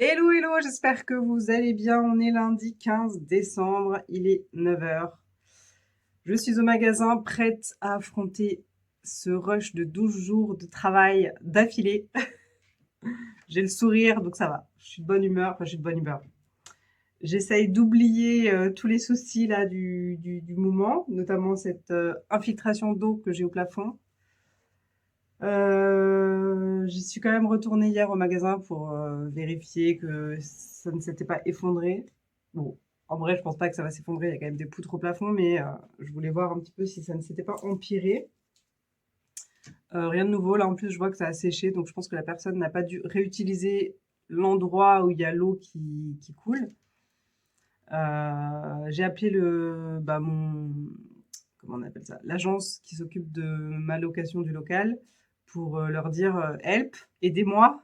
Hello, hello, j'espère que vous allez bien. On est lundi 15 décembre, il est 9 heures. Je suis au magasin prête à affronter ce rush de 12 jours de travail d'affilée. J'ai le sourire, donc ça va. Je suis de bonne humeur, enfin je suis de bonne humeur. J'essaye d'oublier tous les soucis là du moment, notamment cette infiltration d'eau que j'ai au plafond. J'y suis quand même retournée hier au magasin pour vérifier que ça ne s'était pas effondré. Bon, en vrai, je pense pas que ça va s'effondrer. Il y a quand même des poutres au plafond, mais je voulais voir un petit peu si ça ne s'était pas empiré. Rien de nouveau. Là, en plus, je vois que ça a séché, donc je pense que la personne n'a pas dû réutiliser l'endroit où il y a l'eau qui coule. J'ai appelé comment on appelle ça, l'agence qui s'occupe de ma location du local pour leur dire help, aidez-moi,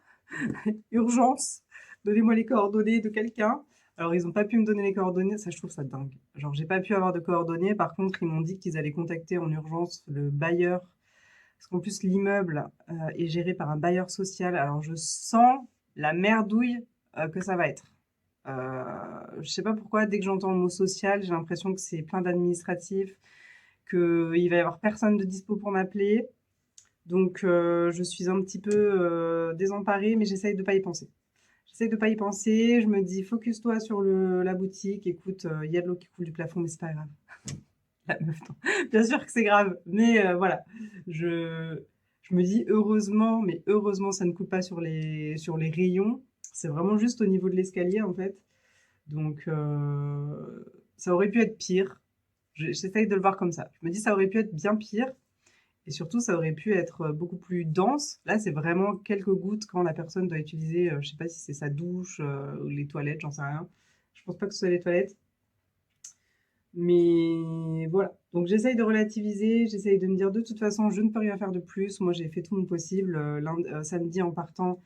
urgence, donnez-moi les coordonnées de quelqu'un. Alors ils n'ont pas pu me donner les coordonnées, ça je trouve ça dingue. Genre j'ai pas pu avoir de coordonnées, par contre ils m'ont dit qu'ils allaient contacter en urgence le bailleur, parce qu'en plus l'immeuble est géré par un bailleur social. Alors je sens la merdouille que ça va être. Je sais pas pourquoi, dès que j'entends le mot social, j'ai l'impression que c'est plein d'administratifs, qu'il va y avoir personne de dispo pour m'appeler. Donc, je suis un petit peu désemparée, mais j'essaye de pas y penser. J'essaye de pas y penser. Je me dis, focus-toi sur la boutique. Écoute, il y a de l'eau qui coule du plafond, mais c'est pas grave. La meuf, non. Bien sûr que c'est grave, mais voilà. Je, je me dis, heureusement, mais heureusement, ça ne coule pas sur les rayons. C'est vraiment juste au niveau de l'escalier, en fait. Donc, ça aurait pu être pire. J'essaye de le voir comme ça. Je me dis, ça aurait pu être bien pire. Et surtout, ça aurait pu être beaucoup plus dense. Là, c'est vraiment quelques gouttes quand la personne doit utiliser, je sais pas si c'est sa douche ou les toilettes, j'en sais rien. Je pense pas que ce soit les toilettes. Mais voilà. Donc, j'essaye de relativiser. J'essaye de me dire, de toute façon, je ne peux rien faire de plus. Moi, j'ai fait tout mon possible. Samedi, en partant,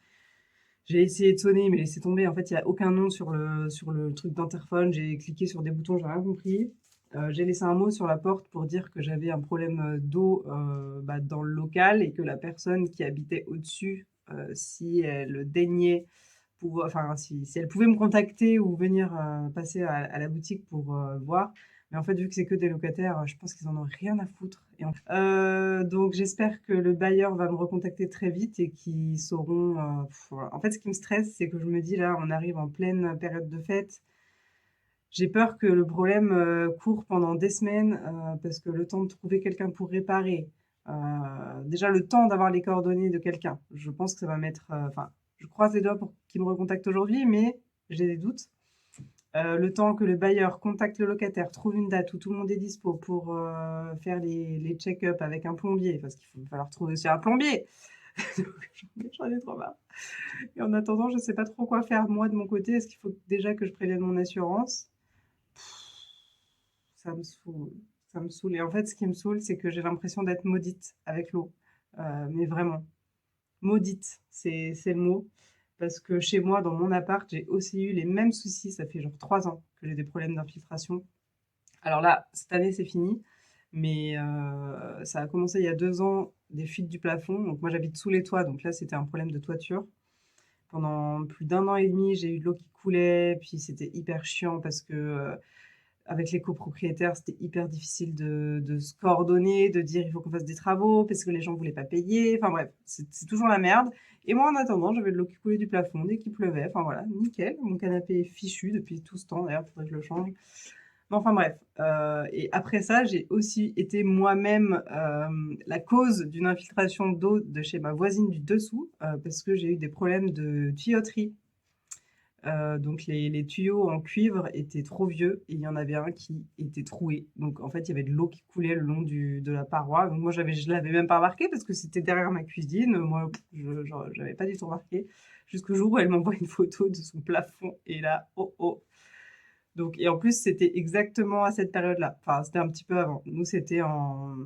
j'ai essayé de sonner, mais laissez tomber. En fait, il n'y a aucun nom sur le truc d'interphone. J'ai cliqué sur des boutons, j'ai rien compris. J'ai laissé un mot sur la porte pour dire que j'avais un problème d'eau dans le local et que la personne qui habitait au-dessus, si elle daignait, enfin, si elle pouvait me contacter ou venir passer à la boutique pour voir. Mais en fait, vu que c'est que des locataires, je pense qu'ils en ont rien à foutre. Donc, j'espère que le bailleur va me recontacter très vite et qu'ils sauront. En fait, ce qui me stresse, c'est que je me dis là, on arrive en pleine période de fête. J'ai peur que le problème court pendant des semaines parce que le temps de trouver quelqu'un pour réparer, déjà le temps d'avoir les coordonnées de quelqu'un, je pense que ça va mettre. Enfin, je croise les doigts pour qu'il me recontacte aujourd'hui, mais j'ai des doutes. Le temps que le bailleur contacte le locataire, trouve une date où tout le monde est dispo pour faire les check-up avec un plombier, parce qu'il va falloir trouver aussi un plombier. J'en ai trop marre. Et en attendant, je ne sais pas trop quoi faire moi de mon côté. Est-ce qu'il faut déjà que je prévienne mon assurance? Ça me saoule. Ça me saoule. Et en fait, ce qui me saoule, c'est que j'ai l'impression d'être maudite avec l'eau. Mais vraiment, maudite, c'est le mot. Parce que chez moi, dans mon appart, j'ai aussi eu les mêmes soucis. Ça fait genre 3 ans que j'ai des problèmes d'infiltration. Alors là, cette année, c'est fini. Mais ça a commencé il y a 2 ans, des fuites du plafond. Donc moi, j'habite sous les toits. Donc là, c'était un problème de toiture. Pendant plus d'un an et demi, j'ai eu de l'eau qui coulait. Puis c'était hyper chiant parce que avec les copropriétaires, c'était hyper difficile de se coordonner, de dire il faut qu'on fasse des travaux parce que les gens ne voulaient pas payer. Enfin bref, c'est toujours la merde. Et moi, en attendant, j'avais de l'eau qui coulait du plafond dès qu'il pleuvait. Enfin voilà, nickel. Mon canapé est fichu depuis tout ce temps. D'ailleurs, il faudrait que je le change. Mais enfin bref. Et après ça, j'ai aussi été moi-même la cause d'une infiltration d'eau de chez ma voisine du dessous parce que j'ai eu des problèmes de tuyauterie Donc les tuyaux en cuivre étaient trop vieux et il y en avait un qui était troué. Donc en fait, il y avait de l'eau qui coulait le long de la paroi. Donc moi, je l'avais même pas remarqué parce que c'était derrière ma cuisine. Moi, j'avais pas du tout remarqué. Jusqu'au jour où elle m'envoie une photo de son plafond et là, oh oh. Donc, et en plus, c'était exactement à cette période-là. Enfin, c'était un petit peu avant. Nous, c'était en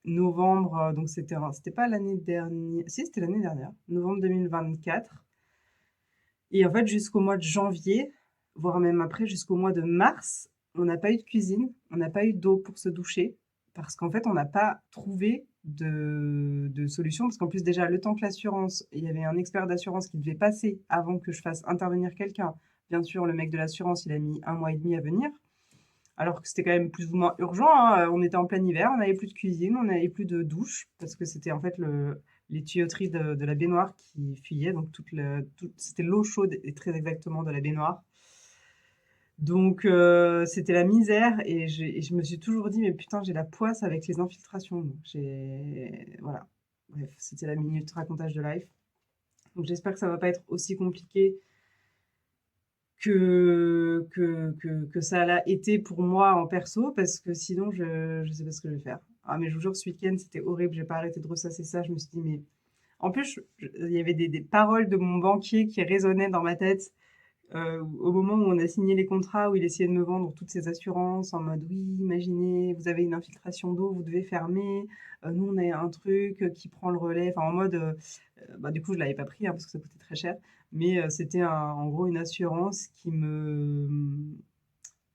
novembre, donc c'était pas l'année dernière. Si, c'était l'année dernière, novembre 2024. Et en fait, jusqu'au mois de janvier, voire même après, jusqu'au mois de mars, on n'a pas eu de cuisine, on n'a pas eu d'eau pour se doucher, parce qu'en fait, on n'a pas trouvé de solution. Parce qu'en plus, déjà, le temps que l'assurance, il y avait un expert d'assurance qui devait passer avant que je fasse intervenir quelqu'un. Bien sûr, le mec de l'assurance, il a mis 1 mois et demi à venir, alors que c'était quand même plus ou moins urgent, hein. On était en plein hiver, on n'avait plus de cuisine, on n'avait plus de douche, parce que c'était en fait les tuyauteries de la baignoire qui fuyaient, donc c'était l'eau chaude et très exactement de la baignoire. Donc c'était la misère et je me suis toujours dit: «Mais putain, j'ai la poisse avec les infiltrations». Donc voilà. Bref, c'était la minute racontage de life. Donc j'espère que ça va pas être aussi compliqué que ça l'a été pour moi en perso, parce que sinon je sais pas ce que je vais faire. Ah mais je vous jure, ce week-end, c'était horrible, j'ai pas arrêté de ressasser ça. Je me suis dit: «Mais» en plus, il y avait des paroles de mon banquier qui résonnaient dans ma tête, au moment où on a signé les contrats, où il essayait de me vendre toutes ces assurances en mode: «Oui, imaginez, vous avez une infiltration d'eau, vous devez fermer, nous on a un truc, qui prend le relais», enfin en mode, bah, du coup je l'avais pas pris, hein, parce que ça coûtait très cher, mais c'était en gros une assurance qui me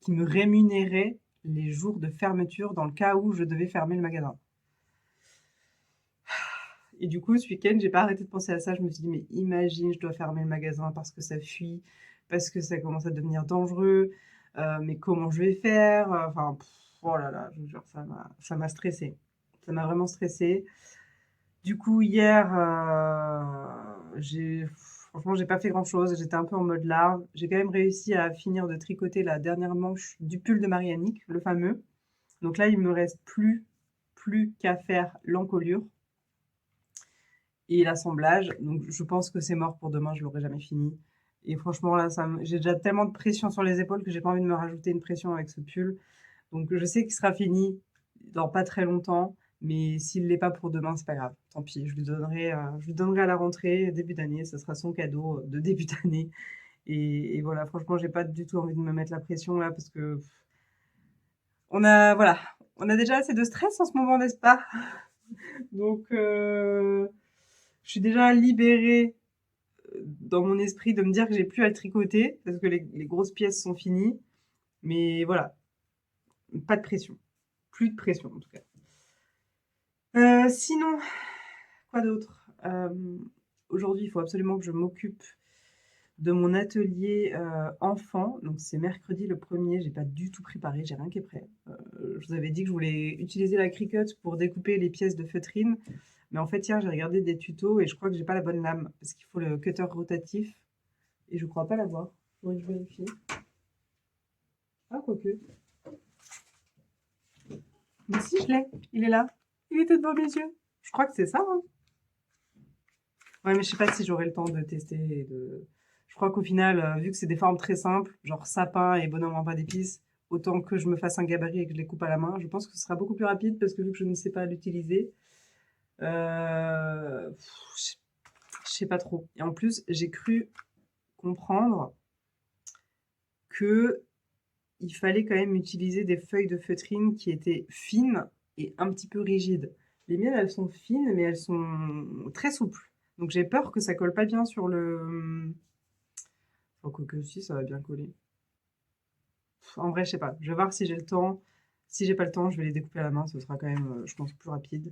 rémunérait les jours de fermeture dans le cas où je devais fermer le magasin. Et du coup, ce week-end, j'ai pas arrêté de penser à ça. Je me suis dit: «Mais imagine, je dois fermer le magasin parce que ça fuit, parce que ça commence à devenir dangereux, mais comment je vais faire?» Enfin, oh là là, je vous jure, ça m'a stressée. Ça m'a vraiment stressée. Du coup, hier, franchement, j'ai pas fait grand-chose. J'étais un peu en mode larve. J'ai quand même réussi à finir de tricoter la dernière manche du pull de Mariannick, le fameux. Donc là, il me reste plus qu'à faire l'encolure et l'assemblage. Donc je pense que c'est mort pour demain, je l'aurai jamais fini. Et franchement, là, j'ai déjà tellement de pression sur les épaules que j'ai pas envie de me rajouter une pression avec ce pull. Donc je sais qu'il sera fini dans pas très longtemps, mais s'il l'est pas pour demain, c'est pas grave. Tant pis, je lui donnerai à la rentrée, début d'année, ce sera son cadeau de début d'année. Et voilà, franchement, j'ai pas du tout envie de me mettre la pression là, parce que voilà, on a déjà assez de stress en ce moment, n'est-ce pas? Donc je suis déjà libérée dans mon esprit de me dire que j'ai plus à le tricoter parce que les grosses pièces sont finies. Mais voilà, pas de pression. Plus de pression en tout cas. Sinon, quoi d'autre? Aujourd'hui, il faut absolument que je m'occupe de mon atelier enfant. Donc c'est mercredi le 1er, j'ai pas du tout préparé, j'ai rien qui est prêt. Je vous avais dit que je voulais utiliser la Cricut pour découper les pièces de feutrine. Mais en fait, hier, j'ai regardé des tutos et je crois que j'ai pas la bonne lame parce qu'il faut le cutter rotatif et je crois pas l'avoir. Faudrait que je vérifie. Ah, quoique. Mais si, je l'ai. Il est là. Il était devant mes yeux. Je crois que c'est ça, hein. Ouais, mais je sais pas si j'aurai le temps de tester et de. Je crois qu'au final, vu que c'est des formes très simples, genre sapin et bonhomme en pain d'épices, autant que je me fasse un gabarit et que je les coupe à la main, je pense que ce sera beaucoup plus rapide parce que vu que je ne sais pas l'utiliser, je sais pas trop. Et en plus, j'ai cru comprendre que il fallait quand même utiliser des feuilles de feutrine qui étaient fines et un petit peu rigides. Les miennes, elles sont fines, mais elles sont très souples. Donc j'ai peur que ça colle pas bien sur le. Enfin, quoique si, ça va bien coller. En vrai, je sais pas. Je vais voir si j'ai le temps. Si j'ai pas le temps, je vais les découper à la main. Ce sera quand même, je pense, plus rapide.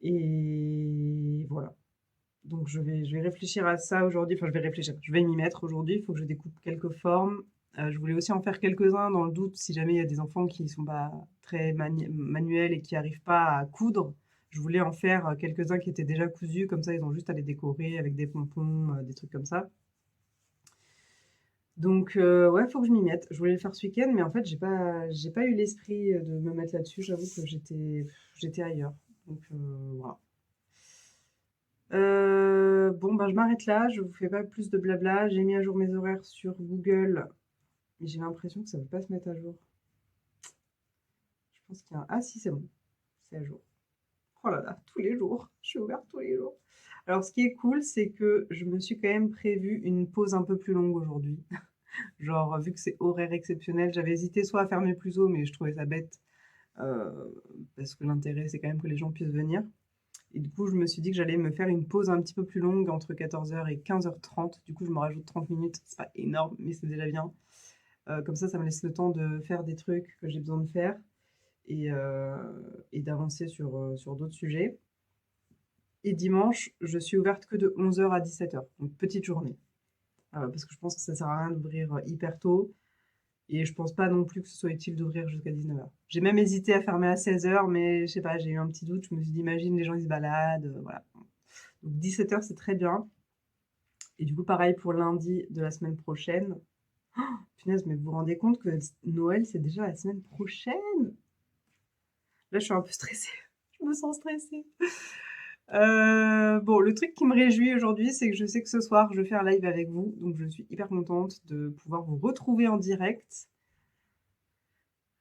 Et voilà. Donc je vais réfléchir à ça aujourd'hui. Enfin, je vais réfléchir. Je vais m'y mettre aujourd'hui. Il faut que je découpe quelques formes. Je voulais aussi en faire quelques-uns dans le doute si jamais il y a des enfants qui sont pas très manuels et qui n'arrivent pas à coudre. Je voulais en faire quelques-uns qui étaient déjà cousus. Comme ça, ils ont juste à les décorer avec des pompons, des trucs comme ça. Donc ouais, faut que je m'y mette. Je voulais le faire ce week-end, mais en fait, j'ai pas eu l'esprit de me mettre là-dessus. J'avoue que j'étais ailleurs. Donc voilà. Bon, ben, je m'arrête là, je vous fais pas plus de blabla. J'ai mis à jour mes horaires sur Google, mais j'ai l'impression que ça ne veut pas se mettre à jour. Je pense qu'il y a un... Ah si, c'est bon, c'est à jour. Oh là là, tous les jours, je suis ouverte tous les jours. Alors, ce qui est cool, c'est que je me suis quand même prévu une pause un peu plus longue aujourd'hui. Genre, vu que c'est horaire exceptionnel, j'avais hésité soit à fermer plus tôt, mais je trouvais ça bête, parce que l'intérêt, c'est quand même que les gens puissent venir. Et du coup, je me suis dit que j'allais me faire une pause un petit peu plus longue entre 14h et 15h30. Du coup, je me rajoute 30 minutes. C'est pas énorme, mais c'est déjà bien. Comme ça me laisse le temps de faire des trucs que j'ai besoin de faire et, et d'avancer sur d'autres sujets. Et dimanche, je suis ouverte que de 11h à 17h, donc petite journée. Parce que je pense que ça sert à rien d'ouvrir hyper tôt. Et je pense pas non plus que ce soit utile d'ouvrir jusqu'à 19h. J'ai même hésité à fermer à 16h, mais je sais pas, j'ai eu un petit doute. Je me suis dit, imagine, les gens ils se baladent, voilà. Donc 17h, c'est très bien. Et du coup, pareil pour lundi de la semaine prochaine. Oh, punaise, mais vous vous rendez compte que Noël, c'est déjà la semaine prochaine? Là, je suis un peu stressée. Je me sens stressée. Bon, le truc qui me réjouit aujourd'hui, c'est que je sais que ce soir, je vais faire live avec vous. Donc, je suis hyper contente de pouvoir vous retrouver en direct.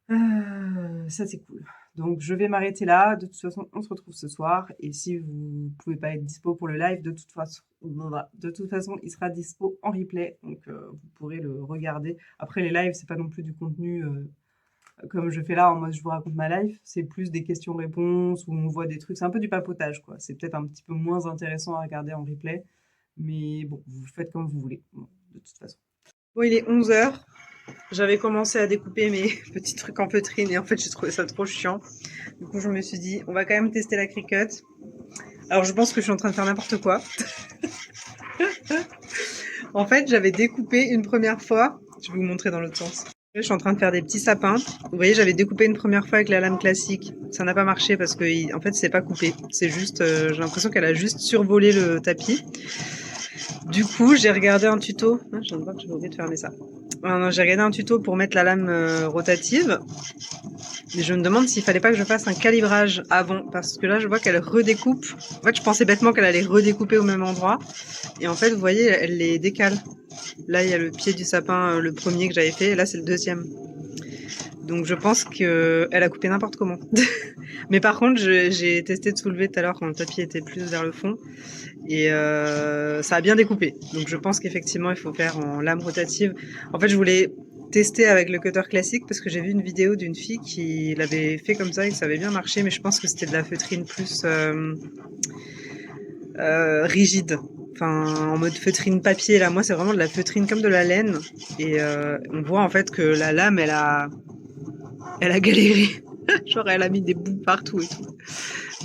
Ça, c'est cool. Donc, je vais m'arrêter là. De toute façon, on se retrouve ce soir. Et si vous pouvez pas être dispo pour le live, de toute façon, il sera dispo en replay. Donc, vous pourrez le regarder. Après, les lives, c'est pas non plus du contenu comme je fais là, en mode je vous raconte ma life. C'est plus des questions-réponses où on voit des trucs. C'est un peu du papotage, quoi. C'est peut-être un petit peu moins intéressant à regarder en replay. Mais bon, vous faites comme vous voulez, bon, de toute façon. Bon, il est 11h. J'avais commencé à découper mes petits trucs en feutrine et en fait j'ai trouvé ça trop chiant. Du coup je me suis dit on va quand même tester la Cricut. Alors je pense que je suis en train de faire n'importe quoi. En fait j'avais découpé une première fois, je vais vous montrer dans l'autre sens. Je suis en train de faire des petits sapins. Vous voyez j'avais découpé une première fois avec la lame classique. Ça n'a pas marché parce que en fait c'est pas coupé. C'est juste, j'ai l'impression qu'elle a juste survolé le tapis. Du coup j'ai regardé un tuto. Ah, je viens de voir que j'avais oublié de fermer ça. Non, j'ai regardé un tuto pour mettre la lame rotative. Mais je me demande s'il fallait pas que je fasse un calibrage avant, parce que là je vois qu'elle redécoupe. En fait je pensais bêtement qu'elle allait redécouper au même endroit. Et en fait vous voyez elle les décale. Là il y a le pied du sapin, le premier que j'avais fait, et là c'est le deuxième. Donc je pense qu'elle a coupé n'importe comment. Mais par contre j'ai testé de soulever tout à l'heure quand le tapis était plus vers le fond. Et ça a bien découpé. Donc je pense qu'effectivement il faut faire en lame rotative. En fait je voulais tester avec le cutter classique parce que j'ai vu une vidéo d'une fille qui l'avait fait comme ça et que ça avait bien marché, mais je pense que c'était de la feutrine plus rigide. Enfin, en mode feutrine papier, là, moi c'est vraiment de la feutrine comme de la laine. Et on voit en fait que la lame, elle a galéré. Genre elle a mis des bouts partout et tout.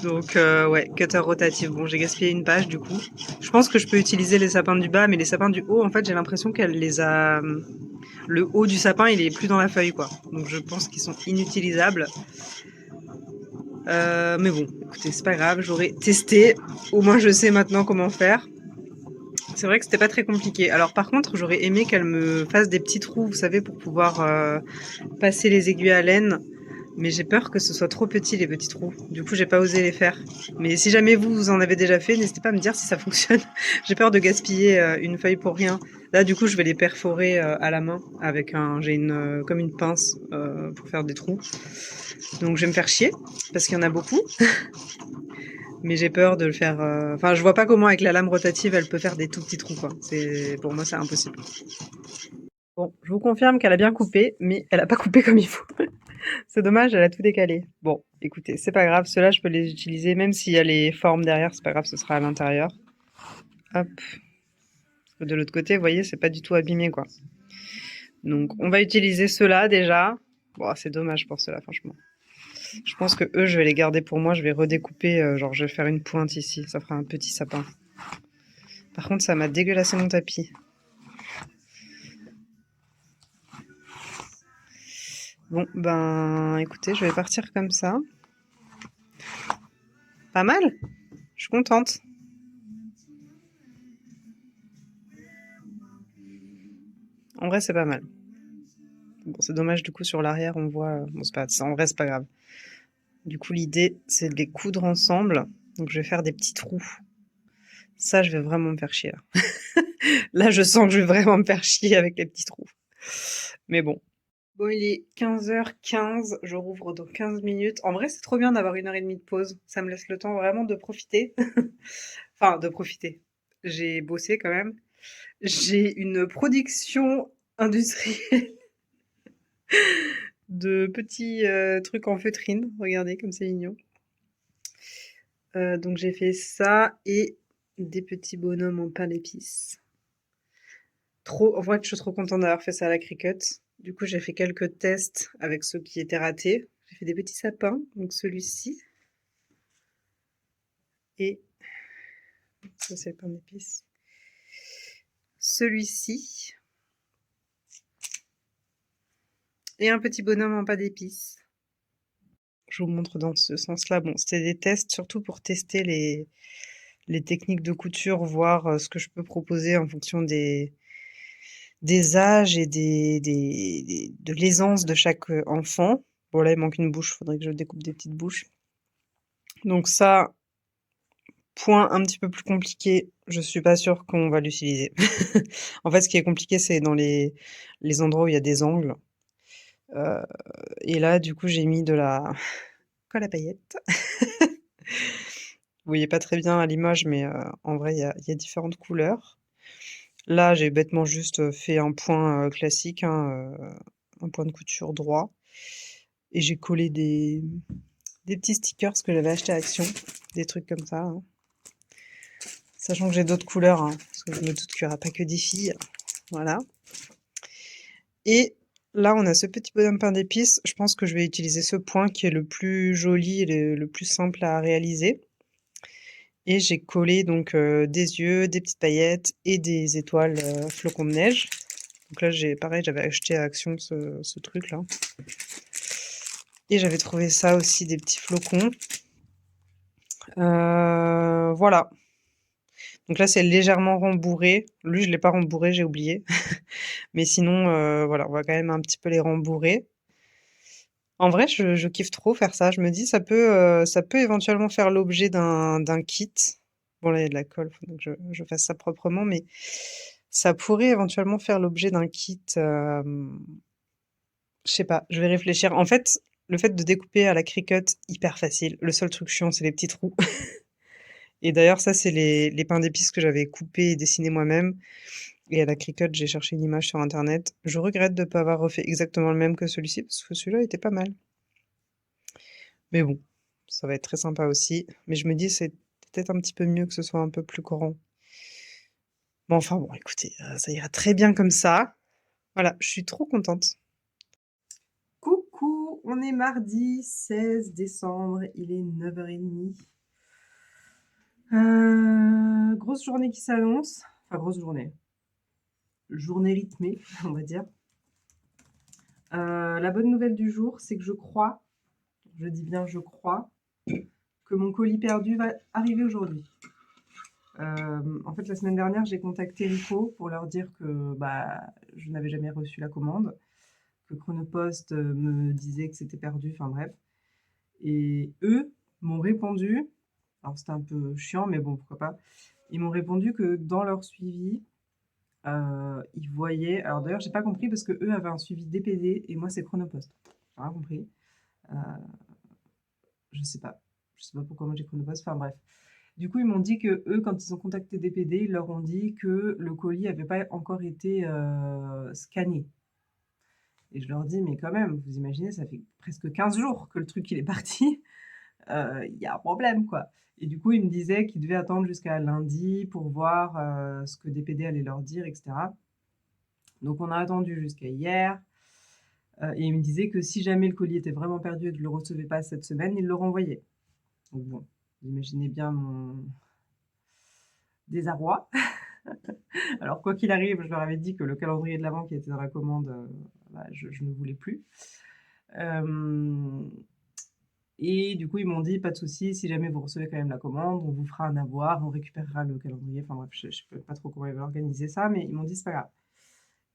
Donc ouais, cutter rotative. Bon, j'ai gaspillé une page du coup. Je pense que je peux utiliser les sapins du bas, mais les sapins du haut, en fait, j'ai l'impression qu'elle les a... Le haut du sapin, il est plus dans la feuille, quoi. Donc je pense qu'ils sont inutilisables. Mais bon, écoutez, c'est pas grave, j'aurais testé. Au moins, je sais maintenant comment faire. C'est vrai que c'était pas très compliqué. Alors par contre, j'aurais aimé qu'elle me fasse des petits trous, vous savez, pour pouvoir passer les aiguilles à laine. Mais j'ai peur que ce soit trop petit les petits trous. Du coup, j'ai pas osé les faire. Mais si jamais vous en avez déjà fait, n'hésitez pas à me dire si ça fonctionne. J'ai peur de gaspiller une feuille pour rien. Là, du coup, je vais les perforer à la main avec j'ai comme une pince pour faire des trous. Donc, je vais me faire chier parce qu'il y en a beaucoup. Mais j'ai peur de le faire. Enfin, je vois pas comment avec la lame rotative, elle peut faire des tout petits trous, quoi. Pour moi, c'est impossible. Bon, je vous confirme qu'elle a bien coupé, mais elle a pas coupé comme il faut. C'est dommage, elle a tout décalé. Bon, écoutez, c'est pas grave. Ceux-là, je peux les utiliser, même s'il y a les formes derrière, c'est pas grave, ce sera à l'intérieur. Hop. De l'autre côté, vous voyez, c'est pas du tout abîmé, quoi. Donc, on va utiliser ceux-là déjà. Bon, c'est dommage pour ceux-là, franchement. Je pense que eux, je vais les garder pour moi. Je vais redécouper, genre, je vais faire une pointe ici. Ça fera un petit sapin. Par contre, ça m'a dégueulassé mon tapis. Bon, ben, écoutez, je vais partir comme ça. Pas mal? Je suis contente. En vrai, c'est pas mal. Bon, c'est dommage, du coup, sur l'arrière, on voit... Bon, c'est pas... En vrai, c'est pas grave. Du coup, l'idée, c'est de les coudre ensemble. Donc, je vais faire des petits trous. Ça, je vais vraiment me faire chier, là. Là, je sens que je vais vraiment me faire chier avec les petits trous. Mais bon. Bon, il est 15h15, je rouvre dans 15 minutes. En vrai, c'est trop bien d'avoir 1 heure et demie de pause. Ça me laisse le temps vraiment de profiter. Enfin, de profiter. J'ai bossé quand même. J'ai une production industrielle de petits trucs en feutrine. Regardez comme c'est mignon. Donc j'ai fait ça et des petits bonhommes en pain d'épices. Trop, en fait, je suis trop contente d'avoir fait ça à la Cricut. Du coup, j'ai fait quelques tests avec ceux qui étaient ratés. J'ai fait des petits sapins, donc celui-ci. Et ça, c'est le pain d'épices. Celui-ci. Et un petit bonhomme en pain d'épices. Je vous montre dans ce sens-là. Bon, c'était des tests surtout pour tester les techniques de couture, voir ce que je peux proposer en fonction des âges et de l'aisance de chaque enfant. Bon, là, il manque une bouche, faudrait que je découpe des petites bouches. Donc ça, point un petit peu plus compliqué, je suis pas sûre qu'on va l'utiliser. En fait, ce qui est compliqué, c'est dans les endroits où il y a des angles. Et là, du coup, j'ai mis de la colle à paillettes. Vous voyez pas très bien à l'image, mais en vrai, il y a différentes couleurs. Là, j'ai bêtement juste fait un point classique, hein, un point de couture droit. Et j'ai collé des petits stickers que j'avais acheté à Action, des trucs comme ça, hein. Sachant que j'ai d'autres couleurs, hein, parce que je me doute qu'il n'y aura pas que des filles. Voilà. Et là, on a ce petit bonhomme pain d'épices. Je pense que je vais utiliser ce point qui est le plus joli et le plus simple à réaliser. Et j'ai collé donc des yeux, des petites paillettes et des étoiles flocons de neige. Donc là, pareil, j'avais acheté à Action ce truc-là. Et j'avais trouvé ça aussi, des petits flocons. Voilà. Donc là, c'est légèrement rembourré. Lui, je ne l'ai pas rembourré, j'ai oublié. Mais sinon, voilà, on va quand même un petit peu les rembourrer. En vrai, je kiffe trop faire ça. Je me dis, ça peut éventuellement faire l'objet d'un kit. Bon, là, il y a de la colle, faut donc que je fasse ça proprement, mais ça pourrait éventuellement faire l'objet d'un kit. Je sais pas, je vais réfléchir. En fait, le fait de découper à la Cricut, hyper facile. Le seul truc chiant, c'est les petits trous. Et d'ailleurs, ça, c'est les pains d'épices que j'avais coupés et dessinés moi-même. Et à la Cricut, j'ai cherché une image sur internet. Je regrette de ne pas avoir refait exactement le même que celui-ci, parce que celui-là était pas mal. Mais bon, ça va être très sympa aussi. Mais je me dis, c'est peut-être un petit peu mieux que ce soit un peu plus grand. Bon, enfin bon, écoutez, ça ira très bien comme ça. Voilà, je suis trop contente. Coucou, on est mardi 16 décembre, il est 9h30. Grosse journée qui s'annonce. Enfin, grosse journée. Journée rythmée, on va dire. La bonne nouvelle du jour, c'est que je dis bien je crois, que mon colis perdu va arriver aujourd'hui. En fait, la semaine dernière, j'ai contacté Rico pour leur dire que je n'avais jamais reçu la commande, que Chronopost me disait que c'était perdu, enfin bref. Et eux m'ont répondu, alors c'était un peu chiant, mais bon, pourquoi pas. Ils m'ont répondu que dans leur suivi, ils voyaient. Alors d'ailleurs, j'ai pas compris parce que eux avaient un suivi DPD et moi c'est Chronopost. J'ai rien compris. Euh, je sais pas. Je sais pas pourquoi moi j'ai Chronopost. Enfin bref. Du coup, ils m'ont dit que eux, quand ils ont contacté DPD, ils leur ont dit que le colis n'avait pas encore été scanné. Et je leur dis, mais quand même, vous imaginez, ça fait presque 15 jours que le truc il est parti. Il y a un problème, quoi. Et du coup, ils me disaient qu'ils devaient attendre jusqu'à lundi pour voir ce que DPD allait leur dire, etc. Donc, on a attendu jusqu'à hier. Et ils me disaient que si jamais le colis était vraiment perdu et que je ne le recevais pas cette semaine, ils le renvoyaient. Donc, bon, vous imaginez bien mon désarroi. Alors, quoi qu'il arrive, je leur avais dit que le calendrier de l'Avent qui était dans la commande, je ne voulais plus. Et du coup, ils m'ont dit, pas de souci, si jamais vous recevez quand même la commande, on vous fera un avoir, on récupérera le calendrier. Enfin bref, je ne sais pas trop comment ils veulent organiser ça, mais ils m'ont dit, c'est pas grave.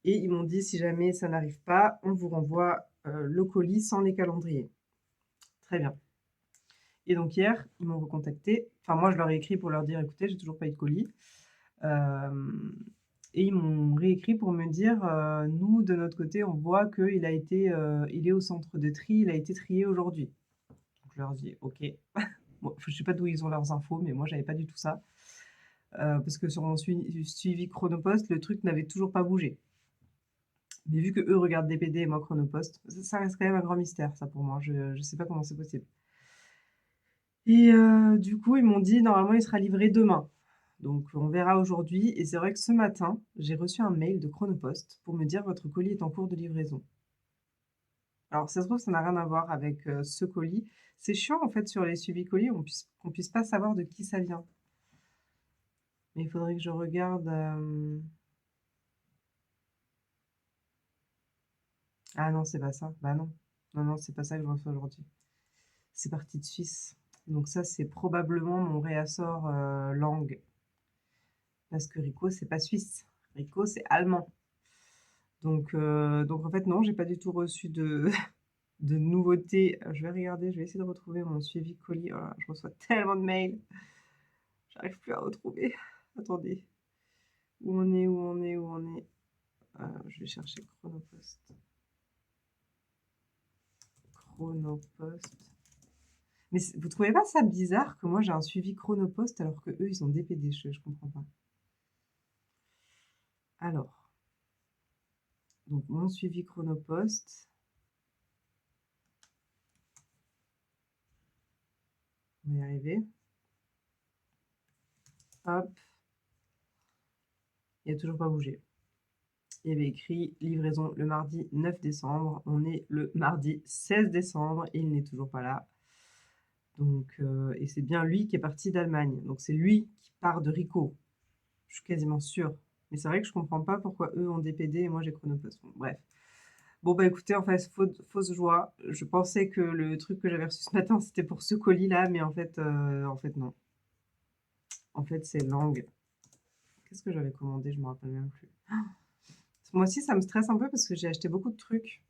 Et ils m'ont dit, si jamais ça n'arrive pas, on vous renvoie le colis sans les calendriers. Très bien. Et donc hier, ils m'ont recontacté. Enfin, moi, je leur ai écrit pour leur dire: «Écoutez, j'ai toujours pas eu de colis». Hem Et ils m'ont réécrit pour me dire: «Nous, de notre côté, on voit qu'il a été, il est au centre de tri, il a été trié aujourd'hui». Donc je leur dis: «OK». Bon, je sais pas d'où ils ont leurs infos, mais moi, j'avais pas du tout ça. Parce que sur mon suivi Chronopost, le truc n'avait toujours pas bougé. Mais vu qu'eux regardent DPD et moi Chronopost, ça reste quand même un grand mystère ça pour moi. Je sais pas comment c'est possible. Et du coup, ils m'ont dit: «Normalement, il sera livré demain». Donc on verra aujourd'hui et c'est vrai que ce matin, j'ai reçu un mail de Chronopost pour me dire: «Votre colis est en cours de livraison». Alors ça se trouve, ça n'a rien à voir avec, ce colis. C'est chiant en fait sur les suivis colis, qu'on puisse pas savoir de qui ça vient. Mais il faudrait que je regarde, ah non, c'est pas ça. Bah non. Non, non, c'est pas ça que je reçois aujourd'hui. C'est parti de Suisse. Donc ça, c'est probablement mon réassort, langue. Parce que Rico, c'est pas suisse. Rico, c'est allemand. Donc en fait, non, j'ai pas du tout reçu de de nouveautés. Je vais regarder, je vais essayer de retrouver mon suivi colis. Oh là là, je reçois tellement de mails, j'arrive plus à retrouver. Attendez, où on est? Où on est? Où on est? Je vais chercher Chronopost. Chronopost. Mais vous trouvez pas ça bizarre que moi j'ai un suivi Chronopost alors que eux ils ont DPD? Je comprends pas. Alors, donc mon suivi Chronopost. On va y arriver. Hop. Il a toujours pas bougé. Il y avait écrit livraison le mardi 9 décembre. On est le mardi 16 décembre et il n'est toujours pas là. Donc, et c'est bien lui qui est parti d'Allemagne. Donc c'est lui qui part de Rico. Je suis quasiment sûre. Mais c'est vrai que je comprends pas pourquoi eux ont DPD et moi j'ai Chronopost. Bon, bref. Bon bah écoutez, en fait, fausse joie. Je pensais que le truc que j'avais reçu ce matin, c'était pour ce colis-là, mais en fait non. En fait, c'est langue. Qu'est-ce que j'avais commandé? Je me rappelle même plus. Moi aussi, ça me stresse un peu parce que j'ai acheté beaucoup de trucs.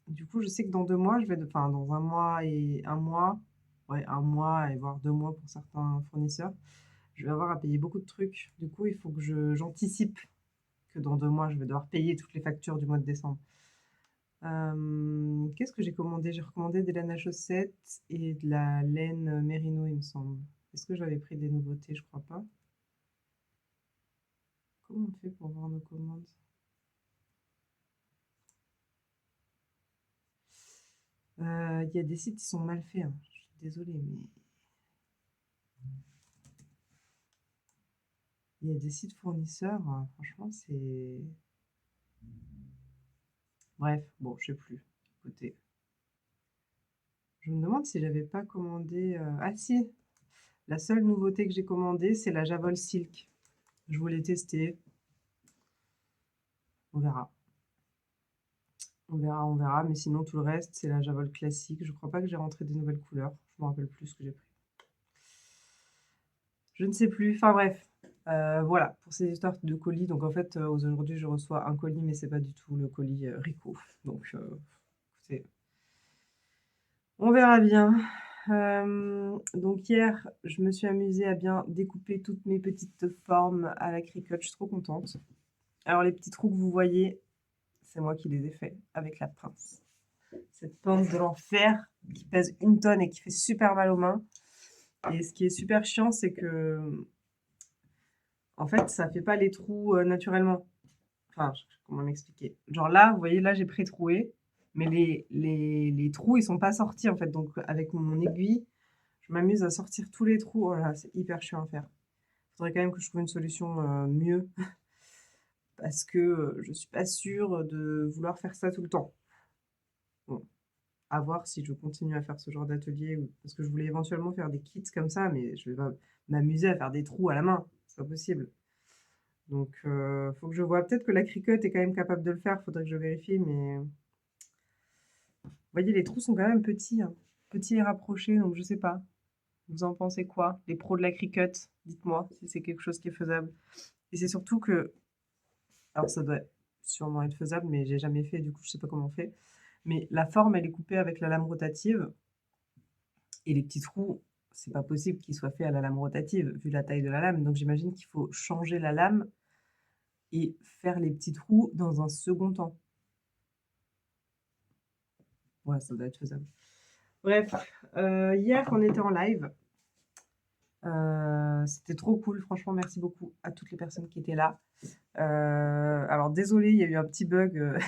Du coup, je sais que dans 2 mois, enfin, dans un mois, ouais, un mois et voire 2 mois pour certains fournisseurs, je vais avoir à payer beaucoup de trucs. Du coup, il faut que j'anticipe que dans 2 mois, je vais devoir payer toutes les factures du mois de décembre. Qu'est-ce que j'ai commandé? J'ai recommandé des laines à chaussettes et de la laine mérino, il me semble. Est-ce que j'avais pris des nouveautés? Je crois pas. Comment on fait pour voir nos commandes? Il y a des sites qui sont mal faits, hein. Je suis désolée, mais il y a des sites fournisseurs, franchement, c'est... Bref, bon, je sais plus. Écoutez, je me demande si j'avais pas commandé... Ah si, la seule nouveauté que j'ai commandée, c'est la Javol Silk. Je voulais tester. On verra. On verra, on verra. Mais sinon, tout le reste, c'est la Javol classique. Je crois pas que j'ai rentré des nouvelles couleurs. Je me rappelle plus ce que j'ai pris. Je ne sais plus. Enfin bref. Voilà, pour ces histoires de colis. Donc en fait, aujourd'hui, je reçois un colis, mais c'est pas du tout le colis Rico. Donc, écoutez, on verra bien. Donc hier, je me suis amusée à bien découper toutes mes petites formes à la Cricut. Je suis trop contente. Alors les petits trous que vous voyez, c'est moi qui les ai faits avec la pince. Cette pince de l'enfer qui pèse 1 tonne et qui fait super mal aux mains. Et ce qui est super chiant, c'est que en fait, ça fait pas les trous naturellement. Enfin, comment m'expliquer? Genre là, vous voyez, là j'ai pré-troué, mais les trous, ils sont pas sortis en fait. Donc avec mon aiguille, je m'amuse à sortir tous les trous. Oh là, c'est hyper chiant à faire. Il faudrait quand même que je trouve une solution mieux parce que je suis pas sûre de vouloir faire ça tout le temps. Bon, à voir si je continue à faire ce genre d'atelier parce que je voulais éventuellement faire des kits comme ça, mais je vais pas m'amuser à faire des trous à la main. C'est pas possible. Donc, faut que je vois. Peut-être que la Cricut est quand même capable de le faire. Faudrait que je vérifie, mais vous voyez, les trous sont quand même petits, hein. Petits et rapprochés, donc je sais pas. Vous en pensez quoi? Les pros de la Cricut, dites-moi si c'est quelque chose qui est faisable. Et c'est surtout que, alors ça doit sûrement être faisable, mais j'ai jamais fait, du coup je sais pas comment on fait. Mais la forme, elle est coupée avec la lame rotative. Et les petits trous, c'est pas possible qu'il soit fait à la lame rotative, vu la taille de la lame. Donc j'imagine qu'il faut changer la lame et faire les petits trous dans un second temps. Ouais, ça doit être faisable. Bref, hier, on était en live. C'était trop cool, franchement, merci beaucoup à toutes les personnes qui étaient là. Alors désolée, il y a eu un petit bug,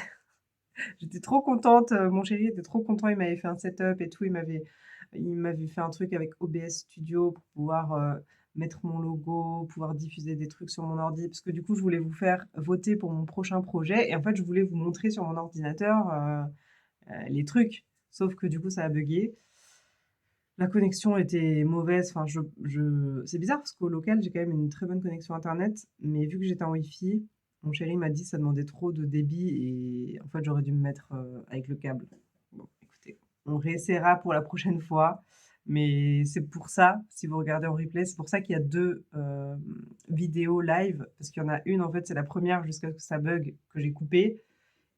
j'étais trop contente, mon chéri était trop content, il m'avait fait un setup et tout, il m'avait fait un truc avec OBS Studio pour pouvoir, mettre mon logo, pouvoir diffuser des trucs sur mon ordi. Parce que du coup, je voulais vous faire voter pour mon prochain projet et en fait, je voulais vous montrer sur mon ordinateur, les trucs. Sauf que du coup, ça a buggé. La connexion était mauvaise, enfin c'est bizarre parce qu'au local, j'ai quand même une très bonne connexion internet, mais vu que j'étais en Wi-Fi, mon chéri m'a dit que ça demandait trop de débit et en fait, j'aurais dû me mettre, avec le câble. Bon, écoutez, on réessaiera pour la prochaine fois, mais c'est pour ça, si vous regardez en replay, c'est pour ça qu'il y a 2 vidéos live, parce qu'il y en a une, en fait, c'est la première jusqu'à ce que ça bug, que j'ai coupée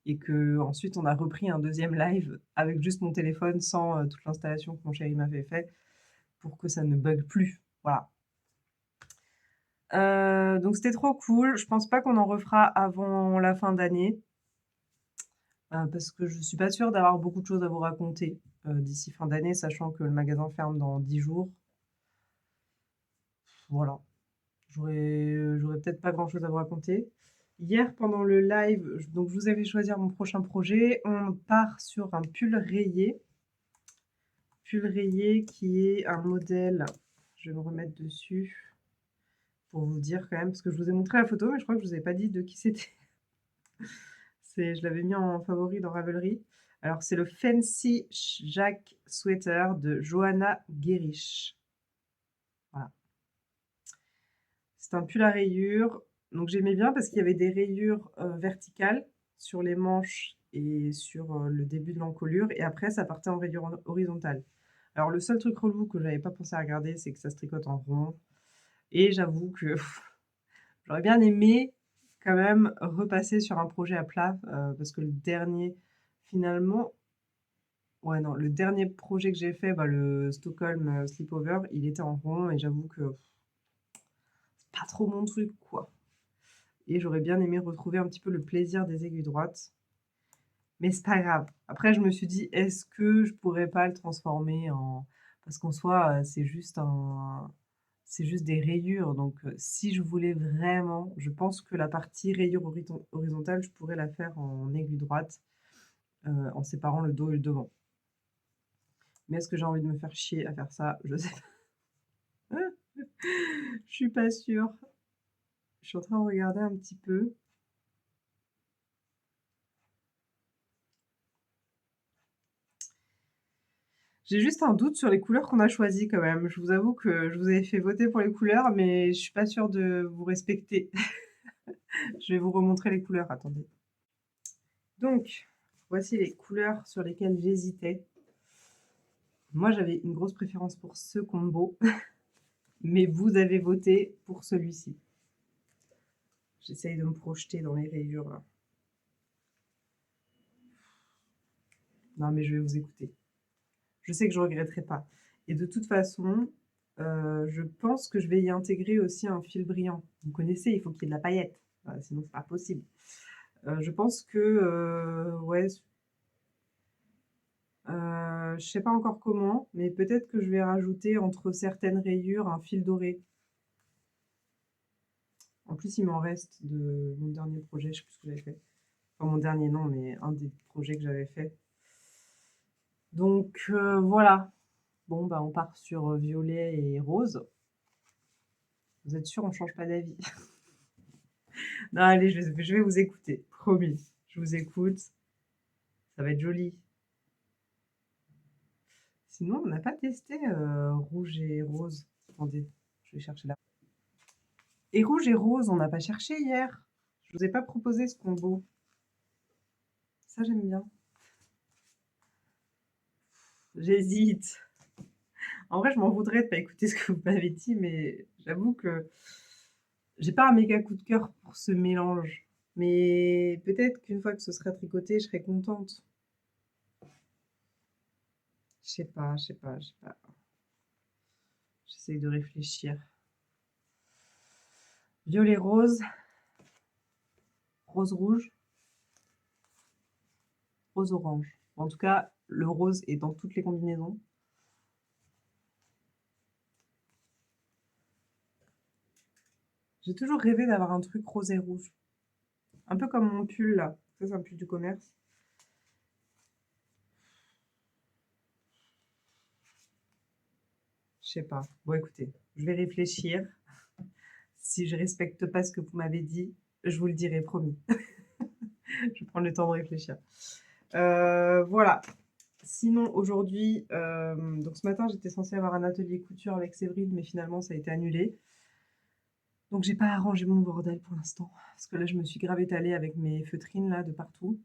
et qu'ensuite on a repris un deuxième live avec juste mon téléphone sans, toute l'installation que mon chéri m'avait fait pour que ça ne bug plus. Voilà. Donc c'était trop cool. Je pense pas qu'on en refera avant la fin d'année, parce que je suis pas sûre d'avoir beaucoup de choses à vous raconter, d'ici fin d'année, sachant que le magasin ferme dans 10 jours. Voilà. J'aurais peut-être pas grand-chose à vous raconter. Hier, pendant le live, donc je vous avais choisi mon prochain projet. On part sur un pull rayé. Pull rayé qui est un modèle, je vais me remettre dessus pour vous dire quand même, parce que je vous ai montré la photo, mais je crois que je vous avais pas dit de qui c'était. Je l'avais mis en favori dans Ravelry. Alors, c'est le Fancy Jack Sweater de Johanna Gerich. Voilà. C'est un pull à rayures. Donc, j'aimais bien parce qu'il y avait des rayures verticales sur les manches et sur le début de l'encolure. Et après, ça partait en rayures horizontales. Alors, le seul truc relou que j'avais pas pensé à regarder, c'est que ça se tricote en rond. Et j'avoue que j'aurais bien aimé quand même repasser sur un projet à plat, parce que le dernier, finalement, ouais, non, le dernier projet que j'ai fait, bah, le Stockholm Sleepover, il était en rond et j'avoue que c'est pas trop mon truc, quoi. Et j'aurais bien aimé retrouver un petit peu le plaisir des aiguilles droites, mais c'est pas grave. Après, je me suis dit, est-ce que je pourrais pas le transformer en... Parce qu'en soi, c'est juste des rayures. Donc, si je voulais vraiment, je pense que la partie rayure horizontale, je pourrais la faire en aiguille droite, en séparant le dos et le devant. Mais est-ce que j'ai envie de me faire chier à faire ça? Je sais pas. Je suis pas sûre. Je suis en train de regarder un petit peu. J'ai juste un doute sur les couleurs qu'on a choisies quand même. Je vous avoue que je vous avais fait voter pour les couleurs, mais je suis pas sûre de vous respecter. Je vais vous remontrer les couleurs, attendez. Donc, voici les couleurs sur lesquelles j'hésitais. Moi, j'avais une grosse préférence pour ce combo, mais vous avez voté pour celui-ci. J'essaye de me projeter dans les rayures là. Non, mais je vais vous écouter. Je sais que je regretterai pas. Et de toute façon, je pense que je vais y intégrer aussi un fil brillant. Vous connaissez, il faut qu'il y ait de la paillette, sinon c'est pas possible. Je pense que, ouais, je sais pas encore comment, mais peut-être que je vais rajouter entre certaines rayures un fil doré. En plus, il m'en reste de mon dernier projet, je sais plus ce que j'avais fait. Enfin, mon dernier non, mais un des projets que j'avais fait. Donc voilà. Bon, bah on part sur violet et rose. Vous êtes sûr, on change pas d'avis? Non, allez, je vais vous écouter, promis. Je vous écoute. Ça va être joli. Sinon, on n'a pas testé rouge et rose. Attendez, je vais chercher là. Et rouge et rose, on n'a pas cherché hier. Je vous ai pas proposé ce combo. Ça, j'aime bien. J'hésite. En vrai, je m'en voudrais de pas écouter ce que vous m'avez dit, mais j'avoue que j'ai pas un méga coup de cœur pour ce mélange. Mais peut-être qu'une fois que ce sera tricoté, je serai contente. Je sais pas, je sais pas, je sais pas. J'essaye de réfléchir. Violet rose, rose rouge, rose orange. En tout cas, le rose est dans toutes les combinaisons. J'ai toujours rêvé d'avoir un truc rose et rouge. Un peu comme mon pull là. Ça, c'est un pull du commerce. Je sais pas. Bon, écoutez, je vais réfléchir. Si je respecte pas ce que vous m'avez dit, je vous le dirai, promis. Je vais prendre le temps de réfléchir. Voilà. Sinon, aujourd'hui, donc ce matin, j'étais censée avoir un atelier couture avec Séverine, mais finalement, ça a été annulé. Donc, j'ai pas arrangé mon bordel pour l'instant. Parce que là, je me suis grave étalée avec mes feutrines là, de partout.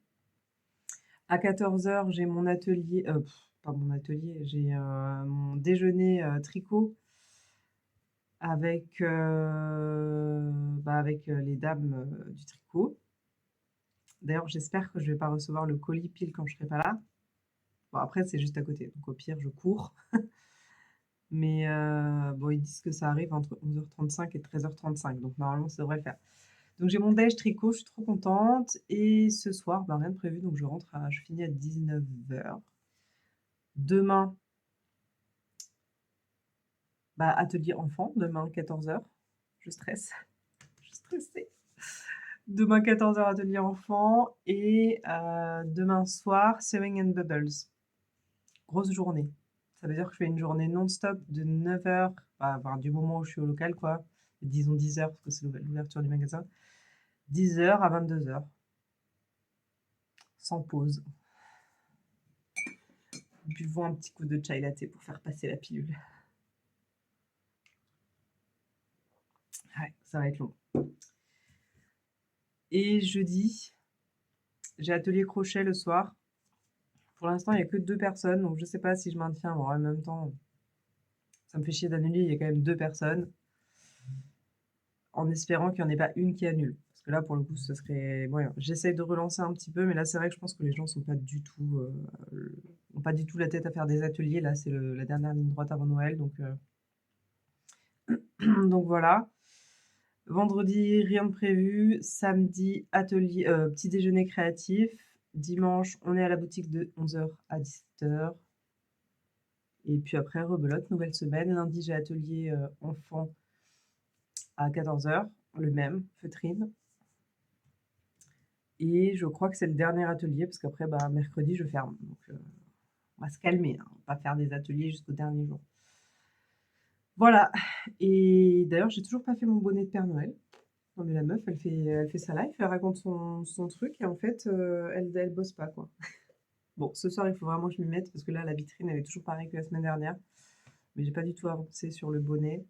À 14h, j'ai mon atelier, pas mon atelier, j'ai mon déjeuner tricot avec, avec les dames du tricot. D'ailleurs, j'espère que je vais pas recevoir le colis pile quand je serai pas là. Bon, après, c'est juste à côté, donc au pire, je cours. Mais bon, ils disent que ça arrive entre 11h35 et 13h35, donc normalement, ça devrait le faire. Donc j'ai mon déj tricot, je suis trop contente. Et ce soir, bah, rien de prévu, donc je finis à 19h. Demain, bah, atelier enfant, demain 14h. Je stresse, je suis stressée. Demain 14h, atelier enfant. Et demain soir, Sewing and Bubbles. Grosse journée. Ça veut dire que je fais une journée non-stop de 9h, du moment où je suis au local, quoi. Disons 10h, parce que c'est l'ouverture du magasin. 10h à 22h. Sans pause. Buvons un petit coup de chai latte pour faire passer la pilule. Ouais, ça va être long. Et jeudi, j'ai atelier crochet le soir. Pour l'instant, il n'y a que 2 personnes, donc je ne sais pas si je maintiens. Bon, en même temps, ça me fait chier d'annuler, il y a quand même 2 personnes. En espérant qu'il n'y en ait pas une qui annule. Parce que là, pour le coup, ce serait moyen. J'essaye de relancer un petit peu, mais là, c'est vrai que je pense que les gens n'ont pas du tout la tête à faire des ateliers. Là, c'est la dernière ligne droite avant Noël, donc donc voilà. Vendredi, rien de prévu. Samedi, atelier, petit déjeuner créatif. Dimanche, on est à la boutique de 11h à 17h. Et puis après, rebelote, nouvelle semaine. Lundi, j'ai atelier enfant à 14h, le même, feutrine. Et je crois que c'est le dernier atelier, parce qu'après, mercredi, je ferme. Donc, on va se calmer, hein. On va pas faire des ateliers jusqu'au dernier jour. Voilà. Et d'ailleurs, j'ai toujours pas fait mon bonnet de Père Noël. Non, mais la meuf, elle fait sa life, elle raconte son truc, et en fait, elle bosse pas, quoi. Bon, ce soir, il faut vraiment que je m'y mette, parce que là, la vitrine, elle est toujours pareille que la semaine dernière. Mais j'ai pas du tout avancé sur le bonnet.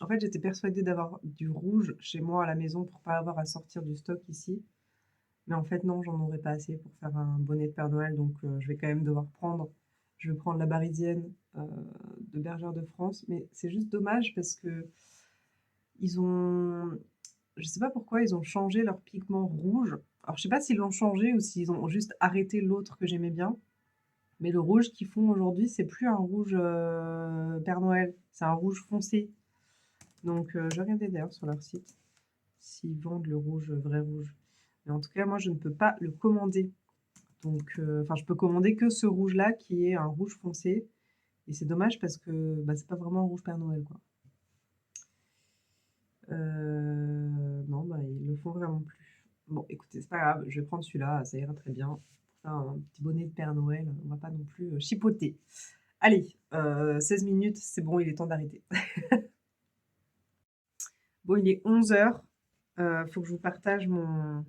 En fait, j'étais persuadée d'avoir du rouge chez moi à la maison pour pas avoir à sortir du stock ici. Mais en fait, non, j'en aurais pas assez pour faire un bonnet de Père Noël, donc je vais quand même devoir je vais prendre la Barisienne de Bergère de France. Mais c'est juste dommage parce que ils ont, je sais pas pourquoi, ils ont changé leur pigment rouge. Alors, je sais pas s'ils l'ont changé ou s'ils ont juste arrêté l'autre que j'aimais bien. Mais le rouge qu'ils font aujourd'hui, c'est plus un rouge Père Noël, c'est un rouge foncé. Donc, je vais regarder d'ailleurs sur leur site s'ils vendent le rouge, vrai rouge. Mais en tout cas, moi, je ne peux pas le commander. Donc, je peux commander que ce rouge-là qui est un rouge foncé. Et c'est dommage parce que c'est pas vraiment un rouge Père Noël, quoi. Non, ils le font vraiment plus. Bon, écoutez, c'est pas grave, je vais prendre celui-là, ça ira très bien. Pour faire un petit bonnet de Père Noël, on va pas non plus chipoter. Allez, 16 minutes, c'est bon, il est temps d'arrêter. Bon, il est 11h. Faut que je vous partage mon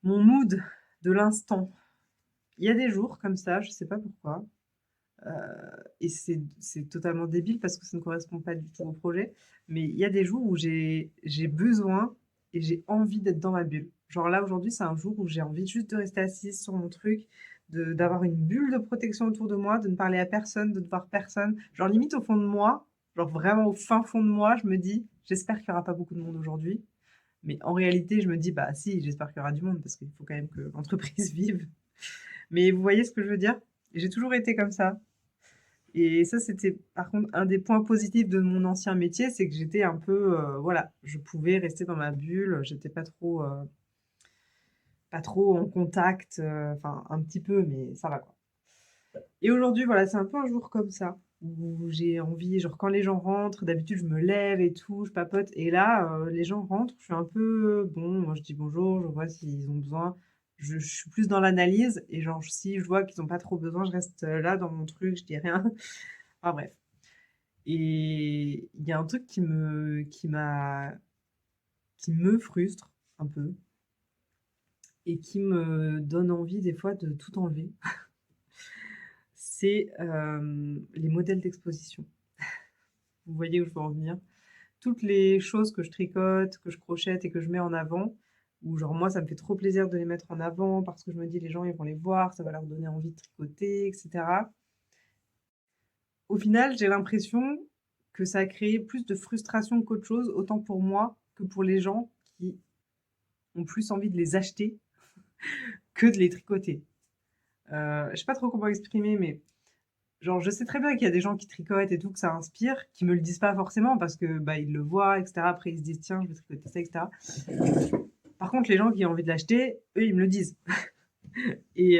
mood de l'instant. Il y a des jours comme ça, je sais pas pourquoi. Et c'est totalement débile parce que ça ne correspond pas du tout au projet. Mais il y a des jours où j'ai besoin et j'ai envie d'être dans ma bulle. Genre là, aujourd'hui, c'est un jour où j'ai envie juste de rester assise sur mon truc, d'avoir une bulle de protection autour de moi, de ne parler à personne, de ne voir personne. Genre limite au fond de moi, genre vraiment au fin fond de moi, je me dis, j'espère qu'il n'y aura pas beaucoup de monde aujourd'hui. Mais en réalité, je me dis, bah si, j'espère qu'il y aura du monde parce qu'il faut quand même que l'entreprise vive. Mais vous voyez ce que je veux dire? J'ai toujours été comme ça. Et ça, c'était par contre un des points positifs de mon ancien métier, c'est que j'étais un peu, voilà, je pouvais rester dans ma bulle, j'étais pas trop en contact, enfin un petit peu, mais ça va quoi. Et aujourd'hui, voilà, c'est un peu un jour comme ça, où j'ai envie, genre quand les gens rentrent, d'habitude je me lève et tout, je papote, et là, les gens rentrent, je suis un peu, bon, moi je dis bonjour, je vois s'ils ont besoin. Je suis plus dans l'analyse, et genre si je vois qu'ils ont pas trop besoin, je reste là dans mon truc, je dis rien. Enfin bref. Et il y a un truc qui me frustre un peu et qui me donne envie des fois de tout enlever, c'est les modèles d'exposition. Vous voyez où je veux en venir? Toutes les choses que je tricote, que je crochette et que je mets en avant, ou genre moi ça me fait trop plaisir de les mettre en avant parce que je me dis les gens ils vont les voir, ça va leur donner envie de tricoter, etc. Au final, j'ai l'impression que ça a créé plus de frustration qu'autre chose, autant pour moi que pour les gens qui ont plus envie de les acheter que de les tricoter. Je sais pas trop comment exprimer, mais genre, je sais très bien qu'il y a des gens qui tricotent et tout, que ça inspire, qui me le disent pas forcément parce que bah, ils le voient, etc. Après, ils se disent, tiens, je vais tricoter ça, etc. Par contre, les gens qui ont envie de l'acheter, eux, ils me le disent. Et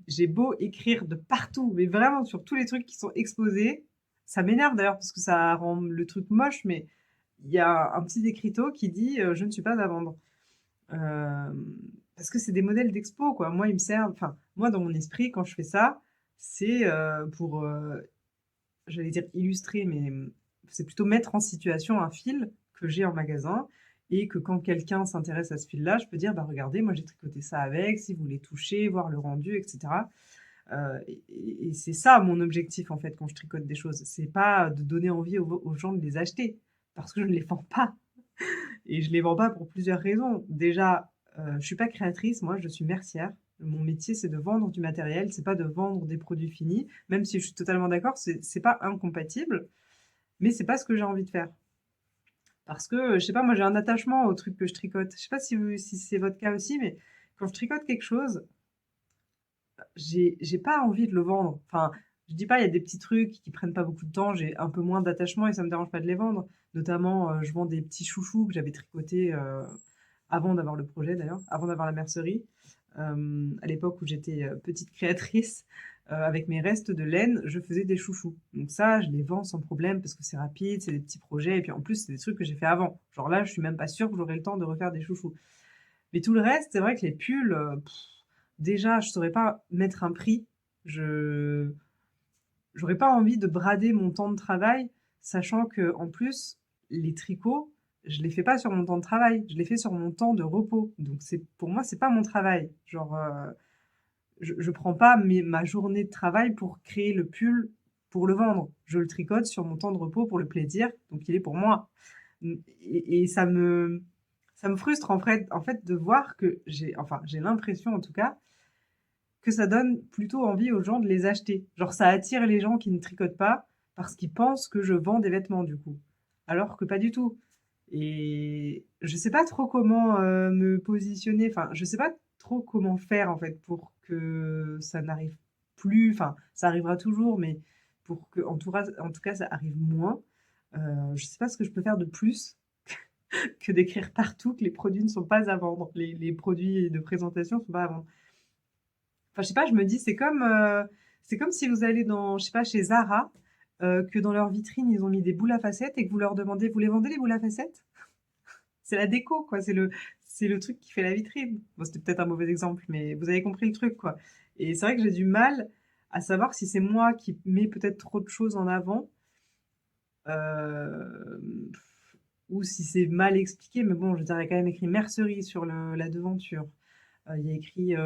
j'ai beau écrire de partout, mais vraiment sur tous les trucs qui sont exposés, ça m'énerve d'ailleurs parce que ça rend le truc moche, mais il y a un petit écriteau qui dit je ne suis pas à vendre. Euh, Parce que c'est des modèles d'expo, quoi. Moi, ils me servent, enfin, moi, dans mon esprit, quand je fais ça, c'est pour, j'allais dire illustrer, mais c'est plutôt mettre en situation un fil que j'ai en magasin et que quand quelqu'un s'intéresse à ce fil-là, je peux dire, bah regardez, moi j'ai tricoté ça avec, si vous voulez toucher, voir le rendu, etc. Et c'est ça mon objectif en fait quand je tricote des choses. C'est pas de donner envie aux gens de les acheter parce que je ne les vends pas. Et je les vends pas pour plusieurs raisons. Déjà, je suis pas créatrice, moi je suis mercière. Mon métier, c'est de vendre du matériel, c'est pas de vendre des produits finis. Même si je suis totalement d'accord, c'est pas incompatible, mais c'est pas ce que j'ai envie de faire. Parce que, je sais pas, moi j'ai un attachement au truc que je tricote. Je sais pas si c'est votre cas aussi, mais quand je tricote quelque chose, j'ai pas envie de le vendre. Enfin, je dis pas, il y a des petits trucs qui prennent pas beaucoup de temps, j'ai un peu moins d'attachement et ça me dérange pas de les vendre. Notamment, je vends des petits chouchous que j'avais tricotés avant d'avoir le projet d'ailleurs, avant d'avoir la mercerie. À l'époque où j'étais petite créatrice, avec mes restes de laine, je faisais des chouchous. Donc ça, je les vends sans problème parce que c'est rapide, c'est des petits projets et puis en plus, c'est des trucs que j'ai fait avant. Genre là, je suis même pas sûre que j'aurai le temps de refaire des chouchous. Mais tout le reste, c'est vrai que les pulls, déjà, je saurais pas mettre un prix. Je J'aurais pas envie de brader mon temps de travail, sachant que en plus, les tricots, je les fais pas sur mon temps de travail, je les fais sur mon temps de repos. Donc c'est pour moi, c'est pas mon travail. Genre, je prends pas ma journée de travail pour créer le pull pour le vendre. Je le tricote sur mon temps de repos pour le plaisir, donc il est pour moi. Et ça me frustre en fait de voir que j'ai l'impression en tout cas que ça donne plutôt envie aux gens de les acheter. Genre ça attire les gens qui ne tricotent pas parce qu'ils pensent que je vends des vêtements du coup. Alors que pas du tout. Et je sais pas trop comment me positionner, enfin je sais pas trop comment faire en fait pour que ça n'arrive plus, enfin ça arrivera toujours, mais pour que en tout cas ça arrive moins. Je sais pas ce que je peux faire de plus que d'écrire partout que les produits ne sont pas à vendre, les produits de présentation ne sont pas à vendre. Enfin, je sais pas, je me dis, c'est comme si vous allez dans, je sais pas, chez Zara, que dans leur vitrine, ils ont mis des boules à facettes et que vous leur demandez, vous les vendez les boules à facettes? C'est la déco, quoi. C'est le truc qui fait la vitrine. Bon, c'était peut-être un mauvais exemple, mais vous avez compris le truc, quoi. Et c'est vrai que j'ai du mal à savoir si c'est moi qui mets peut-être trop de choses en avant, euh, ou si c'est mal expliqué. Mais bon, je veux dire, il y a quand même écrit mercerie sur la devanture. Il y a écrit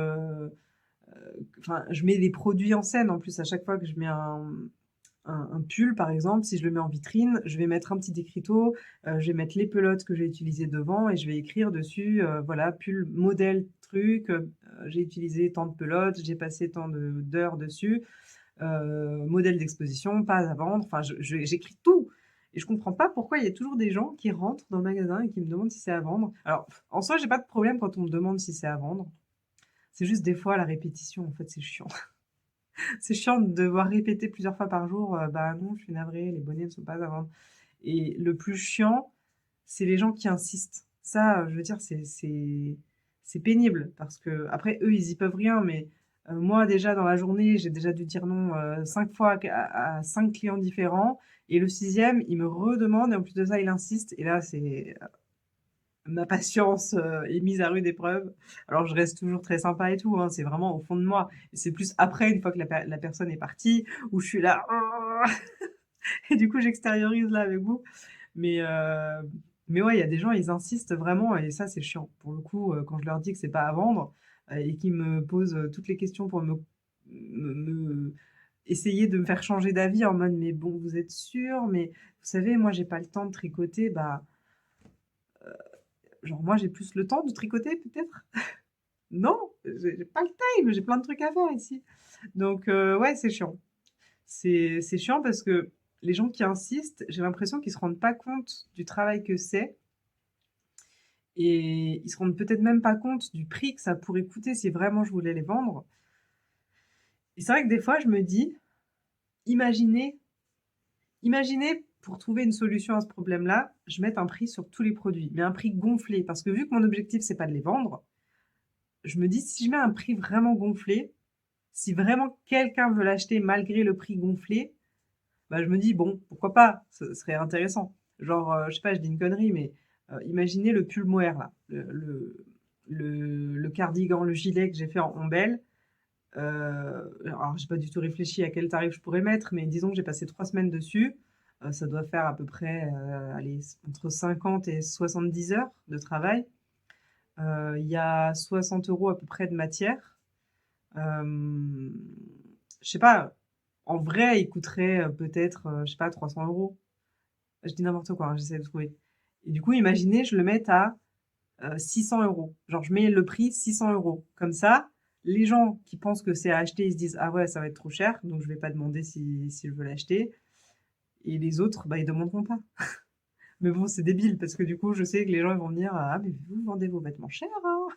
enfin, je mets des produits en scène en plus à chaque fois que je mets un pull, par exemple, si je le mets en vitrine, je vais mettre un petit écriteau, je vais mettre les pelotes que j'ai utilisées devant et je vais écrire dessus, voilà, pull modèle truc, j'ai utilisé tant de pelotes, j'ai passé tant d'heures dessus, modèle d'exposition, pas à vendre, enfin, j'écris tout. Et je comprends pas pourquoi il y a toujours des gens qui rentrent dans le magasin et qui me demandent si c'est à vendre. Alors, en soi, j'ai pas de problème quand on me demande si c'est à vendre. C'est juste des fois la répétition, en fait, c'est chiant. C'est chiant de devoir répéter plusieurs fois par jour, «Bah non, je suis navrée, les bonnets ne sont pas à vendre» et le plus chiant, c'est les gens qui insistent. Ça, je veux dire, c'est pénible parce qu'après eux, ils y peuvent rien, mais moi déjà dans la journée, j'ai déjà dû dire non, 5 fois à 5 clients différents et le sixième, il me redemande et en plus de ça, il insiste et là, c'est ma patience, est mise à rude épreuve. Alors je reste toujours très sympa et tout, hein, c'est vraiment au fond de moi et c'est plus après, une fois que la personne est partie, où je suis là et du coup j'extériorise là avec vous. Mais mais ouais, il y a des gens, ils insistent vraiment et ça, c'est chiant. Pour le coup, quand je leur dis que c'est pas à vendre, et qu'ils me posent, toutes les questions pour me essayer de me faire changer d'avis en mode: «Mais bon, vous êtes sûr? Mais vous savez, moi, j'ai pas le temps de tricoter». Bah, genre moi, j'ai plus le temps de tricoter peut-être? Non, j'ai pas le time, j'ai plein de trucs à faire ici. Donc ouais, c'est chiant. C'est chiant parce que les gens qui insistent, j'ai l'impression qu'ils se rendent pas compte du travail que c'est et ils se rendent peut-être même pas compte du prix que ça pourrait coûter si vraiment je voulais les vendre. Et c'est vrai que des fois, je me dis: «Imaginez imaginez pour trouver une solution à ce problème-là, je mette un prix sur tous les produits, mais un prix gonflé». Parce que vu que mon objectif, c'est pas de les vendre, je me dis: «Si je mets un prix vraiment gonflé, si vraiment quelqu'un veut l'acheter malgré le prix gonflé, bah, je me dis: "Bon, pourquoi pas? Ce serait intéressant"». Genre, je sais pas, je dis une connerie, mais imaginez le pull mohair là, le cardigan, le gilet que j'ai fait en ombelle. Alors j'ai pas du tout réfléchi à quel tarif je pourrais mettre, mais disons que j'ai passé 3 semaines dessus. Ça doit faire à peu près, allez, entre 50 et 70 heures de travail. Il y a 60 € à peu près de matière. Hem, je sais pas, en vrai, il coûterait, peut-être, je sais pas, 300 €. Je dis n'importe quoi, hein, j'essaie de trouver et du coup, imaginez, je le mette à, 600 €. Genre, je mets le prix 600 €. Comme ça, les gens qui pensent que c'est à acheter, ils se disent: «Ah ouais, ça va être trop cher, donc je vais pas demander si je veux l'acheter» et les autres, bah, ils demanderont pas. Mais bon, c'est débile parce que du coup, je sais que les gens, ils vont me dire: «Ah mais vous vendez vos vêtements cher, hein?»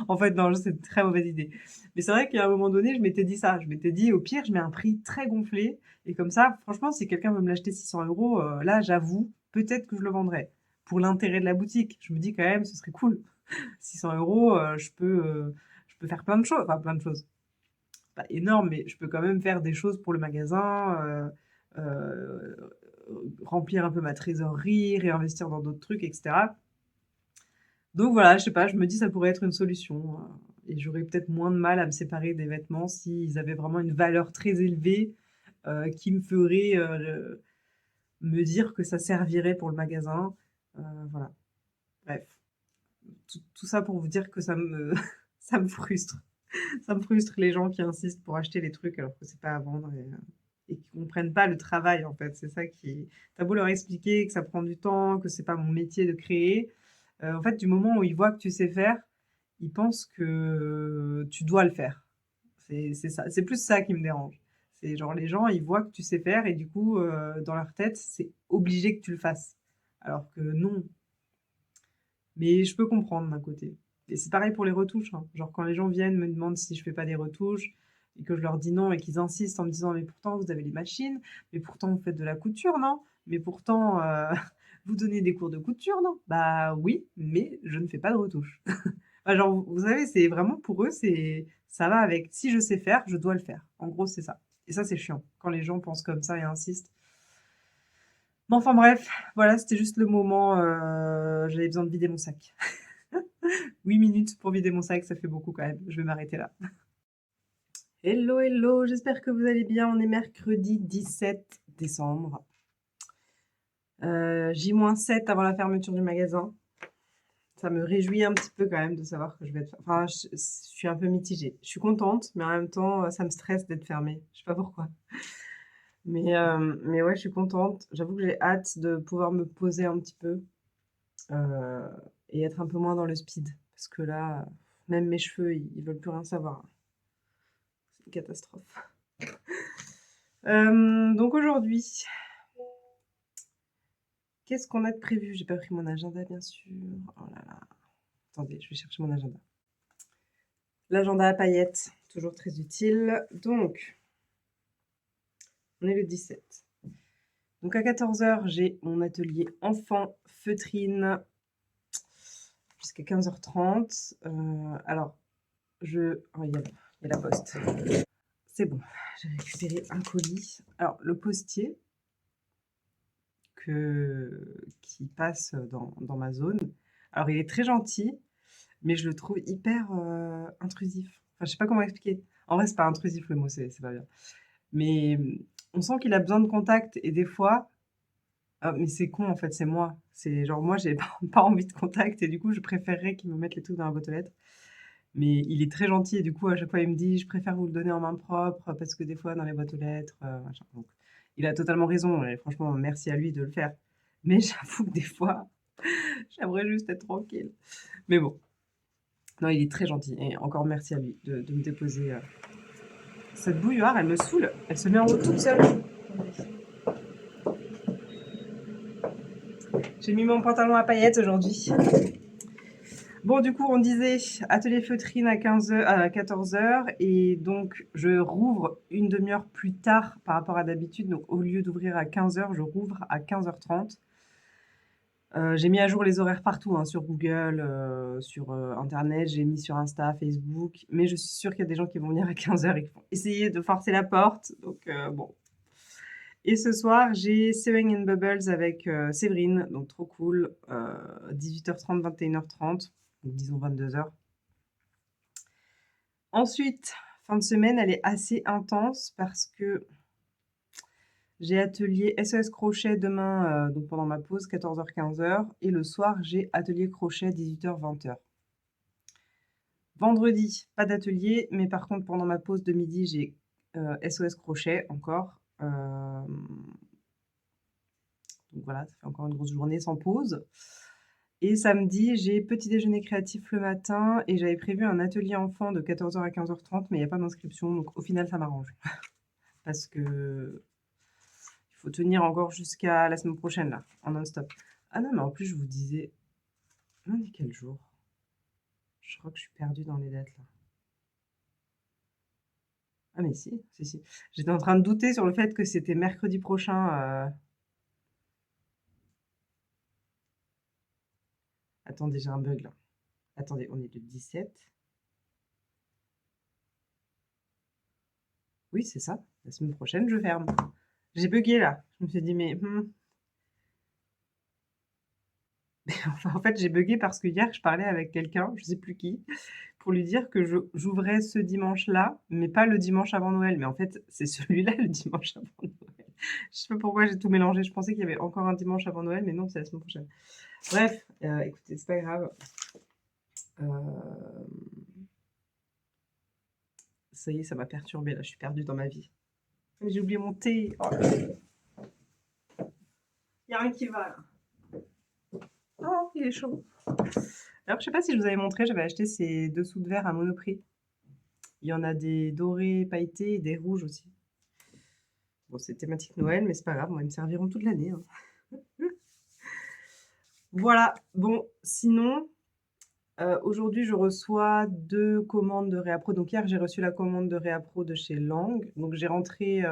En fait, non, c'est une très mauvaise idée. Mais c'est vrai qu'à un moment donné, je m'étais dit ça. Je m'étais dit: «Au pire, je mets un prix très gonflé et comme ça, franchement, si quelqu'un veut me l'acheter 600 €, là, j'avoue, peut-être que je le vendrais». Pour l'intérêt de la boutique. Je me dis quand même, ce serait cool. 600 €, je peux faire plein de choses, enfin plein de choses. Pas énorme, mais je peux quand même faire des choses pour le magasin, remplir un peu ma trésorerie, réinvestir dans d'autres trucs et cetera. Donc voilà, je sais pas, je me dis ça pourrait être une solution, et j'aurais peut-être moins de mal à me séparer des vêtements s'ils avaient vraiment une valeur très élevée, qui me ferait, me dire que ça servirait pour le magasin, voilà. Bref, tout ça pour vous dire que ça me ça me frustre. Ça me frustre les gens qui insistent pour acheter les trucs alors que c'est pas à vendre et qui comprennent pas le travail, en fait. C'est ça qui tu beau leur expliquer que ça prend du temps, que c'est pas mon métier de créer, en fait, du moment où ils voient que tu sais faire, ils pensent que tu dois le faire. C'est ça, c'est plus ça qui me dérange. C'est genre les gens, ils voient que tu sais faire et du coup, dans leur tête, c'est obligé que tu le fasses. Alors que non, mais je peux comprendre d'un côté et c'est pareil pour les retouches, hein. Genre quand les gens viennent me demandent si je fais pas des retouches et que je leur dis non et qu'ils insistent en me disant: «Mais pourtant vous avez les machines, mais pourtant vous faites de la couture, non? Mais pourtant, vous donnez des cours de couture, non?» «Bah oui, mais je ne fais pas de retouches». Bah, genre, vous savez, c'est vraiment pour eux, c'est ça va avec. Si je sais faire, je dois le faire. En gros, c'est ça et ça, c'est chiant quand les gens pensent comme ça et insistent. Mais enfin bref, voilà, c'était juste le moment, j'avais besoin de vider mon sac. 8 minutes pour vider mon sac, ça fait beaucoup quand même. Je vais m'arrêter là. Hello, hello, j'espère que vous allez bien. On est mercredi 17 décembre, J-7 avant la fermeture du magasin. Ça me réjouit un petit peu quand même de savoir que je vais être enfin, je suis un peu mitigée. Je suis contente, mais en même temps, ça me stresse d'être fermé. Je sais pas pourquoi. Mais ouais, je suis contente. J'avoue que j'ai hâte de pouvoir me poser un petit peu, heu et être un peu moins dans le speed. Parce que là, même mes cheveux, ils veulent plus rien savoir. C'est une catastrophe. Donc aujourd'hui, qu'est-ce qu'on a de prévu? J'ai pas pris mon agenda, bien sûr. Oh là là. Attendez, je vais chercher mon agenda. L'agenda à paillettes, toujours très utile. Donc On est le 17. Donc à 14h, j'ai mon atelier enfant feutrine jusqu'à 15h30. Alors, oh, il y a la poste. C'est bon, j'ai récupéré un colis. Alors, le postier qui passe dans ma zone, alors il est très gentil, mais je le trouve hyper intrusif. Enfin, je sais pas comment expliquer. En vrai, c'est pas intrusif le mot, c'est pas bien. Mais on sent qu'il a besoin de contact et des fois, mais c'est con en fait, c'est moi. C'est genre moi, j'ai pas envie de contact et du coup, je préférerais qu'il me mette les trucs dans la boîte aux lettres. Mais il est très gentil et du coup, à chaque fois, il me dit: «Je préfère vous le donner en main propre parce que des fois, dans les boîtes aux lettres, machin». Donc il a totalement raison et franchement, merci à lui de le faire. Mais j'avoue que des fois, j'aimerais juste être tranquille. Mais bon, non, il est très gentil et encore merci à lui de me déposer, cette bouilloire, elle me saoule, elle se met en route toute seule. J'ai mis mon pantalon à paillettes aujourd'hui. Bon, du coup, on disait atelier feutrine à 15h, à 14h et donc je rouvre une demi-heure plus tard par rapport à d'habitude. Donc au lieu d'ouvrir à 15h, je rouvre à 15h30. J'ai mis à jour les horaires partout, hein, sur Google, sur Internet, j'ai mis sur Insta, Facebook, mais je suis sûre qu'il y a des gens qui vont venir à 15h et qui vont essayer de forcer la porte. Donc bon. Et ce soir, j'ai Sewing and Bubbles avec Séverine, donc trop cool. 18h30, 21h30, donc disons 22h. Ensuite, fin de semaine, elle est assez intense parce que j'ai atelier SOS crochet demain, donc pendant ma pause 14h-15h et le soir, j'ai atelier crochet 18h-20h. Vendredi, pas d'atelier, mais par contre pendant ma pause de midi, j'ai SOS crochet encore. Donc voilà, ça fait encore une grosse journée sans pause. Et samedi, j'ai petit déjeuner créatif le matin et j'avais prévu un atelier enfant de 14h à 15h30, mais il n'y a pas d'inscription, donc au final, ça m'arrange. Parce que il faut tenir encore jusqu'à la semaine prochaine, là, en non-stop. Ah non, mais en plus, je vous disais... On est quel jour? Je crois que je suis perdue dans les dates, là. Ah mais si, si, si. J'étais en train de douter sur le fait que c'était mercredi prochain. Attendez, j'ai un bug, là. Attendez, on est le 17. Oui, c'est ça. La semaine prochaine, je ferme. J'ai bugué, là. Je me suis dit, mais... Enfin, en fait, j'ai bugué parce que hier, je parlais avec quelqu'un, je sais plus qui, pour lui dire que j'ouvrais ce dimanche-là, mais pas le dimanche avant Noël. Mais en fait, c'est celui-là le dimanche avant Noël. Je sais pas pourquoi j'ai tout mélangé. Je pensais qu'il y avait encore un dimanche avant Noël, mais non, c'est la semaine prochaine. Bref, écoutez, c'est pas grave. Euh, Ça y est, ça m'a perturbée, là. Je suis perdue dans ma vie. Mais j'ai oublié mon thé. Oh, y a rien qui va, là. Oh, il est chaud. Alors, je sais pas si je vous avais montré, j'avais acheté ces dessous de verre à Monoprix. Il y en a des dorés pailletés et des rouges aussi. Bon, c'est thématique Noël, mais c'est pas grave, moi, ils me serviront toute l'année, hein. Voilà, bon, sinon, aujourd'hui, je reçois 2 commandes de Réappro. Donc hier, j'ai reçu la commande de Réappro de chez Lang. Donc j'ai rentré,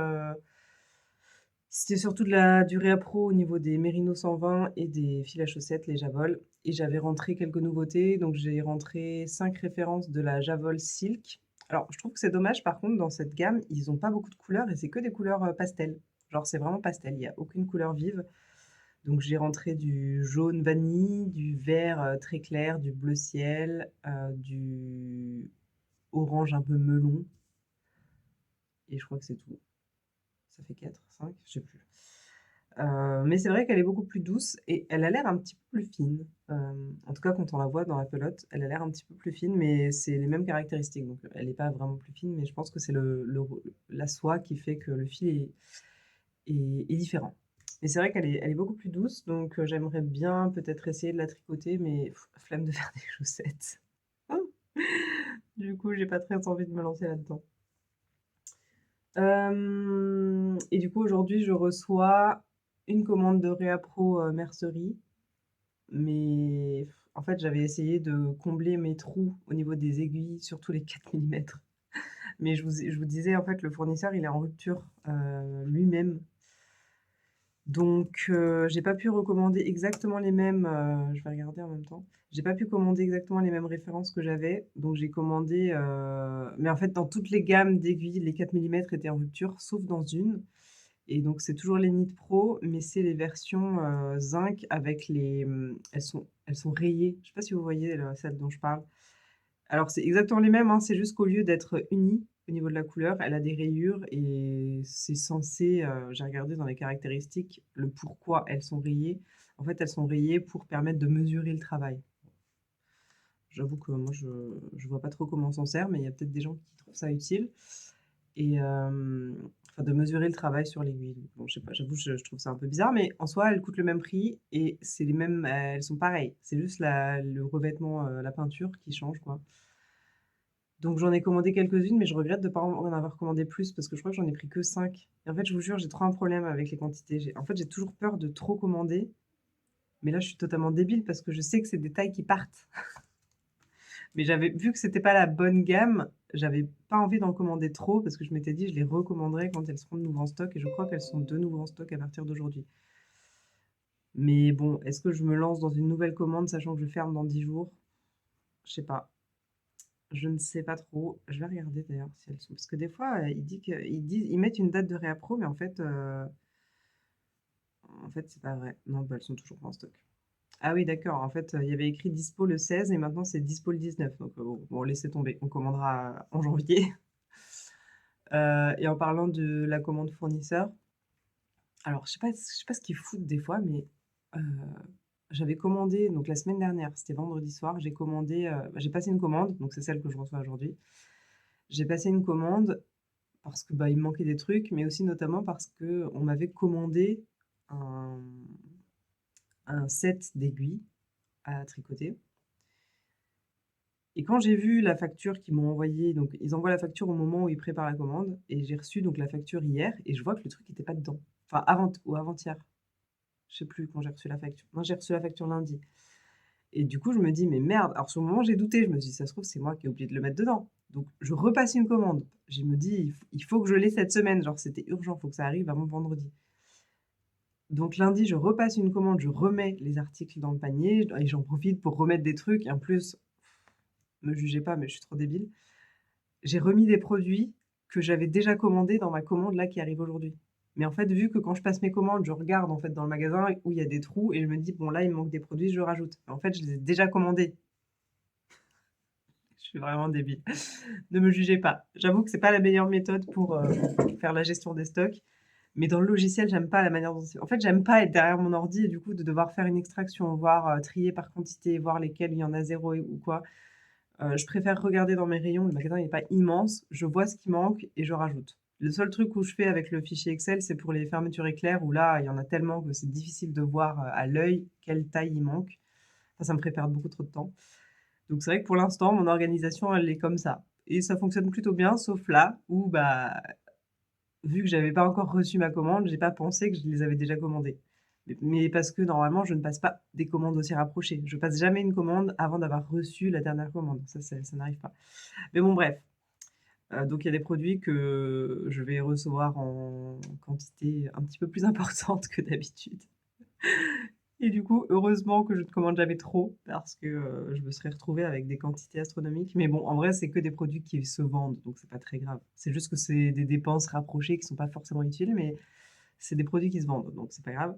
c'était surtout du Réappro au niveau des Mérino 120 et des fils à chaussettes, les Javol. Et j'avais rentré quelques nouveautés, donc j'ai rentré 5 références de la Javol Silk. Alors, je trouve que c'est dommage, par contre, dans cette gamme, ils ont pas beaucoup de couleurs et c'est que des couleurs, pastel. Genre, c'est vraiment pastel, il y a aucune couleur vive. Donc j'ai rentré du jaune vanille, du vert, très clair, du bleu ciel, du orange un peu melon et je crois que c'est tout. Ça fait 4, 5, je sais plus. Mais c'est vrai qu'elle est beaucoup plus douce et elle a l'air un petit peu plus fine. En tout cas, quand on la voit dans la pelote, elle a l'air un petit peu plus fine, mais c'est les mêmes caractéristiques. Donc, elle n'est pas vraiment plus fine, mais je pense que c'est la soie qui fait que le fil est différent. Et c'est vrai elle est beaucoup plus douce, donc j'aimerais bien peut-être essayer de la tricoter, mais flemme de faire des chaussettes. Du coup, j'ai pas très envie de me lancer là-dedans. Et du coup, aujourd'hui, je reçois une commande de Réappro mercerie. Mais en fait, j'avais essayé de combler mes trous au niveau des aiguilles, surtout les 4 mm. Mais je vous disais, en fait, le fournisseur, il est en rupture, lui-même. Donc j'ai pas pu recommander exactement les mêmes, je vais regarder en même temps. J'ai pas pu commander exactement les mêmes références que j'avais, donc j'ai commandé, mais en fait, dans toutes les gammes d'aiguilles, les 4 millimètres étaient en rupture, sauf dans une et donc c'est toujours les Nit Pro, mais c'est les versions, zinc avec elles sont rayées. Je sais pas si vous voyez celles dont je parle? Alors c'est exactement les mêmes, hein, c'est juste qu'au lieu d'être unies au niveau de la couleur, elle a des rayures et c'est censé, j'ai regardé dans les caractéristiques le pourquoi elles sont rayées. En fait, elles sont rayées pour permettre de mesurer le travail. J'avoue que moi je vois pas trop comment on s'en sert, mais il y a peut-être des gens qui trouvent ça utile et enfin de mesurer le travail sur l'aiguille. Bon, je sais pas, j'avoue, je trouve ça un peu bizarre, mais en soi, elles coûtent le même prix et c'est les mêmes, elles sont pareilles. C'est juste le revêtement, la peinture qui change, quoi. Donc j'en ai commandé quelques-unes, mais je regrette de ne pas en avoir commandé plus parce que je crois que j'en ai pris que 5. Et en fait, je vous jure, j'ai trop un problème avec les quantités. J'ai toujours peur de trop commander, mais là, je suis totalement débile parce que je sais que c'est des tailles qui partent. Mais j'avais vu que c'était pas la bonne gamme, j'avais pas envie d'en commander trop parce que je m'étais dit: «Je les recommanderai quand elles seront de nouveau en stock» et je crois qu'elles sont de nouveau en stock à partir d'aujourd'hui. Mais bon, est-ce que je me lance dans une nouvelle commande sachant que je ferme dans 10 jours? Je sais pas. Je ne sais pas trop. Je vais regarder d'ailleurs si elles sont parce que des fois, ils mettent une date de réappro, mais en fait, c'est pas vrai. Non, bah, elles sont toujours pas en stock. Ah oui, d'accord. En fait, il y avait écrit dispo le 16 et maintenant c'est dispo le 19. Donc bon, laissez tomber. On commandera en janvier. Et en parlant de la commande fournisseur, alors je sais pas ce qu'ils foutent des fois, mais heu, j'avais commandé donc la semaine dernière, c'était vendredi soir, j'ai commandé, j'ai passé une commande, donc c'est celle que je reçois aujourd'hui. J'ai passé une commande parce que, bah, il me manquait des trucs, mais aussi notamment parce qu'on m'avait commandé un un set d'aiguilles à tricoter et quand j'ai vu la facture qu'ils m'ont envoyée, donc ils envoient la facture au moment où ils préparent la commande et j'ai reçu donc la facture hier et je vois que le truc était pas dedans. Enfin avant ou avant-hier, je sais plus quand j'ai reçu la facture. Non, j'ai reçu la facture lundi et du coup, je me dis: «Mais merde!» Alors sur le moment, j'ai douté, je me suis dit: «Ça se trouve, c'est moi qui ai oublié de le mettre dedans». Donc je repasse une commande. Je me dis: «Il faut que je l'ai cette semaine», genre c'était urgent, il faut que ça arrive avant vendredi. Donc lundi, je repasse une commande, je remets les articles dans le panier et j'en profite pour remettre des trucs et en plus, me jugez pas, mais je suis trop débile. J'ai remis des produits que j'avais déjà commandés dans ma commande là qui arrive aujourd'hui. Mais en fait, vu que quand je passe mes commandes, je regarde en fait dans le magasin où il y a des trous et je me dis: «Bon là, il me manque des produits, je rajoute». En fait, je les ai déjà commandés. Je suis vraiment débile. Ne me jugez pas. J'avoue que c'est pas la meilleure méthode pour, faire la gestion des stocks. Mais dans le logiciel, j'aime pas la manière dont c'est en fait, j'aime pas être derrière mon ordi et du coup de devoir faire une extraction, voir, trier par quantité, voir lesquels il y en a zéro ou quoi. Je préfère regarder dans mes rayons, le magasin n'est pas immense, je vois ce qui manque et je rajoute. Le seul truc où je fais avec le fichier Excel, c'est pour les fermetures éclairs où là, il y en a tellement que c'est difficile de voir, à l'œil quelle taille il manque. Ça me ferait perdre beaucoup trop de temps. Donc c'est vrai que pour l'instant, mon organisation, elle est comme ça et ça fonctionne plutôt bien sauf là où, bah, vu que j'avais pas encore reçu ma commande, j'ai pas pensé que je les avais déjà commandées. Mais parce que normalement, je ne passe pas des commandes aussi rapprochées. Je passe jamais une commande avant d'avoir reçu la dernière commande. Ça n'arrive pas. Mais bon, bref. Donc il y a des produits que je vais recevoir en quantité un petit peu plus importante que d'habitude. Et du coup, heureusement que je ne commande jamais trop parce que, je me serais retrouvée avec des quantités astronomiques. Mais bon, en vrai, c'est que des produits qui se vendent, donc c'est pas très grave. C'est juste que c'est des dépenses rapprochées qui sont pas forcément utiles, mais c'est des produits qui se vendent, donc c'est pas grave.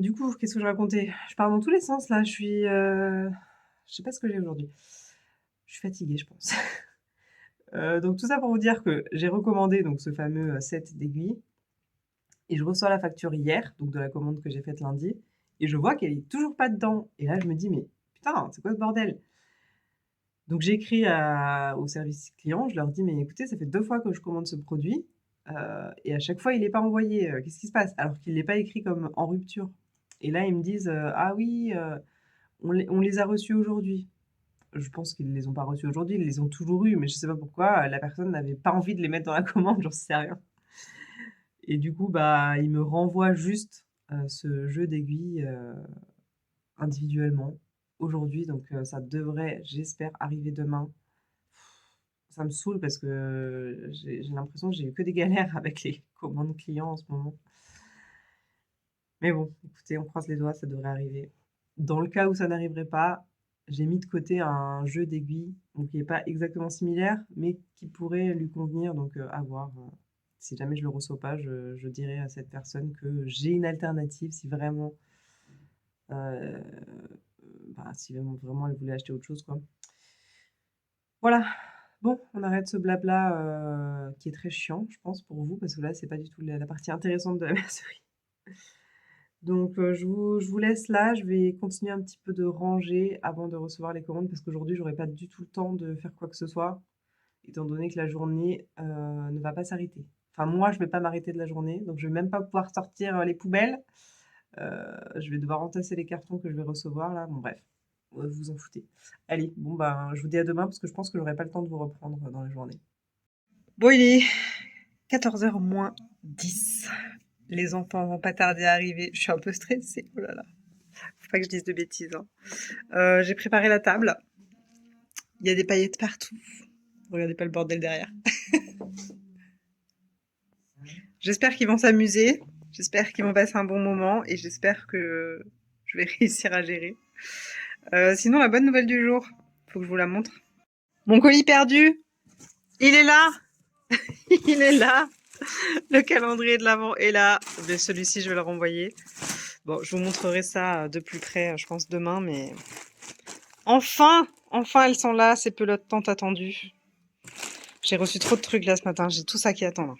Du coup, qu'est-ce que je racontais? Je pars dans tous les sens là, je sais pas ce que j'ai aujourd'hui. Je suis fatiguée, je pense. Donc tout ça pour vous dire que j'ai recommandé donc ce fameux, set d'aiguilles et je reçois la facture hier, donc de la commande que j'ai faite lundi et je vois qu'elle est toujours pas dedans et là je me dis: «Mais putain, c'est quoi ce bordel?» Donc j'ai écrit au service client, je leur dis: «Mais écoutez, ça fait 2 fois que je commande ce produit, et à chaque fois il est pas envoyé, qu'est-ce qui se passe?» alors qu'il est pas écrit comme en rupture et là ils me disent: «Ah oui, on les a reçus aujourd'hui». Je pense qu'ils les ont pas reçus aujourd'hui, ils les ont toujours eus, mais je sais pas pourquoi, la personne n'avait pas envie de les mettre dans la commande, j'en sais rien. Et du coup, bah, il me renvoie juste, ce jeu d'aiguilles, individuellement aujourd'hui, donc ça devrait, j'espère, arriver demain. ça me saoule parce que j'ai l'impression que j'ai eu que des galères avec les commandes clients en ce moment. Mais bon, écoutez, on croise les doigts, ça devrait arriver. Dans le cas où ça n'arriverait pas, j'ai mis de côté un jeu d'aiguilles, donc qui est pas exactement similaire, mais qui pourrait lui convenir, donc à voir. Si jamais je le reçois pas, je dirai à cette personne que j'ai une alternative si vraiment, bah, si vraiment elle voulait acheter autre chose, quoi. Voilà. Bon, on arrête ce blabla, qui est très chiant, je pense, pour vous, parce que là, c'est pas du tout la partie intéressante de la mercerie. Donc, je vous laisse là. Je vais continuer un petit peu de ranger avant de recevoir les commandes, parce qu'aujourd'hui, j'aurai pas du tout le temps de faire quoi que ce soit, étant donné que la journée, ne va pas s'arrêter. Enfin, moi, je vais pas m'arrêter de la journée, donc je vais même pas pouvoir sortir, les poubelles. Je vais devoir entasser les cartons que je vais recevoir là. Bon bref, vous en foutez. Allez, bon ben, je vous dis à demain parce que je pense que j'aurai pas le temps de vous reprendre dans la journée. Bon, il est 14h moins 10. Les enfants vont pas tarder à arriver. Je suis un peu stressée. Oh là là. Faut pas que je dise de bêtises, hein. J'ai préparé la table. Il y a des paillettes partout. Regardez pas le bordel derrière. J'espère qu'ils vont s'amuser. J'espère qu'ils vont passer un bon moment et j'espère que je vais réussir à gérer. Sinon, la bonne nouvelle du jour, faut que je vous la montre. Mon colis perdu, il est là. Il est là. Le calendrier de l'Avent est là. Mais celui-ci, je vais le renvoyer. Bon, je vous montrerai ça de plus près, je pense demain, mais enfin, elles sont là, ces pelotes tant attendues. J'ai reçu trop de trucs là ce matin, j'ai tout ça qui attend là.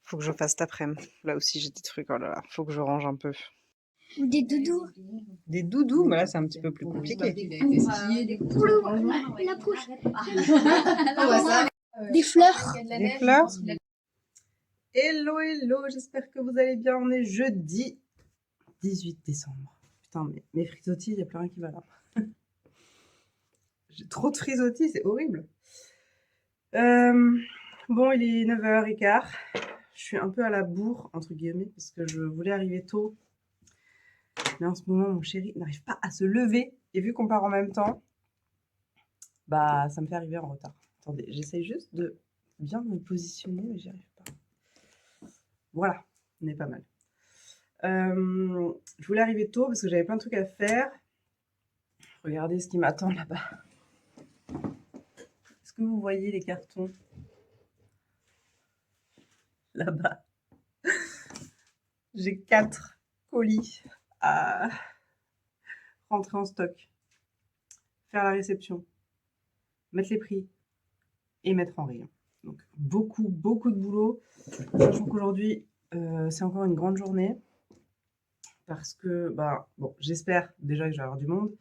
Faut que je fasse cet après-midi. Là aussi, j'ai des trucs, oh là là, faut que je range un peu. Ou des doudous. Des doudous, mais là c'est un petit peu plus compliqué. Pour la couche. Des fleurs. Des fleurs. Hello, hello, j'espère que vous allez bien. On est jeudi 18 décembre. Putain, mais mes frisottis, il n'y a plus rien qui va là. J'ai trop de frisottis, c'est horrible. Bon, il est 9h15. Je suis un peu à la bourre, entre guillemets, parce que je voulais arriver tôt. Mais en ce moment, mon chéri n'arrive pas à se lever. Et vu qu'on part en même temps, bah, ça me fait arriver en retard. Attendez, j'essaye juste de bien me positionner, mais j'y arrive pas. Voilà, on est pas mal. Je voulais arriver tôt parce que j'avais plein de trucs à faire. Regardez ce qui m'attend là-bas. Est-ce que vous voyez les cartons là-bas? J'ai 4 colis à rentrer en stock, faire la réception, mettre les prix et mettre en rayon. Donc beaucoup de boulot. Sachant qu'aujourd'hui, c'est encore une grande journée. Parce que, bah, bon, j'espère déjà que je vais avoir du monde.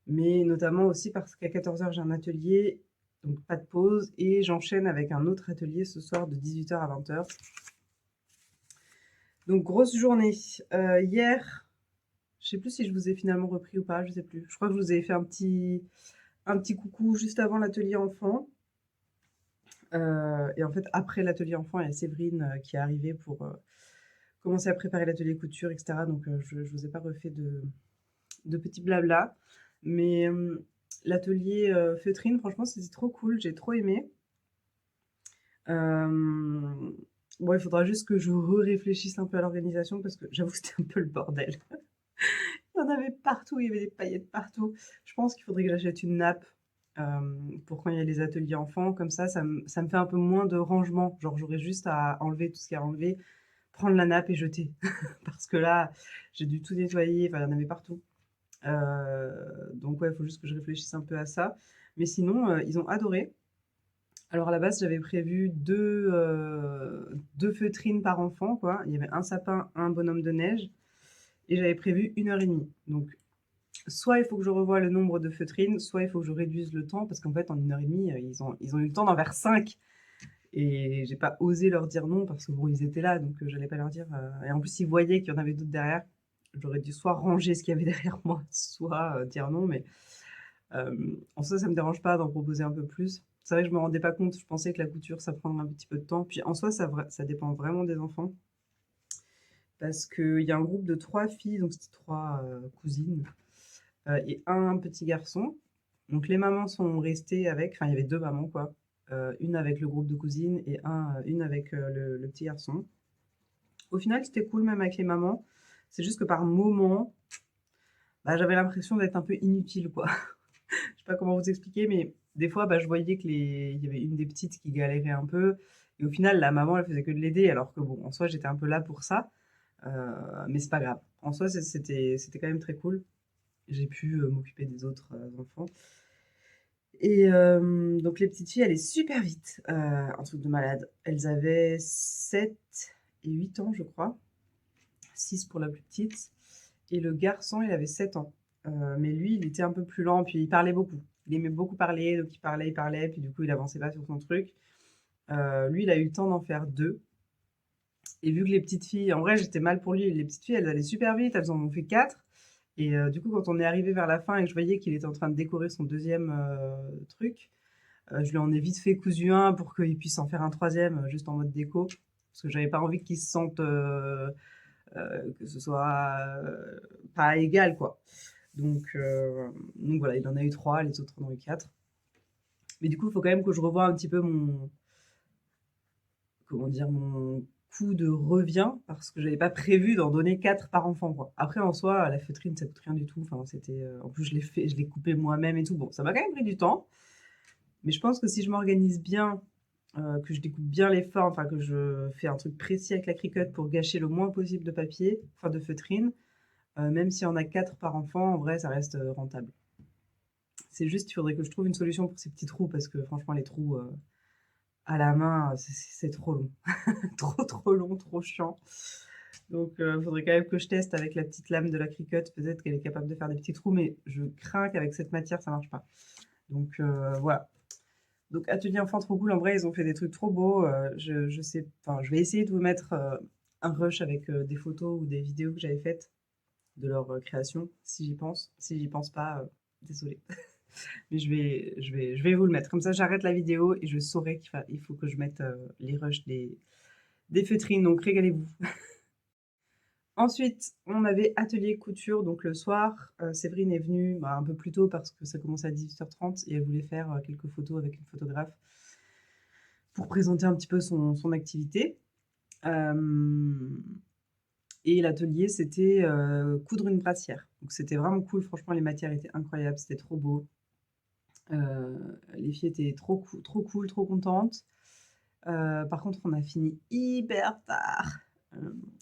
Mais notamment aussi parce qu'à 14h, j'ai un atelier, donc pas de pause. Et j'enchaîne avec un autre atelier ce soir de 18h à 20h. Donc grosse journée. Hier, je sais plus si je vous ai finalement repris ou pas, je sais plus. Je crois que je vous ai fait un petit coucou juste avant l'atelier enfant. Et en fait, après l'atelier enfant, il y a Séverine qui est arrivée pour commencer à préparer l'atelier couture, etc. Donc je ne vous ai pas refait de petits blabla. Mais l'atelier feutrine, franchement, c'était trop cool. J'ai trop aimé. Bon, il faudra juste que je réfléchisse un peu à l'organisation parce que j'avoue que c'était un peu le bordel. Il y en avait partout, il y avait des paillettes partout. Je pense qu'il faudrait que j'achète une nappe pour quand il y a les ateliers enfants. Comme ça me fait un peu moins de rangement. Genre, j'aurais juste à enlever tout ce qu'il y a à enlever, prendre la nappe et jeter. Parce que là, j'ai dû tout nettoyer, enfin, il y en avait partout. Donc ouais, il faut juste que je réfléchisse un peu à ça. Mais sinon, ils ont adoré. Alors à la base, j'avais prévu deux feutrines par enfant, quoi. Il y avait un sapin, un bonhomme de neige. Et j'avais prévu 1h30. Donc, soit il faut que je revoie le nombre de feutrines, soit il faut que je réduise le temps, parce qu'en fait, en 1h30, ils ont eu le temps d'en faire 5. Et j'ai pas osé leur dire non, parce que bon, ils étaient là, donc j'allais pas leur dire. Et en plus, ils voyaient qu'il y en avait d'autres derrière. J'aurais dû soit ranger ce qu'il y avait derrière moi, soit dire non, mais en soi, ça me dérange pas d'en proposer un peu plus. C'est vrai que je me rendais pas compte, je pensais que la couture, ça prendrait un petit peu de temps. Puis en soi, ça dépend vraiment des enfants. Parce qu'il y a un groupe de 3 filles, donc c'était 3 cousines, et un petit garçon. Donc les mamans sont restées avec, enfin il y avait 2 mamans quoi, une avec le groupe de cousines et une avec, le petit garçon. Au final, c'était cool même avec les mamans. C'est juste que par moments, bah, j'avais l'impression d'être un peu inutile quoi. Je sais pas comment vous expliquer, mais des fois, bah, je voyais que il y avait une des petites qui galérait un peu et au final, la maman, elle faisait que de l'aider alors que bon, en soi, j'étais un peu là pour ça, mais c'est pas grave. En soi, c'était quand même très cool. J'ai pu, m'occuper des autres, enfants et donc les petites filles allaient super vite, un truc de malade. Elles avaient 7 et 8 ans, je crois. 6 pour la plus petite et le garçon, il avait 7 ans. Mais lui, il était un peu plus lent, puis il parlait beaucoup. Il aimait beaucoup parler, donc il parlait, puis du coup, il avançait pas sur son truc. Lui, il a eu le temps d'en faire 2 et vu que les petites filles en vrai, j'étais mal pour lui. Les petites filles, elles allaient super vite, elles en ont fait 4 et du coup, quand on est arrivé vers la fin et que je voyais qu'il était en train de décorer son deuxième truc, je lui en ai vite fait cousu un pour qu'il puisse en faire un troisième juste en mode déco. Parce que j'avais pas envie qu'il se sente que ce soit pas égal, quoi. Donc voilà, il en a eu 3, les autres en ont eu 4. Mais du coup, il faut quand même que je revoie un petit peu comment dire, mon coût de revient, parce que j'avais pas prévu d'en donner 4 par enfant, quoi. Après, en soi, la feutrine, ça coûte rien du tout. Enfin, c'était, en plus, je l'ai coupé moi-même et tout. Bon, ça m'a quand même pris du temps. Mais je pense que si je m'organise bien, que je découpe bien les formes, enfin que je fais un truc précis avec la Cricut pour gâcher le moins possible de papier, enfin de feutrine, même si on a 4 par enfant, en vrai, ça reste rentable. C'est juste, il faudrait que je trouve une solution pour ces petits trous parce que franchement, les trous à la main, c'est trop long. Trop long, trop chiant. Donc, il faudrait quand même que je teste avec la petite lame de la Cricut. Peut-être qu'elle est capable de faire des petits trous, mais je crains qu'avec cette matière, ça marche pas. Donc, voilà. Donc, atelier enfant trop cool. En vrai, ils ont fait des trucs trop beaux. Je sais, enfin, je vais essayer de vous mettre un rush avec des photos ou des vidéos que j'avais faites de leur création, si j'y pense. Si j'y pense pas, désolée. Mais je vais vous le mettre. Comme ça, j'arrête la vidéo et je saurai il faut que je mette les rushs des feutrines. Donc, régalez-vous. Ensuite, on avait atelier couture. Donc, le soir, Séverine est venue bah, un peu plus tôt parce que ça commençait à 18h30 et elle voulait faire quelques photos avec une photographe pour présenter un petit peu son activité. Et l'atelier, c'était coudre une brassière. Donc, c'était vraiment cool. Franchement, les matières étaient incroyables. C'était trop beau. Les filles étaient trop cool, trop contentes. Par contre, on a fini hyper tard.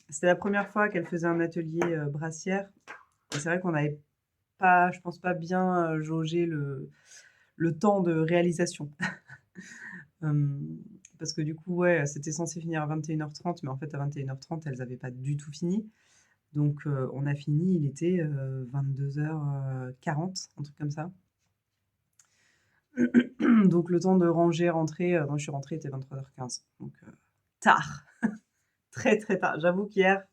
C'était la première fois qu'elle faisait un atelier brassière. Et c'est vrai qu'on n'avait pas, je pense pas bien jaugé le temps de réalisation. Parce que du coup, ouais, c'était censé finir à 21h30, mais en fait, à 21h30, elles n'avaient pas du tout fini. Donc, on a fini, il était 22h40, un truc comme ça. Donc, le temps de ranger, rentrer, moi je suis rentrée, il était 23h15. Donc, tard, très très tard. J'avoue qu'hier,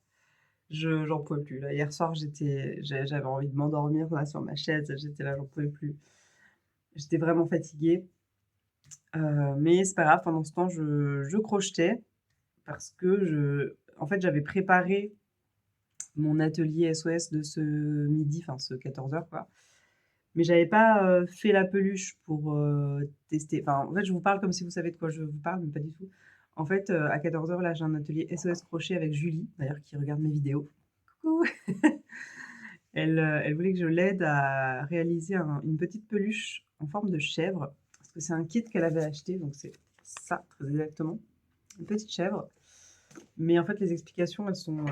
j'en pouvais plus. Là, hier soir, j'avais envie de m'endormir là sur ma chaise. J'étais là, j'en pouvais plus. J'étais vraiment fatiguée. Mais c'est pas grave, pendant ce temps, je crochetais parce que en fait, j'avais préparé mon atelier SOS de ce midi, enfin ce 14h quoi. Mais j'avais pas fait la peluche pour tester. Enfin, en fait, je vous parle comme si vous savez de quoi je vous parle, mais pas du tout. En fait, à 14h, là, j'ai un atelier SOS crochet avec Julie, d'ailleurs, qui regarde mes vidéos. Coucou. Elle voulait que je l'aide à réaliser une petite peluche en forme de chèvre, parce que c'est un kit qu'elle avait acheté, donc c'est ça, très exactement. Une petite chèvre. Mais en fait, les explications, elles sont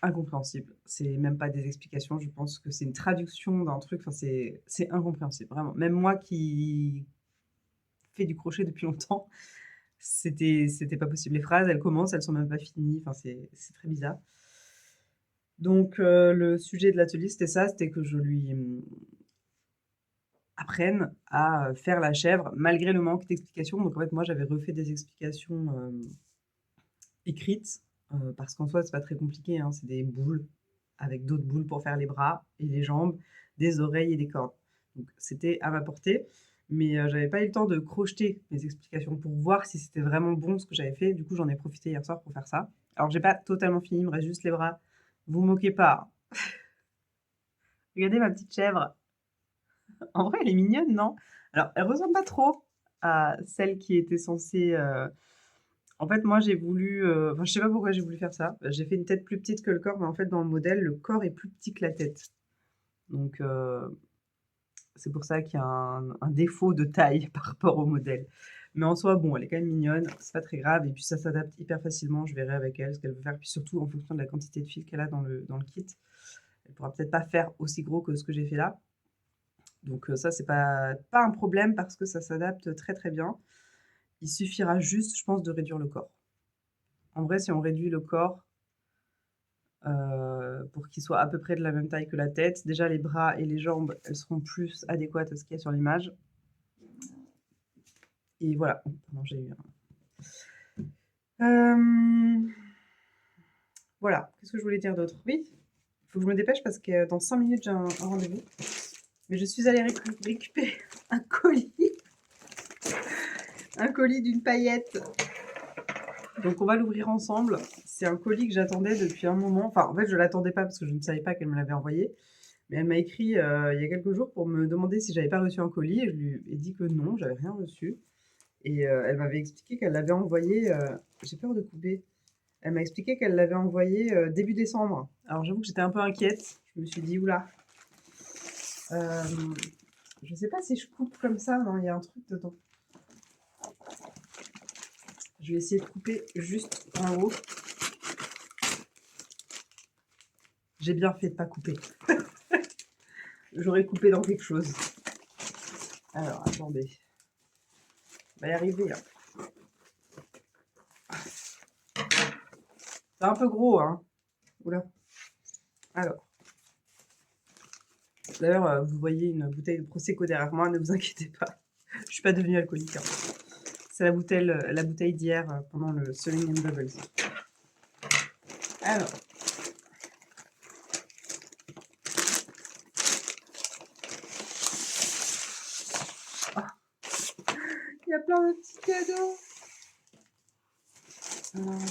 incompréhensibles. C'est même pas des explications, je pense que c'est une traduction d'un truc, enfin, c'est incompréhensible, vraiment. Même moi qui fais du crochet depuis longtemps, c'était pas possible. Les phrases, elles commencent, elles sont même pas finies, enfin, c'est très bizarre. Donc, le sujet de l'atelier, c'était ça, c'était que je lui apprenne à faire la chèvre malgré le manque d'explications. Donc, en fait, moi, j'avais refait des explications écrites parce qu'en soi, c'est pas très compliqué, hein, c'est des boules avec d'autres boules pour faire les bras et les jambes, des oreilles et des cornes. Donc, c'était à ma portée, mais j'avais pas eu le temps de crocheter mes explications pour voir si c'était vraiment bon ce que j'avais fait. Du coup, j'en ai profité hier soir pour faire ça. Alors, j'ai pas totalement fini, il me reste juste les bras. Vous moquez pas. Regardez ma petite chèvre. En vrai, elle est mignonne, non? Alors, elle ressemble pas trop à celle qui était censée, en fait, moi, j'ai voulu, enfin, je sais pas pourquoi j'ai voulu faire ça. J'ai fait une tête plus petite que le corps, mais en fait, dans le modèle, le corps est plus petit que la tête. Donc, c'est pour ça qu'il y a un défaut de taille par rapport au modèle. Mais en soi, bon, elle est quand même mignonne, c'est pas très grave et puis ça s'adapte hyper facilement. Je verrai avec elle ce qu'elle veut faire, puis surtout en fonction de la quantité de fil qu'elle a dans le kit. Elle pourra peut-être pas faire aussi gros que ce que j'ai fait là. Donc ça, c'est pas un problème parce que ça s'adapte très, très bien. Il suffira juste, je pense, de réduire le corps. En vrai, si on réduit le corps, pour qu'il soit à peu près de la même taille que la tête, déjà les bras et les jambes, elles seront plus adéquates à ce qu'il y a sur l'image. Et voilà. Oh, pardon, j'ai eu voilà. Qu'est-ce que je voulais dire d'autre? Oui, il faut que je me dépêche parce que dans 5 minutes, j'ai un rendez-vous. Mais je suis allée récupérer un colis. Un colis d'une paillette. Donc on va l'ouvrir ensemble. C'est un colis que j'attendais depuis un moment. Enfin, en fait, je l'attendais pas parce que je ne savais pas qu'elle me l'avait envoyé. Mais elle m'a écrit il y a quelques jours pour me demander si j'avais pas reçu un colis. Et je lui ai dit que non, j'avais rien reçu. Et elle m'avait expliqué qu'elle l'avait envoyé. J'ai peur de couper. Elle m'a expliqué qu'elle l'avait envoyé début décembre. Alors j'avoue que j'étais un peu inquiète. Je me suis dit, oula. Je sais pas si je coupe comme ça. Non, il y a un truc dedans. Je vais essayer de couper juste en haut. J'ai bien fait de pas couper. J'aurais coupé dans quelque chose. Alors, attendez. On va y arriver, là. C'est un peu gros, hein. Oula. Alors. D'ailleurs, vous voyez une bouteille de Prosecco derrière moi, ne vous inquiétez pas. Je suis pas devenue alcoolique, hein. C'est la bouteille d'hier pendant le Selling and Bubbles. Alors. Il y a plein de petits cadeaux. Alors,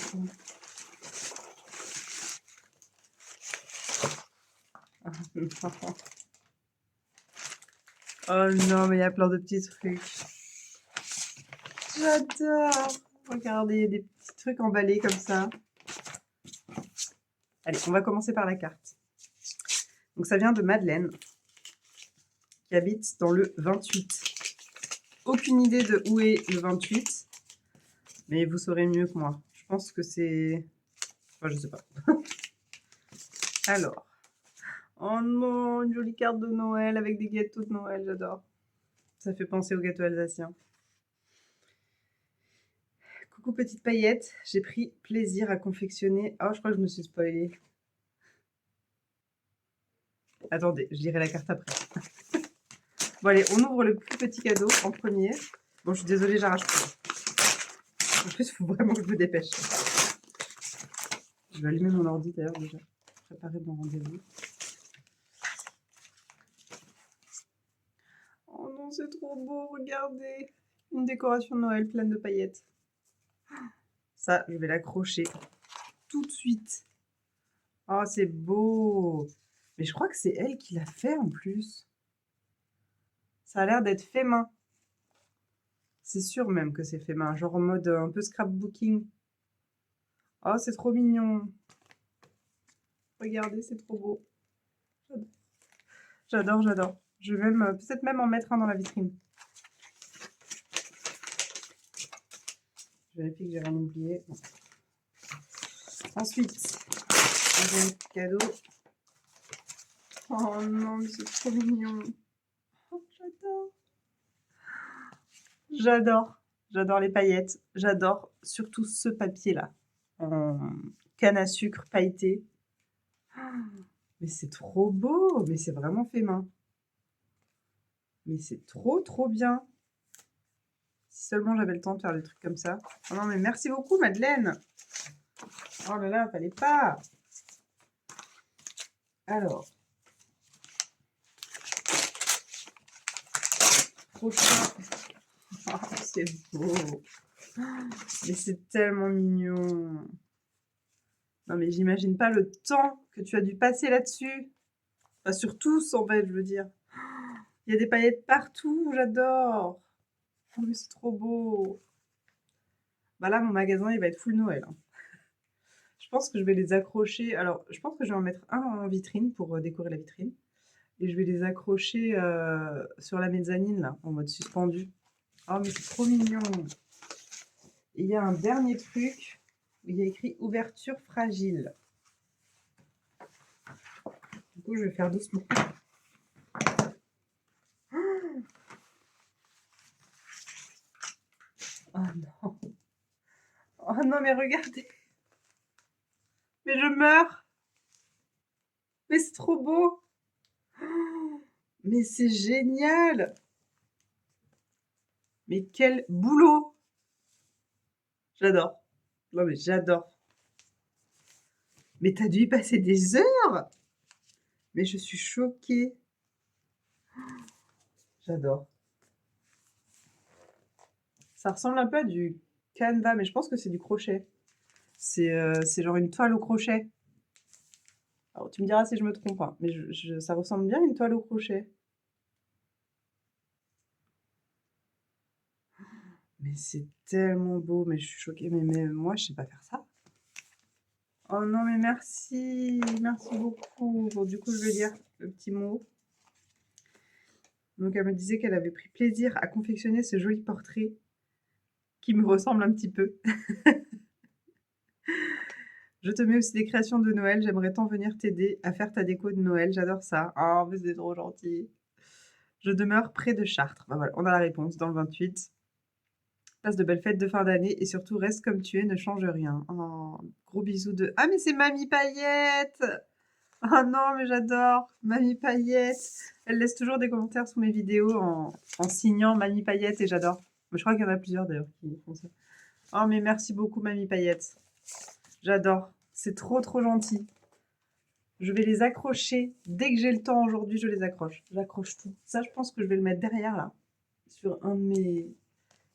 attends. Oh non, mais il y a plein de petits trucs. J'adore. Regardez, il y a des petits trucs emballés comme ça. Allez, on va commencer par la carte. Donc ça vient de Madeleine, qui habite dans le 28. Aucune idée de où est le 28, mais vous saurez mieux que moi. Je pense que c'est... Enfin, je sais pas. Alors. Oh non, une jolie carte de Noël avec des gâteaux de Noël, j'adore. Ça fait penser aux gâteaux alsaciens. Coucou petite paillette, j'ai pris plaisir à confectionner... Oh, je crois que je me suis spoilée. Attendez, je lirai la carte après. Bon allez, on ouvre le plus petit cadeau en premier. Bon, je suis désolée, j'arrache tout. En plus, il faut vraiment que je me dépêche. Je vais allumer mon ordi d'ailleurs déjà. Préparer mon rendez-vous. Oh non, c'est trop beau, regardez. Une décoration de Noël pleine de paillettes. Ça, je vais l'accrocher tout de suite. Oh, c'est beau. Mais je crois que c'est elle qui l'a fait en plus. Ça a l'air d'être fait main. C'est sûr même que c'est fait main. Genre en mode un peu scrapbooking. Oh, c'est trop mignon. Regardez, c'est trop beau. J'adore, j'adore. Je vais même peut-être même en mettre un dans la vitrine. Je vérifie que j'ai rien oublié. Non. Ensuite, un cadeau. Oh non, mais c'est trop mignon. Oh, j'adore. J'adore. J'adore les paillettes. J'adore surtout ce papier-là. En canne à sucre pailleté. Mais c'est trop beau. Mais c'est vraiment fait main. Mais c'est trop, trop bien. Si seulement j'avais le temps de faire des trucs comme ça. Oh non, mais merci beaucoup, Madeleine. Oh là là, fallait pas. Alors. Prochain. Oh, c'est beau. Mais c'est tellement mignon. Non, mais j'imagine pas le temps que tu as dû passer là-dessus. Enfin, sur tous, en fait, je veux dire. Il y a des paillettes partout, j'adore. Oh, mais c'est trop beau. Bah là, mon magasin, il va être full Noël, hein. Je pense que je vais les accrocher. Alors, je pense que je vais en mettre un en vitrine pour décorer la vitrine. Et je vais les accrocher sur la mezzanine, là, en mode suspendu. Oh, mais c'est trop mignon. Et il y a un dernier truc. Il y a écrit ouverture fragile. Du coup, je vais faire doucement. Oh non. Oh non, mais regardez. Mais je meurs. Mais c'est trop beau. Oh, mais c'est génial. Mais quel boulot. J'adore. Non, mais j'adore. Mais t'as dû y passer des heures. Mais je suis choquée. J'adore. Ça ressemble un peu à du canevas, mais je pense que c'est du crochet. C'est genre une toile au crochet. Alors, tu me diras si je me trompe, hein, mais ça ressemble bien à une toile au crochet. Mais c'est tellement beau, mais je suis choquée. Mais moi, je sais pas faire ça. Oh non, mais merci. Merci beaucoup. Bon, du coup, je vais lire le petit mot. Donc, elle me disait qu'elle avait pris plaisir à confectionner ce joli portrait qui me ressemble un petit peu. Je te mets aussi des créations de Noël. J'aimerais tant venir t'aider à faire ta déco de Noël. J'adore ça. Oh, mais c'est trop gentil. Je demeure près de Chartres. Bah voilà, on a la réponse dans le 28. Passe de belles fêtes de fin d'année et surtout reste comme tu es, ne change rien. Oh, gros bisous de... Ah, mais c'est Mamie Paillette! Oh non, mais j'adore Mamie Paillette. Elle laisse toujours des commentaires sous mes vidéos en signant Mamie Paillette et j'adore. Je crois qu'il y en a plusieurs d'ailleurs qui font ça. Oh, mais merci beaucoup Mamie Paillette. J'adore. C'est trop trop gentil. Je vais les accrocher. Dès que j'ai le temps aujourd'hui, je les accroche. J'accroche tout. Ça, je pense que je vais le mettre derrière là, sur une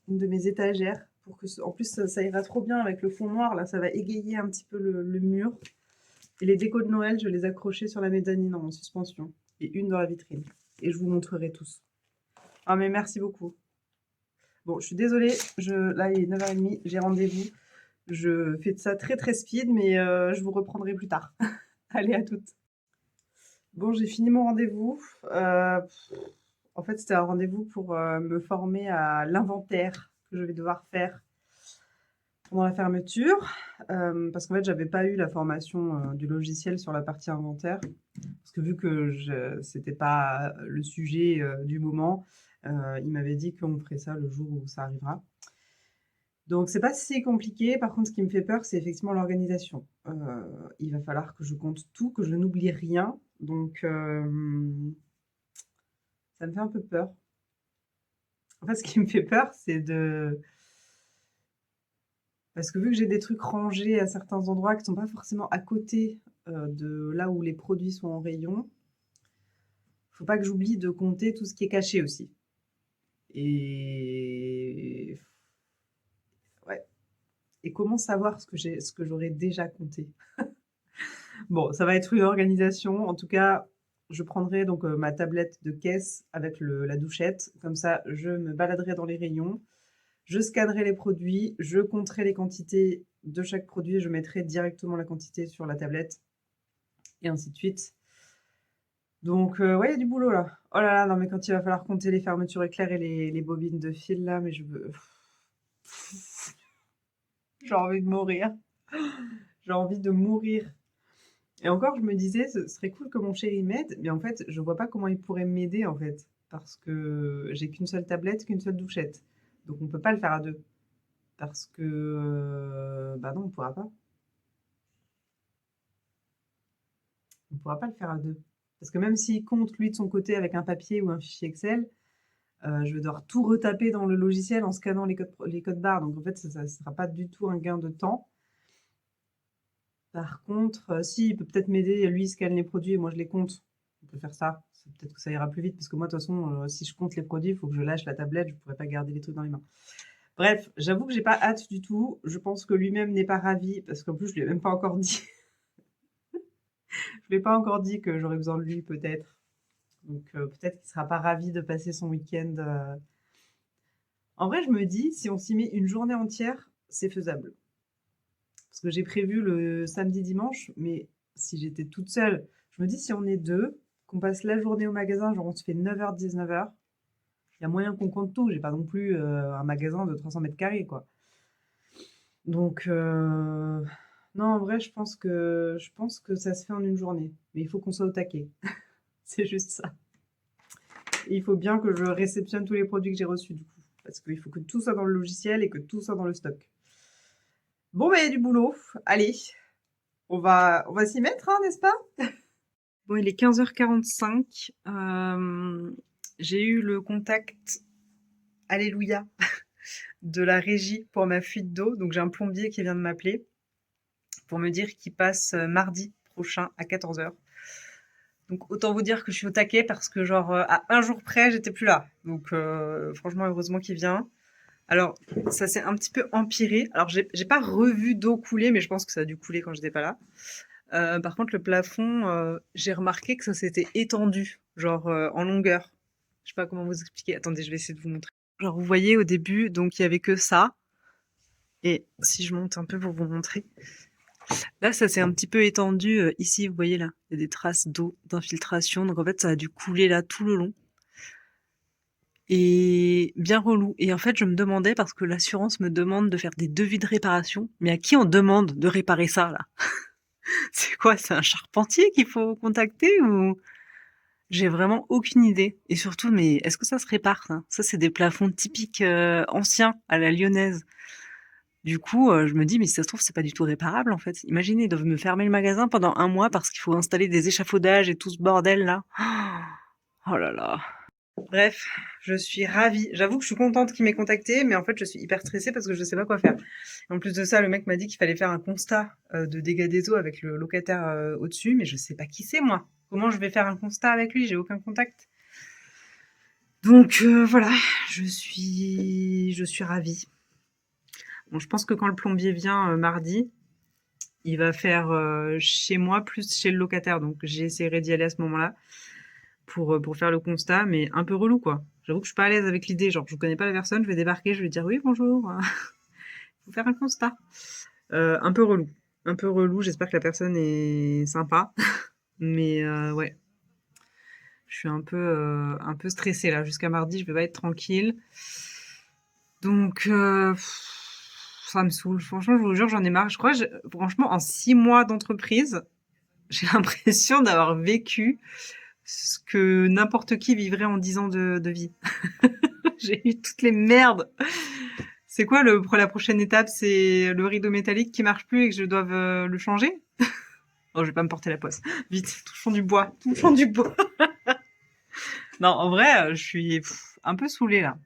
de mes étagères. Pour que, en plus, ça ira trop bien avec le fond noir. Là, ça va égayer un petit peu le mur. Et les décos de Noël, je vais les accrocher sur la mezzanine en suspension. Et une dans la vitrine. Et je vous montrerai tous. Ah, mais merci beaucoup. Bon, je suis désolée. Là, il est 9h30. J'ai rendez-vous. Je fais de ça très très speed, mais je vous reprendrai plus tard. Allez, à toutes. Bon, j'ai fini mon rendez-vous. En fait, c'était un rendez-vous pour me former à l'inventaire que je vais devoir faire pendant la fermeture. Parce qu'en fait, j'avais pas eu la formation du logiciel sur la partie inventaire. Parce que vu que c'était pas le sujet du moment, il m'avait dit qu'on ferait ça le jour où ça arrivera. Donc, c'est pas si compliqué. Par contre, ce qui me fait peur, c'est effectivement l'organisation. Il va falloir que je compte tout, que je n'oublie rien. Donc, ça me fait un peu peur. En fait, ce qui me fait peur, c'est de... Parce que vu que j'ai des trucs rangés à certains endroits qui ne sont pas forcément à côté de là où les produits sont en rayon, faut pas que j'oublie de compter tout ce qui est caché aussi. Et... Ouais. Et comment savoir ce que j'aurais déjà compté? Bon, ça va être une organisation. En tout cas, je prendrai donc ma tablette de caisse avec la douchette. Comme ça, je me baladerai dans les rayons. Je scannerai les produits, je compterai les quantités de chaque produit, je mettrai directement la quantité sur la tablette, et ainsi de suite. Donc, ouais, il y a du boulot là. Oh là là, non, mais quand il va falloir compter les fermetures éclairs et les bobines de fil là, mais je veux. J'ai envie de mourir. J'ai envie de mourir. Et encore, je me disais, ce serait cool que mon chéri m'aide, mais en fait, je vois pas comment il pourrait m'aider en fait, parce que j'ai qu'une seule tablette, qu'une seule douchette. Donc, on peut pas le faire à deux. Parce que, bah non, on pourra pas. On pourra pas le faire à deux. Parce que même s'il compte lui de son côté avec un papier ou un fichier Excel, je vais devoir tout retaper dans le logiciel en scannant les codes barres. Donc en fait, ça ne sera pas du tout un gain de temps. Par contre, si, il peut peut-être m'aider, lui, il scanne les produits et moi je les compte. On peut faire ça. Peut-être que ça ira plus vite parce que moi, de toute façon, si je compte les produits, il faut que je lâche la tablette, je ne pourrais pas garder les trucs dans les mains. Bref, j'avoue que j'ai pas hâte du tout. Je pense que lui-même n'est pas ravi parce qu'en plus, je lui ai même pas encore dit. Je lui ai pas encore dit que j'aurais besoin de lui, peut-être. Donc peut-être qu'il sera pas ravi de passer son week-end. En vrai, je me dis, si on s'y met une journée entière, c'est faisable. Parce que j'ai prévu le samedi, dimanche, mais si j'étais toute seule, je me dis, si on est deux, qu'on passe la journée au magasin, genre on se fait 9h, 19h, il y a moyen qu'on compte tout. J'ai pas non plus un magasin de 300 mètres carrés, quoi. Donc, non, en vrai, je pense que ça se fait en une journée. Mais il faut qu'on soit au taquet. C'est juste ça. Et il faut bien que je réceptionne tous les produits que j'ai reçus, du coup. Parce qu'il faut que tout soit dans le logiciel et que tout soit dans le stock. Bon, bah, il y a du boulot. Allez, on va s'y mettre, hein, n'est-ce pas? Bon, il est 15h45. J'ai eu le contact, alléluia, de la régie pour ma fuite d'eau. Donc, j'ai un plombier qui vient de m'appeler pour me dire qu'il passe mardi prochain à 14h. Donc, autant vous dire que je suis au taquet parce que, genre, à un jour près, j'étais plus là. Donc, franchement, heureusement qu'il vient. Alors, ça s'est un petit peu empiré. Alors, j'ai pas revu d'eau couler, mais je pense que ça a dû couler quand j'étais pas là. Par contre, le plafond, j'ai remarqué que ça s'était étendu, genre en longueur. Je sais pas comment vous expliquer. Attendez, je vais essayer de vous montrer. Genre, vous voyez au début, donc il y avait que ça. Et si je monte un peu pour vous montrer, là, ça s'est un petit peu étendu. Ici, vous voyez là, il y a des traces d'eau, d'infiltration. Donc en fait, ça a dû couler là tout le long. Et bien relou. Et en fait, je me demandais, parce que l'assurance me demande de faire des devis de réparation, mais à qui on demande de réparer ça, là? C'est quoi? C'est un charpentier qu'il faut contacter ou... J'ai vraiment aucune idée. Et surtout, mais est-ce que ça se répare, ça? Ça, c'est des plafonds typiques anciens à la lyonnaise. Du coup, je me dis, mais si ça se trouve, c'est pas du tout réparable, en fait. Imaginez, ils doivent me fermer le magasin pendant un mois parce qu'il faut installer des échafaudages et tout ce bordel-là. Oh là là. Bref, je suis ravie. J'avoue que je suis contente qu'il m'ait contactée, mais en fait, je suis hyper stressée parce que je sais pas quoi faire. En plus de ça, le mec m'a dit qu'il fallait faire un constat de dégâts des eaux avec le locataire au-dessus, mais je sais pas qui c'est, moi. Comment je vais faire un constat avec lui? J'ai aucun contact. Donc voilà, je suis ravie. Bon, je pense que quand le plombier vient mardi, il va faire chez moi plus chez le locataire. Donc j'essaierai d'y aller à ce moment-là pour faire le constat, mais un peu relou quoi. J'avoue que je suis pas à l'aise avec l'idée. Genre, je connais pas la personne, je vais débarquer, je vais dire oui, bonjour, faut faire un constat. Un peu relou. Un peu relou, j'espère que la personne est sympa. Mais ouais, je suis un peu stressée là. Jusqu'à mardi, je vais pas être tranquille. Donc, ça me saoule. Franchement, je vous jure, j'en ai marre. Je crois, franchement, en 6 mois d'entreprise, j'ai l'impression d'avoir vécu ce que n'importe qui vivrait en 10 ans de vie. J'ai eu toutes les merdes. C'est quoi la prochaine étape? C'est le rideau métallique qui marche plus et que je dois le changer? Oh, je vais pas me porter la poisse. Vite, touchons du bois. Touchons du bois. Non, en vrai, je suis un peu saoulée là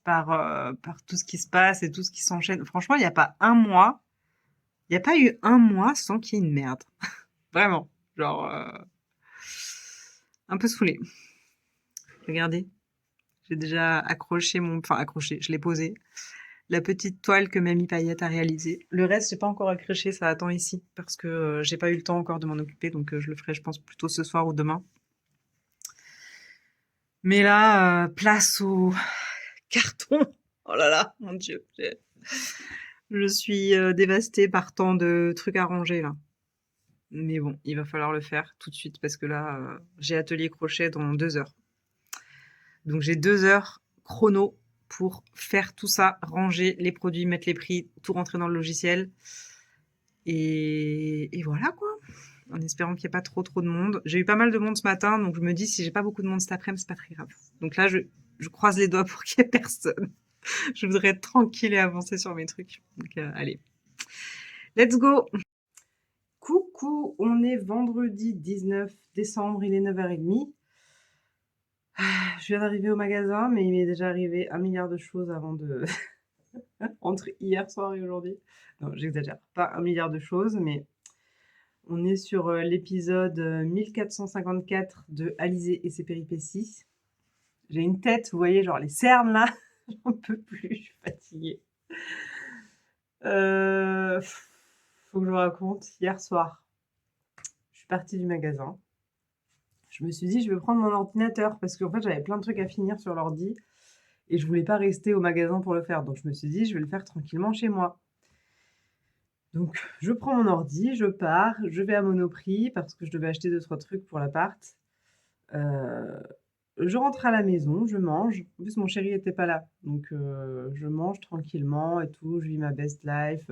par tout ce qui se passe et tout ce qui s'enchaîne. Franchement, il n'y a pas eu un mois sans qu'il y ait une merde. Vraiment. Genre, un peu saoulée. Regardez, j'ai déjà enfin accroché, je l'ai posé. La petite toile que Mamie Paillette a réalisée. Le reste, j'ai pas encore accroché, ça attend ici parce que j'ai pas eu le temps encore de m'en occuper, donc je le ferai, je pense, plutôt ce soir ou demain. Mais là, place au carton. Oh là là, mon Dieu. Je suis dévastée par tant de trucs à ranger là. Mais bon, il va falloir le faire tout de suite parce que là, j'ai atelier crochet dans 2 heures. Donc j'ai 2 heures chrono pour faire tout ça, ranger les produits, mettre les prix, tout rentrer dans le logiciel. Et voilà quoi. En espérant qu'il n'y ait pas trop de monde. J'ai eu pas mal de monde ce matin, donc je me dis si j'ai pas beaucoup de monde cet après-midi, c'est pas très grave. Donc là, je croise les doigts pour qu'il n'y ait personne. Je voudrais être tranquille et avancer sur mes trucs. Donc allez, let's go. Coucou, on est vendredi 19 décembre, il est 9h30. Je viens d'arriver au magasin, mais il m'est déjà arrivé un milliard de choses avant de... entre hier soir et aujourd'hui. Non, j'exagère. Pas un milliard de choses, mais on est sur l'épisode 1454 de Alizée et ses péripéties. J'ai une tête, vous voyez, genre les cernes là. J'en peux plus, je suis fatiguée. Faut que je vous raconte. Hier soir, je suis partie du magasin. je me suis dit: «Je vais prendre mon ordinateur» parce qu'en fait, j'avais plein de trucs à finir sur l'ordi et je voulais pas rester au magasin pour le faire. Donc je me suis dit: «Je vais le faire tranquillement chez moi». Donc je prends mon ordi, je pars, je vais à Monoprix parce que je devais acheter 2-3 trucs pour l'appart. Heu, je rentre à la maison, je mange. En plus, mon chéri était pas là, donc je mange tranquillement et tout, je vis ma best life.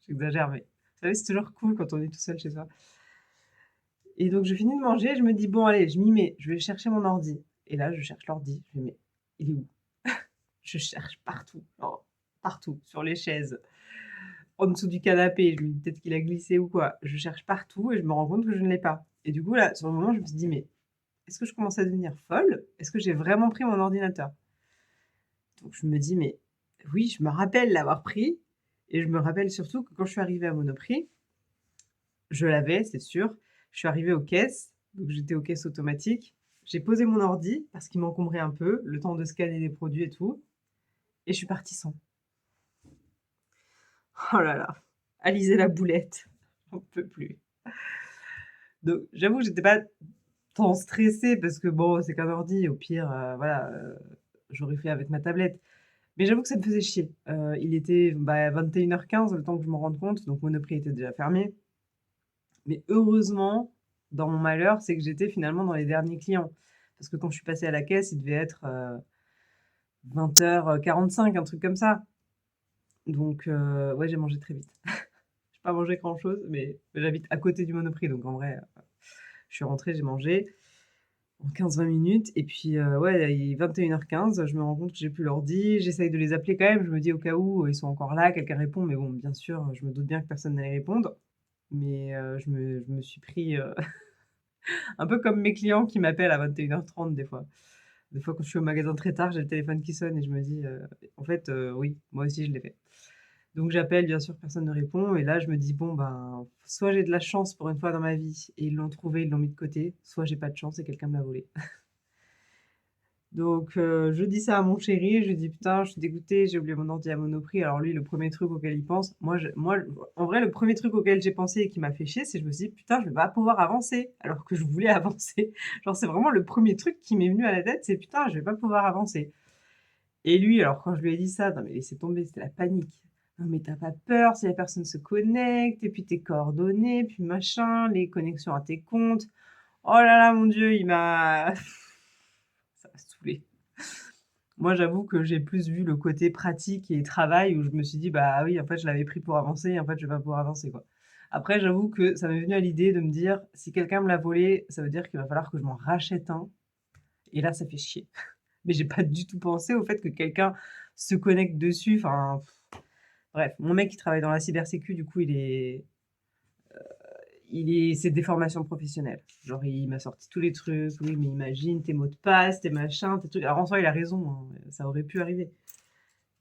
J'exagère, mais vous savez, c'est toujours cool quand on est tout seul chez soi et donc je finis de manger et je me dis: «Bon allez, je m'y mets, je vais chercher mon ordi» et là, je cherche l'ordi, je fais: «Mais il est où?» Je cherche partout, genre partout, sur les chaises, en dessous du canapé, je me dis: «Peut-être qu'il a glissé ou quoi». Je cherche partout et je me rends compte que je ne l'ai pas et du coup là, sur le moment, je me suis dit: «Mais est-ce que je commence à devenir folle? Est-ce que j'ai vraiment pris mon ordinateur?» Donc je me dis: «Mais oui, je me rappelle l'avoir pris» et je me rappelle surtout que quand je suis arrivée à Monoprix, je l'avais, c'est sûr. Je suis arrivée aux caisses, donc j'étais aux caisses automatiques. J'ai posé mon ordi parce qu'il m'encombrait un peu, le temps de scanner les produits et tout et je suis partie sans. Oh là là, Alizée la boulette, j'en peux plus. Donc j'avoue que j'étais pas tant stressée parce que bon, c'est qu'un ordi, au pire, voilà, j'aurais fait avec ma tablette. Mais j'avoue que ça me faisait chier. Il était, bah, 21h15 le temps que je me rende compte, donc Monoprix était déjà fermé. Mais heureusement, dans mon malheur, c'est que j'étais finalement dans les derniers clients. Parce que quand je suis passée à la caisse, il devait être, 20h45, un truc comme ça. Donc ouais, j'ai mangé très vite. J'ai pas mangé grand-chose, mais j'habite à côté du Monoprix, donc en vrai, je suis rentrée, j'ai mangé en 15-20 minutes et puis, ouais, il est 21h15, je me rends compte que j'ai plus l'ordi, j'essaye de les appeler quand même, je me dis: «Au cas où, ils sont encore là, quelqu'un répond», mais bon, bien sûr, je me doute bien que personne n'allait répondre. Mais, je me suis pris, un peu comme mes clients qui m'appellent à 21h30 des fois. Des fois, quand je suis au magasin très tard, j'ai le téléphone qui sonne et je me dis, en fait, oui, moi aussi je l'ai fait. Donc j'appelle, bien sûr, personne ne répond et là, je me dis: «Bon, ben, soit j'ai de la chance pour une fois dans ma vie et ils l'ont trouvé, ils l'ont mis de côté, soit j'ai pas de chance et quelqu'un me l'a volé». Donc je dis ça à mon chéri, je lui dis: «Putain, je suis dégoûtée, j'ai oublié mon ordi à Monoprix». Alors lui, le premier truc auquel il pense moi, en vrai, le premier truc auquel j'ai pensé et qui m'a fait chier, c'est je me suis dit: «Putain, je vais pas pouvoir avancer», alors que je voulais avancer. Genre, c'est vraiment le premier truc qui m'est venu à la tête, c'est: «Putain, je vais pas pouvoir avancer». Et lui, alors quand je lui ai dit ça, non mais laissez tomber, c'était la panique. «Non mais tu pas peur si la personne se connecte et puis tes coordonnées, puis machin, les connexions à tes comptes». Oh là là, mon Dieu, il m'a ça m'a saoulée. Moi, j'avoue que j'ai plus vu le côté pratique et travail où je me suis dit: «Bah oui, en fait, je l'avais pris pour avancer et en fait, je vais pas pouvoir avancer, quoi». Après, j'avoue que ça m'est venu à l'idée de me dire: «Si quelqu'un me l'a volé, ça veut dire qu'il va falloir que je m'en rachète un» et là, ça fait chier. Mais j'ai pas du tout pensé au fait que quelqu'un se connecte dessus, enfin, bref. Mon mec, il travaille dans la cybersécu, du coup, c'est des formations professionnelles. Genre, il m'a sorti tous les trucs: «Oui, mais imagine tes mots de passe, tes machins, tes trucs». Alors en soi, il a raison, hein, ça aurait pu arriver.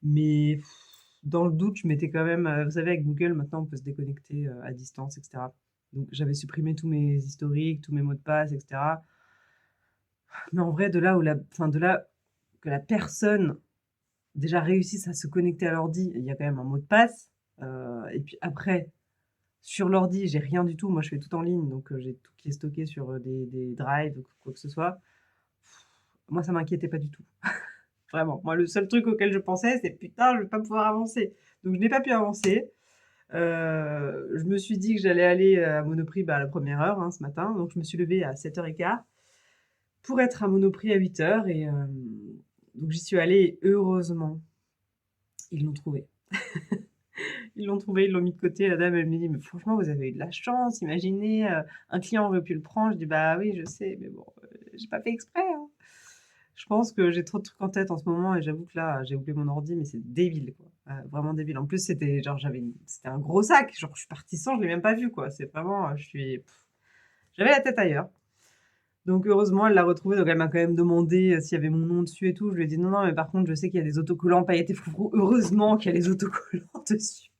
Mais dans le doute, je m'étais quand même, vous savez avec Google maintenant on peut se déconnecter, à distance et cetera. Donc j'avais supprimé tous mes historiques, tous mes mots de passe et cetera. Mais en vrai de là que la personne déjà réussisse à se connecter à l'ordi, il y a quand même un mot de passe, et puis après sur l'ordi, j'ai rien du tout. Moi, je fais tout en ligne, donc j'ai tout qui est stocké sur, des drives ou quoi que ce soit. Moi, ça m'inquiétait pas du tout. Vraiment. Moi, le seul truc auquel je pensais, c'est: «Putain, je vais pas pouvoir avancer». Donc je n'ai pas pu avancer. Je me suis dit que j'allais aller à Monoprix, bah, à la première heure, hein, ce matin. Donc je me suis levée à 7h15 pour être à Monoprix à 8h et donc j'y suis allée et heureusement, ils l'ont trouvé. Ils l'ont trouvé, ils l'ont mis de côté. La dame, elle me dit: «Mais franchement, vous avez eu de la chance, imaginez, un client aurait pu le prendre». Je dis: «Bah oui, je sais, mais bon, j'ai pas fait exprès, hein». Je pense que j'ai trop de trucs en tête en ce moment et j'avoue que là, j'ai oublié mon ordi, mais c'est débile, quoi. Vraiment débile. En plus, c'était genre c'était un gros sac, genre je suis partie sans, je l'ai même pas vu, quoi. C'est vraiment, j'avais la tête ailleurs. Donc heureusement, elle l'a retrouvé, donc elle m'a quand même demandé, s'il y avait mon nom dessus et tout. Je lui ai dit: «Non, non, mais par contre, je sais qu'il y a des autocollants paillettes et froufrou». Heureusement qu'il y a les autocollants dessus.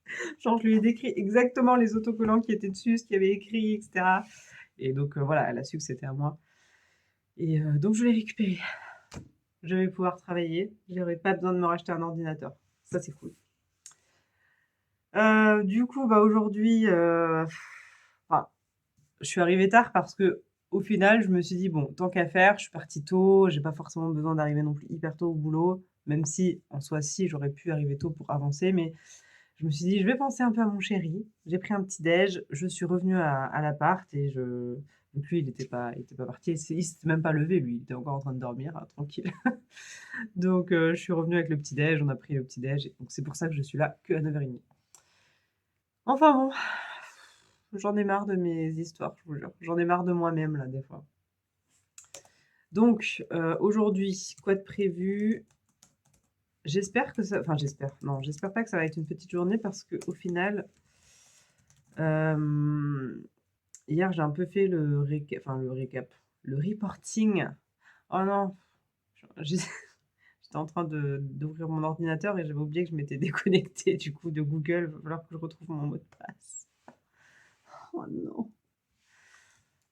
Genre, je lui ai décrit exactement les autocollants qui étaient dessus, ce qu'il y avait écrit et cetera et donc voilà, elle a su que c'était à moi et donc je l'ai récupéré. Je vais pouvoir travailler, j'aurai pas besoin de me racheter un ordinateur. Ça, c'est cool. Du coup, bah, aujourd'hui, enfin, je suis arrivée tard parce que au final, je me suis dit: «Bon, tant qu'à faire», je suis partie tôt, j'ai pas forcément besoin d'arriver non plus hyper tôt au boulot, même si, en soi, si, j'aurais pu arriver tôt pour avancer, mais je me suis dit: «Je vais penser un peu à mon chéri». J'ai pris un petit déj, je suis revenue à l'appart et je donc lui, il était pas parti, il s'était même pas levé lui, il était encore en train de dormir, tranquille. Donc je suis revenue avec le petit déj, on a pris le petit déj et donc c'est pour ça que je suis là qu'à 9h30. Enfin bon, j'en ai marre de mes histoires, je vous jure. J'en ai marre de moi-même là, des fois. Donc aujourd'hui, quoi de prévu? J'espère que ça enfin j'espère, non, j'espère pas que ça va être une petite journée parce qu'au final, hem, hier j'ai un peu fait le récap, le reporting. Oh non, j'ai j'étais en train d'ouvrir mon ordinateur et j'avais oublié que je m'étais déconnectée du coup de Google, va falloir que je retrouve mon mot de passe. Oh non,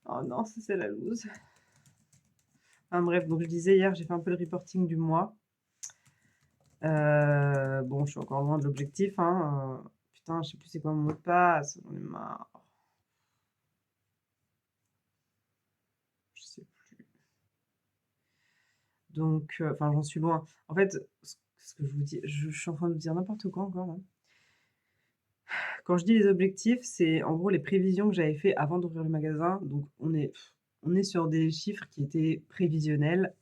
oh non, ça c'est la loose. Enfin bref, donc je disais hier, j'ai fait un peu le reporting du mois. Bon, je suis encore loin de l'objectif, hein, putain, je sais plus c'est quoi mon mot de passe, j'en ai marre. Je sais plus. Donc, enfin, j'en suis loin. En fait, ce que je vous dis, je suis en train de vous dire n'importe quoi encore là. Quand je dis les objectifs, c'est en gros les prévisions que j'avais fait avant d'ouvrir le magasin. Donc, on est sur des chiffres qui étaient prévisionnels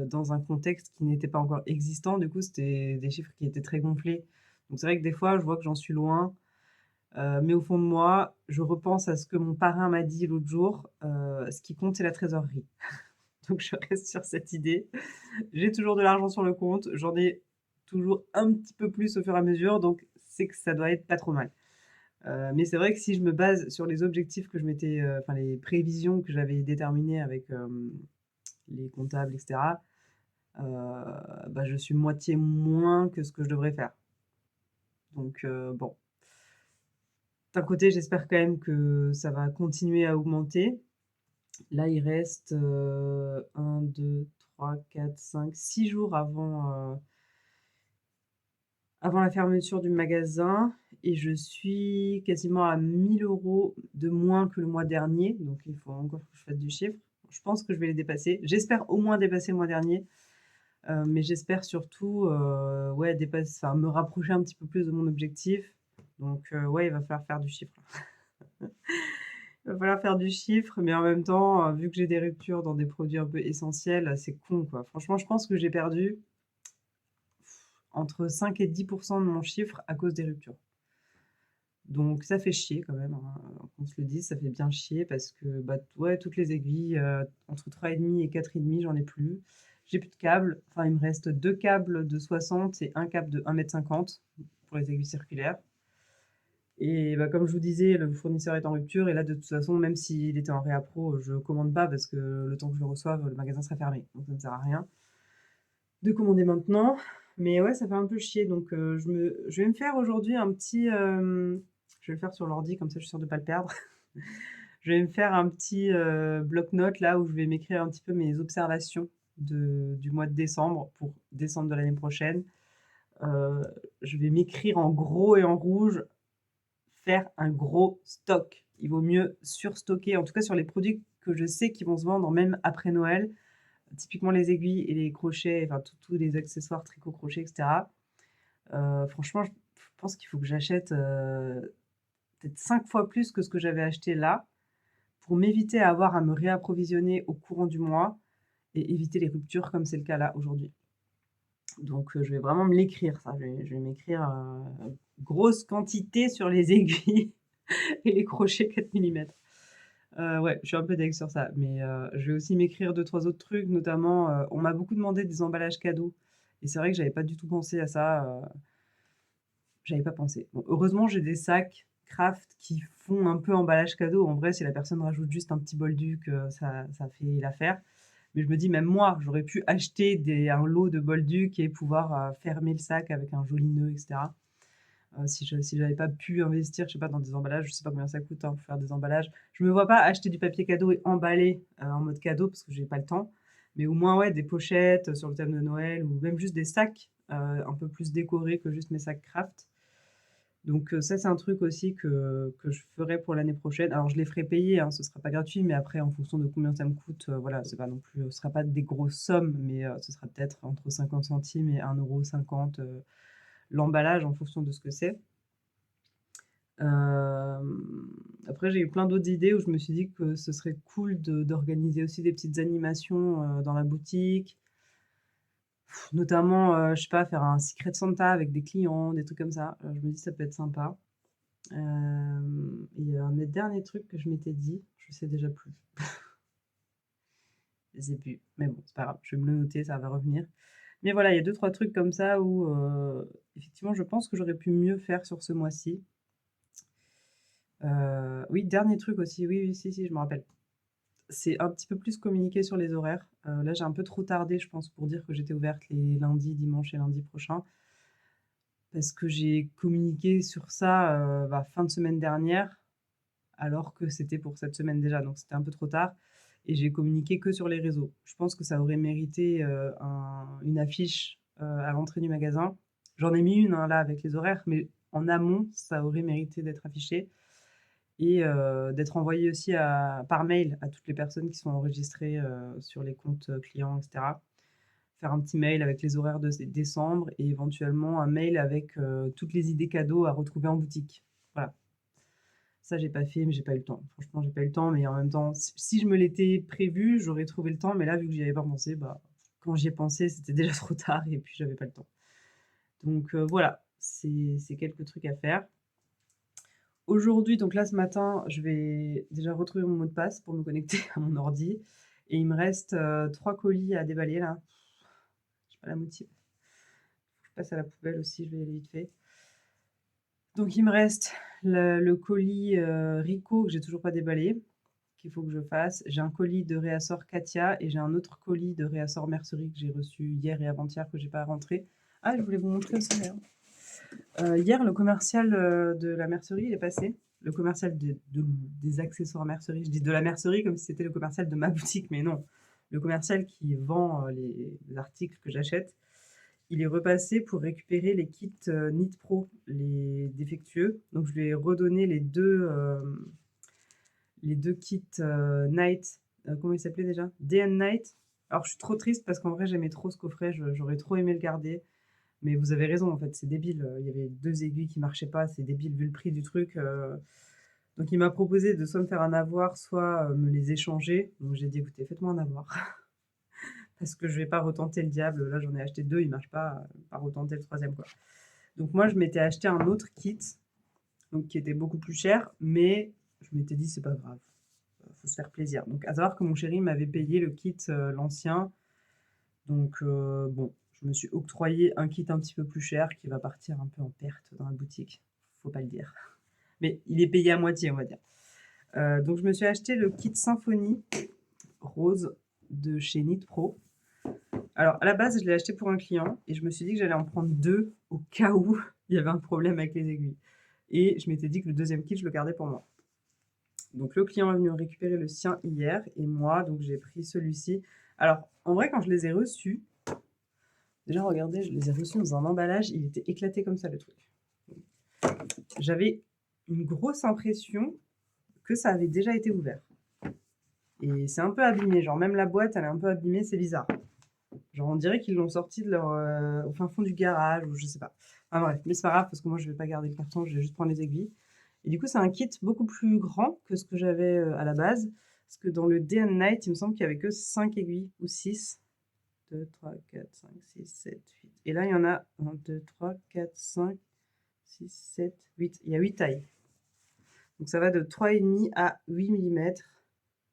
dans un contexte qui n'était pas encore existant. Du coup, c'était des chiffres qui étaient très gonflés. Donc, c'est vrai que des fois, je vois que j'en suis loin. Mais au fond de moi, je repense à ce que mon parrain m'a dit l'autre jour, ce qui compte, c'est la trésorerie. Donc je reste sur cette idée. J'ai toujours de l'argent sur le compte, j'en ai toujours un petit peu plus au fur et à mesure, donc c'est que ça doit être pas trop mal. Mais c'est vrai que si je me base sur les objectifs que je m'étais, enfin les prévisions que j'avais déterminées avec, les comptables et cetera, heu, bah, je suis moitié moins que ce que je devrais faire. Donc bon. D'un côté, j'espère quand même que ça va continuer à augmenter. Là, il reste, 1, 2, 3, 4, 5, 6 jours avant la fermeture du magasin et je suis quasiment à 1 000 € de moins que le mois dernier, donc il faut encore que je fasse du chiffre. Je pense que je vais les dépasser. J'espère au moins dépasser le mois dernier, mais j'espère surtout, ouais, me rapprocher un petit peu plus de mon objectif. Donc ouais, il va falloir faire du chiffre. Il va falloir faire du chiffre, mais en même temps, vu que j'ai des ruptures dans des produits un peu essentiels, c'est con, quoi. Franchement, je pense que j'ai perdu entre 5 et 10 de mon chiffre à cause des ruptures. Donc ça fait chier quand même, hein, qu'on se le dise, ça fait bien chier parce que, bah, ouais, toutes les aiguilles, entre 3,5 et 4,5, j'en ai plus. J'ai plus de câbles, enfin, il me reste 2 câbles de 60 et un câble de 1,50 m pour les aiguilles circulaires. Et bah, comme je vous disais, le fournisseur est en rupture et là, de toute façon, même s'il était en réappro, je commande pas parce que le temps que je le reçoive, le magasin sera fermé. Donc ça ne sert à rien de commander maintenant. Mais ouais, ça fait un peu chier. Donc je vais me faire aujourd'hui un petit... je vais le faire sur l'ordi, comme ça je suis sûre de ne pas le perdre. Je vais me faire un petit bloc-notes là où je vais m'écrire un petit peu mes observations du mois de décembre pour décembre de l'année prochaine. Je vais m'écrire en gros et en rouge faire un gros stock. Il vaut mieux surstocker, en tout cas sur les produits que je sais qui vont se vendre même après Noël. Typiquement les aiguilles et les crochets, enfin tous les accessoires tricot, crochet, et cetera. Franchement, je pense qu'il faut que j'achète, peut-être 5 fois plus que ce que j'avais acheté là, pour m'éviter à avoir à me réapprovisionner au courant du mois et éviter les ruptures comme c'est le cas là aujourd'hui. Donc je vais vraiment me l'écrire ça. Je vais m'écrire, grosse quantité sur les aiguilles et les crochets 4 millimètres. Ouais, je suis un peu deg sur ça, mais je vais aussi m'écrire 2-3 autres trucs, notamment, on m'a beaucoup demandé des emballages cadeaux et c'est vrai que j'avais pas du tout pensé à ça, j'avais pas pensé. Bon, heureusement, j'ai des sacs Craft qui font un peu emballage cadeau. En vrai, si la personne rajoute juste un petit bolduc, ça fait l'affaire. Mais je me dis même moi, j'aurais pu acheter un lot de bolduc et pouvoir, fermer le sac avec un joli nœud et cetera. Si j'avais pas pu investir, je sais pas, dans des emballages, je sais pas combien ça coûte, hein, pour faire des emballages. Je me vois pas acheter du papier cadeau et emballer, en mode cadeau parce que j'ai pas le temps. Mais au moins, ouais, des pochettes, sur le thème de Noël ou même juste des sacs, un peu plus décorés que juste mes sacs Craft. Donc ça, c'est un truc aussi que je ferai pour l'année prochaine. Alors je les ferai payer, hein, ce sera pas gratuit, mais après en fonction de combien ça me coûte, voilà, c'est pas non plus, ce sera pas des grosses sommes, mais ce sera peut-être entre 50 centimes et 1,50 €, l'emballage en fonction de ce que c'est. Après j'ai eu plein d'autres idées où je me suis dit que ce serait cool d'organiser aussi des petites animations, dans la boutique. Notamment, je sais pas, faire un Secret Santa avec des clients, des trucs comme ça. Je me dis ça peut être sympa. Il y a un des derniers trucs que je m'étais dit, je sais déjà plus. Je sais plus, mais bon, c'est pas grave, je vais me le noter, ça va revenir. Mais voilà, il y a 2-3 trucs comme ça où, effectivement, je pense que j'aurais pu mieux faire sur ce mois-ci. Oui, dernier truc aussi, oui, oui, si, si, je me rappelle. C'est un petit peu plus communiquer sur les horaires. Là, j'ai un peu trop tardé, je pense, pour dire que j'étais ouverte les lundis, dimanches et lundis prochains. Parce que j'ai communiqué sur ça, fin de semaine dernière, alors que c'était pour cette semaine déjà, donc c'était un peu trop tard. Et j'ai communiqué que sur les réseaux. Je pense que ça aurait mérité une affiche à l'entrée du magasin. J'en ai mis une hein, là avec les horaires, mais en amont, ça aurait mérité d'être affiché et d'être envoyé aussi par mail à toutes les personnes qui sont enregistrées sur les comptes clients, etc. Faire un petit mail avec les horaires de décembre et éventuellement un mail avec toutes les idées cadeaux à retrouver en boutique. Voilà. Ça, j'ai pas fait, mais j'ai pas eu le temps. Franchement, j'ai pas eu le temps, mais en même temps, si je me l'étais prévu, j'aurais trouvé le temps. Mais là, vu que j'y avais pas pensé, bah, quand j'y ai pensé, c'était déjà trop tard et puis j'avais pas le temps. Donc voilà, c'est quelques trucs à faire. Aujourd'hui, donc là, ce matin, je vais déjà retrouver mon mot de passe pour me connecter à mon ordi. Et il me reste 3 colis à déballer là. J'ai pas la motive. Je passe à la poubelle aussi, je vais y aller vite fait. Donc il me reste le colis Rico que j'ai toujours pas déballé, qu'il faut que je fasse. J'ai un colis de réassort Katia et j'ai un autre colis de réassort Mercerie que j'ai reçu hier et avant-hier que j'ai pas rentré. Ah, je voulais vous montrer aussi d'ailleurs. Hier, le commercial de la mercerie, il est passé. Le commercial des accessoires mercerie. Je dis de la mercerie comme si c'était le commercial de ma boutique, mais non. Le commercial qui vend les articles que j'achète. Il est repassé pour récupérer les kits Knit Pro, les défectueux. Donc je lui ai redonné les deux kits Night. Comment il s'appelait déjà? Day and Night. Alors je suis trop triste parce qu'en vrai j'aimais trop ce coffret, j'aurais trop aimé le garder. Mais vous avez raison, en fait, c'est débile. Il y avait 2 aiguilles qui marchaient pas, c'est débile vu le prix du truc. Donc il m'a proposé de soit me faire un avoir, soit me les échanger. Donc j'ai dit, écoutez, faites-moi un avoir. Parce que je vais pas retenter le diable. Là, j'en ai acheté 2, il marche pas retenter le troisième, quoi. Donc moi, je m'étais acheté un autre kit, donc qui était beaucoup plus cher, mais je m'étais dit, c'est pas grave, faut se faire plaisir. Donc à savoir que mon chéri m'avait payé le kit, l'ancien. Donc bon, je me suis octroyé un kit un petit peu plus cher qui va partir un peu en perte dans la boutique. Faut pas le dire. Mais il est payé à moitié, on va dire. Donc je me suis acheté le kit Symphonie rose de chez Knit Pro. Alors à la base, je l'ai acheté pour un client et je me suis dit que j'allais en prendre 2 au cas où il y avait un problème avec les aiguilles. Et je m'étais dit que le deuxième kit, je le gardais pour moi. Donc le client est venu récupérer le sien hier et moi, donc j'ai pris celui-ci. Alors en vrai, quand je les ai reçus, déjà, regardez, je les ai reçus dans un emballage, il était éclaté comme ça le truc. J'avais une grosse impression que ça avait déjà été ouvert. Et c'est un peu abîmé, genre même la boîte, elle est un peu abîmée, c'est bizarre. Genre on dirait qu'ils l'ont sorti de leur, au fin fond du garage, ou je sais pas. Enfin bref, mais c'est pas grave, parce que moi je vais pas garder le carton, je vais juste prendre les aiguilles. Et du coup, c'est un kit beaucoup plus grand que ce que j'avais à la base. Parce que dans le Day and Night, il me semble qu'il y avait que 5 aiguilles, ou 6. 2, 3, 4, 5, 6, 7, 8. Et là, il y en a 1, 2, 3, 4, 5, 6, 7, 8. Il y a 8 tailles. Donc ça va de 3,5 à 8 mm.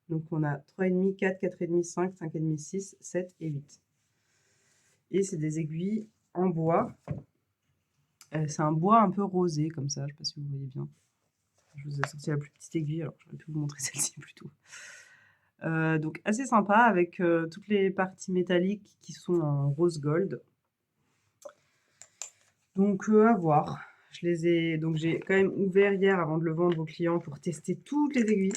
Donc on a 3,5, 4, 4,5, 5, 5,5, 6, 7 et 8. Et c'est des aiguilles en bois. C'est un bois un peu rosé comme ça, je ne sais pas si vous voyez bien. Je vous ai sorti la plus petite aiguille, alors j'aurais pu vous montrer celle-ci plutôt. Donc assez sympa avec toutes les parties métalliques qui sont en rose gold. Donc à voir. Donc j'ai quand même ouvert hier avant de le vendre aux clients pour tester toutes les aiguilles.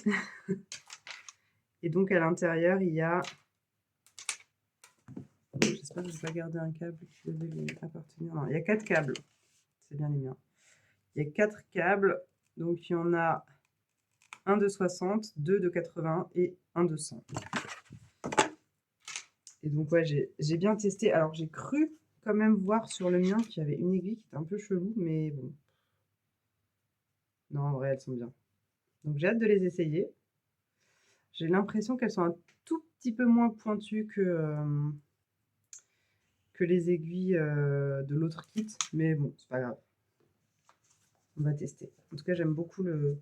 Et donc à l'intérieur il y a, j'espère que je n'ai pas gardé un câble qui devait lui appartenir. Non, il y a 4 câbles. C'est bien les miens. Il y a 4 câbles, donc il y en a un de 60, 2 de 80 et un de 100. Et donc ouais, j'ai bien testé. Alors j'ai cru quand même voir sur le mien qu'il y avait une aiguille qui était un peu chelou, mais bon. Non, en vrai, elles sont bien. Donc j'ai hâte de les essayer. J'ai l'impression qu'elles sont un tout petit peu moins pointues que les aiguilles de l'autre kit, mais bon, c'est pas grave. On va tester. En tout cas, j'aime beaucoup le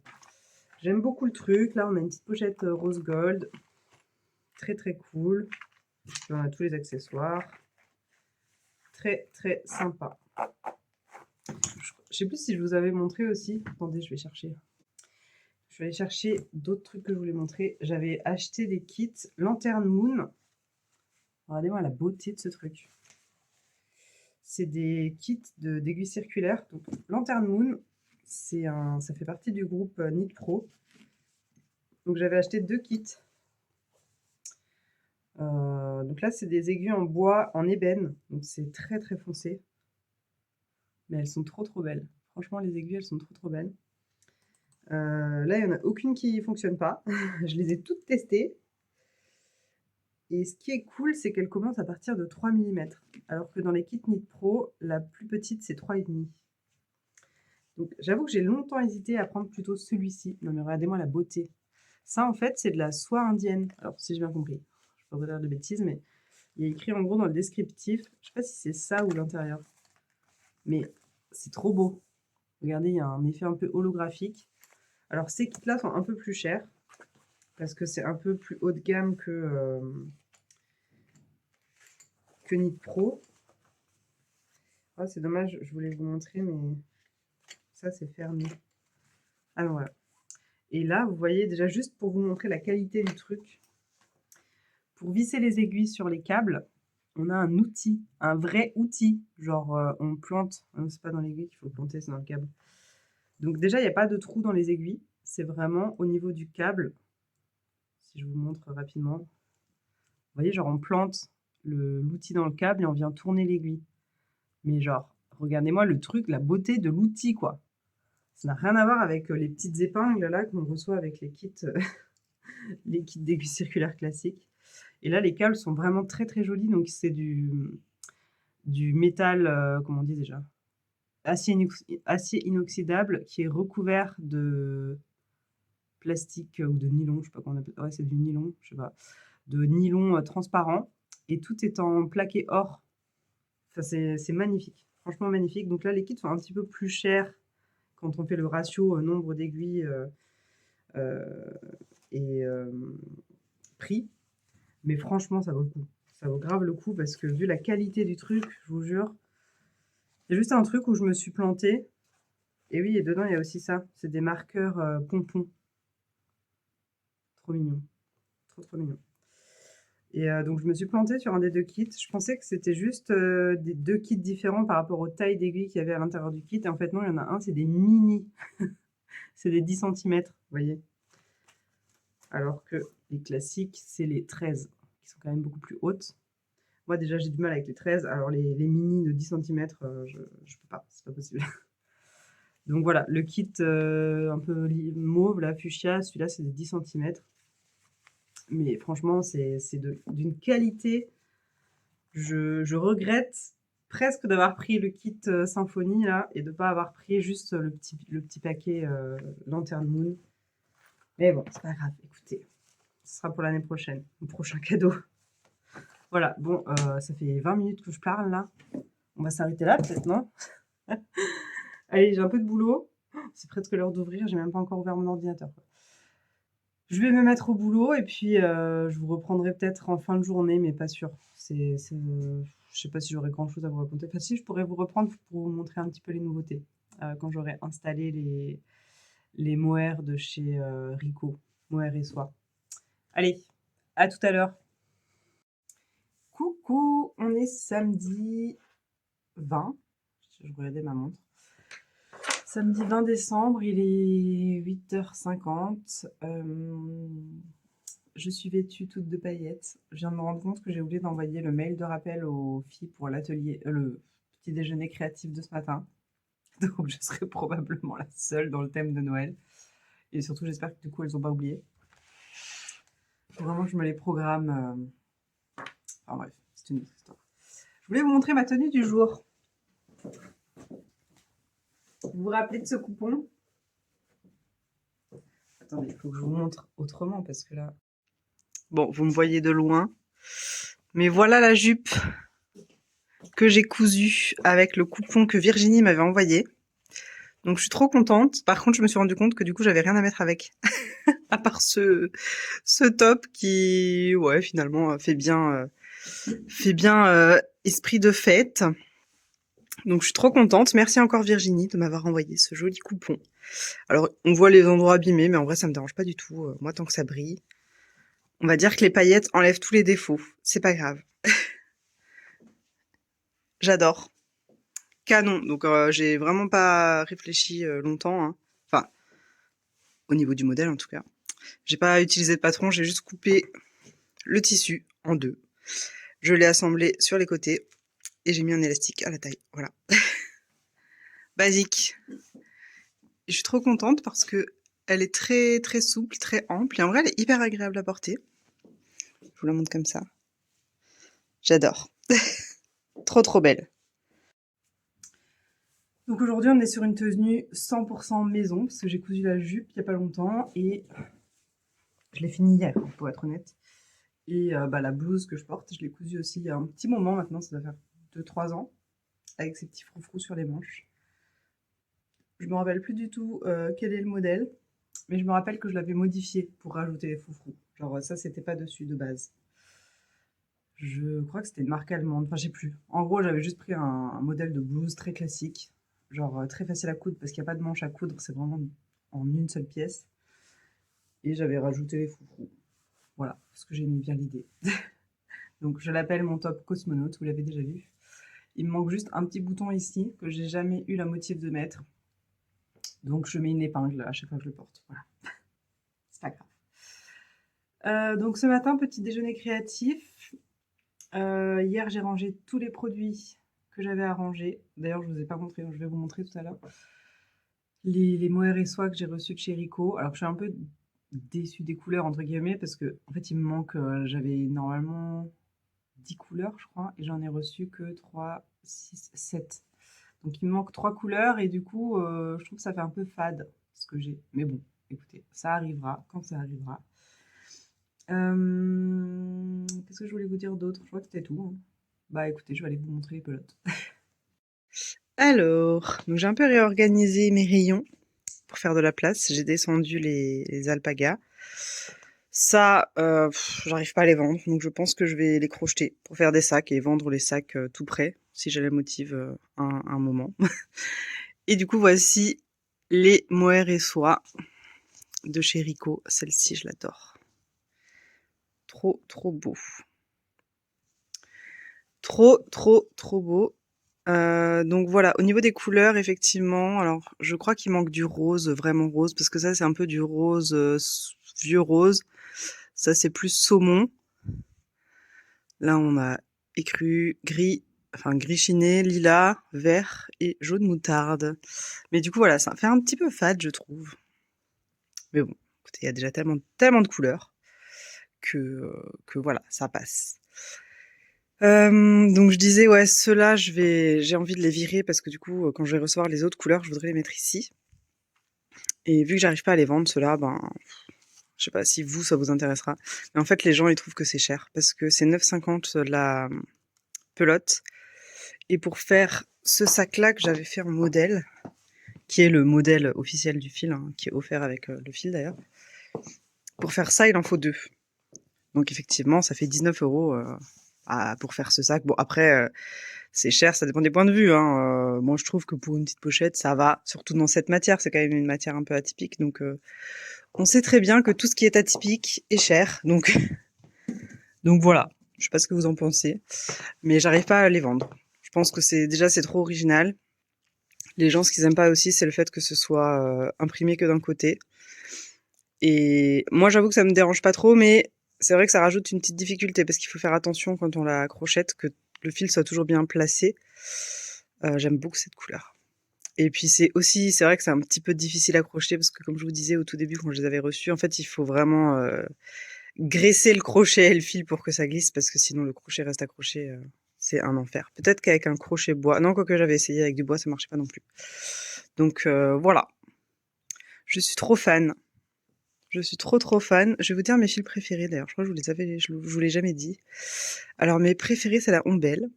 truc. Là, on a une petite pochette rose gold. Très, très cool. Puis on a tous les accessoires. Très, très sympa. Je sais plus si je vous avais montré aussi. Attendez, je vais chercher. Je vais aller chercher d'autres trucs que je voulais montrer. J'avais acheté des kits Lantern Moon. Regardez-moi la beauté de ce truc. C'est des kits d'aiguilles circulaires. Donc, Lantern Moon, ça fait partie du groupe Knit Pro. Donc j'avais acheté 2 kits. Donc là, c'est des aiguilles en bois, en ébène. Donc c'est très très foncé. Mais elles sont trop trop belles. Franchement, les aiguilles, elles sont trop trop belles. Là, il n'y en a aucune qui ne fonctionne pas. Je les ai toutes testées. Et ce qui est cool, c'est qu'elles commencent à partir de 3 mm. Alors que dans les kits Knit Pro, la plus petite, c'est 3,5. Donc j'avoue que j'ai longtemps hésité à prendre plutôt celui-ci. Non mais regardez-moi la beauté. Ça, en fait, c'est de la soie indienne. Alors, si j'ai bien compris. Je ne vais pas vous dire de bêtises, mais il y a écrit en gros dans le descriptif. Je ne sais pas si c'est ça ou l'intérieur. Mais c'est trop beau. Regardez, il y a un effet un peu holographique. Alors, ces kits-là sont un peu plus chers. Parce que c'est un peu plus haut de gamme que Knit Pro. Oh, c'est dommage, je voulais vous montrer, mais ça, c'est fermé. Ah non, voilà. Et là, vous voyez, déjà juste pour vous montrer la qualité du truc, pour visser les aiguilles sur les câbles, on a un outil, un vrai outil. Genre, on plante, c'est pas dans l'aiguille qu'il faut planter, c'est dans le câble. Donc déjà, il n'y a pas de trou dans les aiguilles. C'est vraiment au niveau du câble. Si je vous montre rapidement. Vous voyez, genre, on plante l'outil dans le câble et on vient tourner l'aiguille. Mais genre, regardez-moi le truc, la beauté de l'outil, quoi. Ça n'a rien à voir avec les petites épingles là qu'on reçoit avec les kits d'aiguilles circulaires classiques. Et là, les câbles sont vraiment très très jolis. Donc c'est du métal, comment on dit déjà, acier inoxydable qui est recouvert de plastique ou de nylon, je sais pas comment on appelle. Ouais, c'est du nylon, je sais pas, de nylon transparent. Et tout est en plaqué or. Enfin, c'est magnifique, franchement magnifique. Donc là, les kits sont un petit peu plus chers quand on fait le ratio nombre d'aiguilles et prix. Mais franchement, ça vaut le coup. Ça vaut grave le coup parce que vu la qualité du truc, je vous jure, il y a juste un truc où je me suis plantée. Et oui, et dedans, il y a aussi ça. C'est des marqueurs pompons. Trop mignon. Trop, trop mignon. Et donc, je me suis plantée sur un des 2 kits. Je pensais que c'était juste des 2 kits différents par rapport aux tailles d'aiguilles qu'il y avait à l'intérieur du kit. Et en fait, non, il y en a un, c'est des mini. C'est des 10 cm, vous voyez. Alors que les classiques, c'est les 13, qui sont quand même beaucoup plus hautes. Moi, déjà, j'ai du mal avec les 13. Alors, les mini de 10 cm, je peux pas. C'est pas possible. Donc voilà, le kit un peu mauve, là, fuchsia, celui-là, c'est des 10 cm. Mais franchement, c'est d'une qualité. Je regrette presque d'avoir pris le kit Symphonie, là, et de ne pas avoir pris juste le petit paquet Lantern Moon. Mais bon, c'est pas grave, écoutez. Ce sera pour l'année prochaine, mon prochain cadeau. Voilà, bon, ça fait 20 minutes que je parle, là. On va s'arrêter là, peut-être, non? Allez, j'ai un peu de boulot. C'est presque l'heure d'ouvrir, j'ai même pas encore ouvert mon ordinateur. Je vais me mettre au boulot et puis je vous reprendrai peut-être en fin de journée, mais pas sûr. Je sais pas si j'aurai grand-chose à vous raconter. Enfin, si, je pourrais vous reprendre pour vous montrer un petit peu les nouveautés quand j'aurai installé les mohair de chez Rico, mohair et soie. Allez, à tout à l'heure. Coucou, on est samedi 20. Je regardais ma montre. Samedi 20 décembre, il est 8h50. Je suis vêtue toute de paillettes. Je viens de me rendre compte que j'ai oublié d'envoyer le mail de rappel aux filles pour l'atelier, le petit déjeuner créatif de ce matin. Donc je serai probablement la seule dans le thème de Noël. Et surtout, j'espère que du coup, elles n'ont pas oublié. Faut vraiment que je me les programme. Enfin bref, c'est une autre histoire. Je voulais vous montrer ma tenue du jour. Vous vous rappelez de ce coupon? Attendez, il faut que je vous montre autrement parce que là... Bon, vous me voyez de loin. Mais voilà la jupe que j'ai cousue avec le coupon que Virginie m'avait envoyé. Donc je suis trop contente. Par contre, je me suis rendu compte que du coup, j'avais rien à mettre avec. À part ce top qui, ouais, finalement, fait bien esprit de fête. Donc je suis trop contente. Merci encore Virginie de m'avoir envoyé ce joli coupon. Alors, on voit les endroits abîmés, mais en vrai, ça me dérange pas du tout. Moi, tant que ça brille. On va dire que les paillettes enlèvent tous les défauts. C'est pas grave. J'adore. Canon. Donc, j'ai vraiment pas réfléchi longtemps. Hein. Enfin, au niveau du modèle, en tout cas. J'ai pas utilisé de patron, j'ai juste coupé le tissu en deux. Je l'ai assemblé sur les côtés et j'ai mis un élastique à la taille. Voilà. Basique. Et je suis trop contente parce que elle est très très souple, très ample et en vrai elle est hyper agréable à porter. Je vous la montre comme ça. J'adore. Trop trop belle. Donc aujourd'hui on est sur une tenue 100% maison parce que j'ai cousu la jupe il n'y a pas longtemps et je l'ai fini hier pour être honnête. Et la blouse que je porte, je l'ai cousue aussi il y a un petit moment maintenant, ça doit faire 2-3 ans, avec ces petits froufrous sur les manches. Je me rappelle plus du tout quel est le modèle, mais je me rappelle que je l'avais modifié pour rajouter les froufrous. Genre ça, c'était pas dessus de base. Je crois que c'était une marque allemande, enfin je sais plus. En gros, j'avais juste pris un modèle de blouse très classique, genre très facile à coudre parce qu'il n'y a pas de manche à coudre, c'est vraiment en une seule pièce. Et j'avais rajouté les froufrous. Voilà, parce que j'ai aimé bien l'idée. Donc je l'appelle mon top cosmonaute, vous l'avez déjà vu. Il me manque juste un petit bouton ici que j'ai jamais eu la motive de mettre. Donc je mets une épingle à chaque fois que je le porte. Voilà. C'est pas grave. Donc ce matin, petit déjeuner créatif. Hier, j'ai rangé tous les produits que j'avais à ranger. D'ailleurs, je ne vous ai pas montré, donc je vais vous montrer tout à l'heure. Les mohair et soie que j'ai reçus de chez Rico. Alors je suis un peu déçue des couleurs entre guillemets parce que en fait il me manque, j'avais normalement 10 couleurs je crois et j'en ai reçu que 3, 6, 7. Donc il me manque 3 couleurs et du coup je trouve que ça fait un peu fade ce que j'ai. Mais bon, écoutez, ça arrivera quand ça arrivera. Qu'est-ce que je voulais vous dire d'autre? Je crois que c'était tout. Hein. Bah écoutez, je vais aller vous montrer les pelotes. Alors, donc j'ai un peu réorganisé mes rayons pour faire de la place. J'ai descendu les alpagas. Ça, j'arrive pas à les vendre, donc je pense que je vais les crocheter pour faire des sacs et vendre les sacs tout près, si j'ai la motive un moment. Et du coup, voici les mohair et soie de chez Rico. Celle-ci, je l'adore. Trop, trop beau. Trop, trop, trop beau. Donc voilà, au niveau des couleurs, effectivement, alors je crois qu'il manque du rose, vraiment rose, parce que ça c'est un peu du rose, vieux rose. Ça c'est plus saumon. Là on a écru gris, enfin gris chiné, lilas, vert et jaune moutarde. Mais du coup voilà, ça fait un petit peu fade je trouve. Mais bon, écoutez, il y a déjà tellement, tellement de couleurs que voilà, ça passe. Donc je disais ouais ceux-là j'ai envie de les virer parce que du coup quand je vais recevoir les autres couleurs je voudrais les mettre ici. Et vu que j'arrive pas à les vendre ceux-là, ben je sais pas si vous ça vous intéressera. Mais en fait les gens ils trouvent que c'est cher parce que c'est 9,50 la pelote. Et pour faire ce sac-là que j'avais fait en modèle, qui est le modèle officiel du fil, hein, qui est offert avec le fil d'ailleurs, pour faire ça il en faut 2. Donc effectivement ça fait 19 € pour faire ce sac. Bon après c'est cher, ça dépend des points de vue. Hein. Moi je trouve que pour une petite pochette ça va, surtout dans cette matière, c'est quand même une matière un peu atypique. Donc on sait très bien que tout ce qui est atypique est cher. Donc, donc voilà, je sais pas ce que vous en pensez, mais j'arrive pas à les vendre. Je pense que c'est trop original. Les gens ce qu'ils aiment pas aussi c'est le fait que ce soit imprimé que d'un côté. Et moi j'avoue que ça me dérange pas trop, mais c'est vrai que ça rajoute une petite difficulté parce qu'il faut faire attention quand on la crochette que le fil soit toujours bien placé. J'aime beaucoup cette couleur. Et puis c'est vrai que c'est un petit peu difficile à crocheter parce que comme je vous disais au tout début quand je les avais reçus, en fait, il faut vraiment, graisser le crochet et le fil pour que ça glisse parce que sinon le crochet reste accroché, c'est un enfer. Peut-être qu'avec un crochet bois non, quoique j'avais essayé avec du bois, ça marchait pas non plus. Donc voilà. Je suis trop fan. Je suis trop, trop fan. Je vais vous dire mes fils préférés d'ailleurs, je crois que je vous l'ai jamais dit. Alors mes préférés, c'est la Ombel.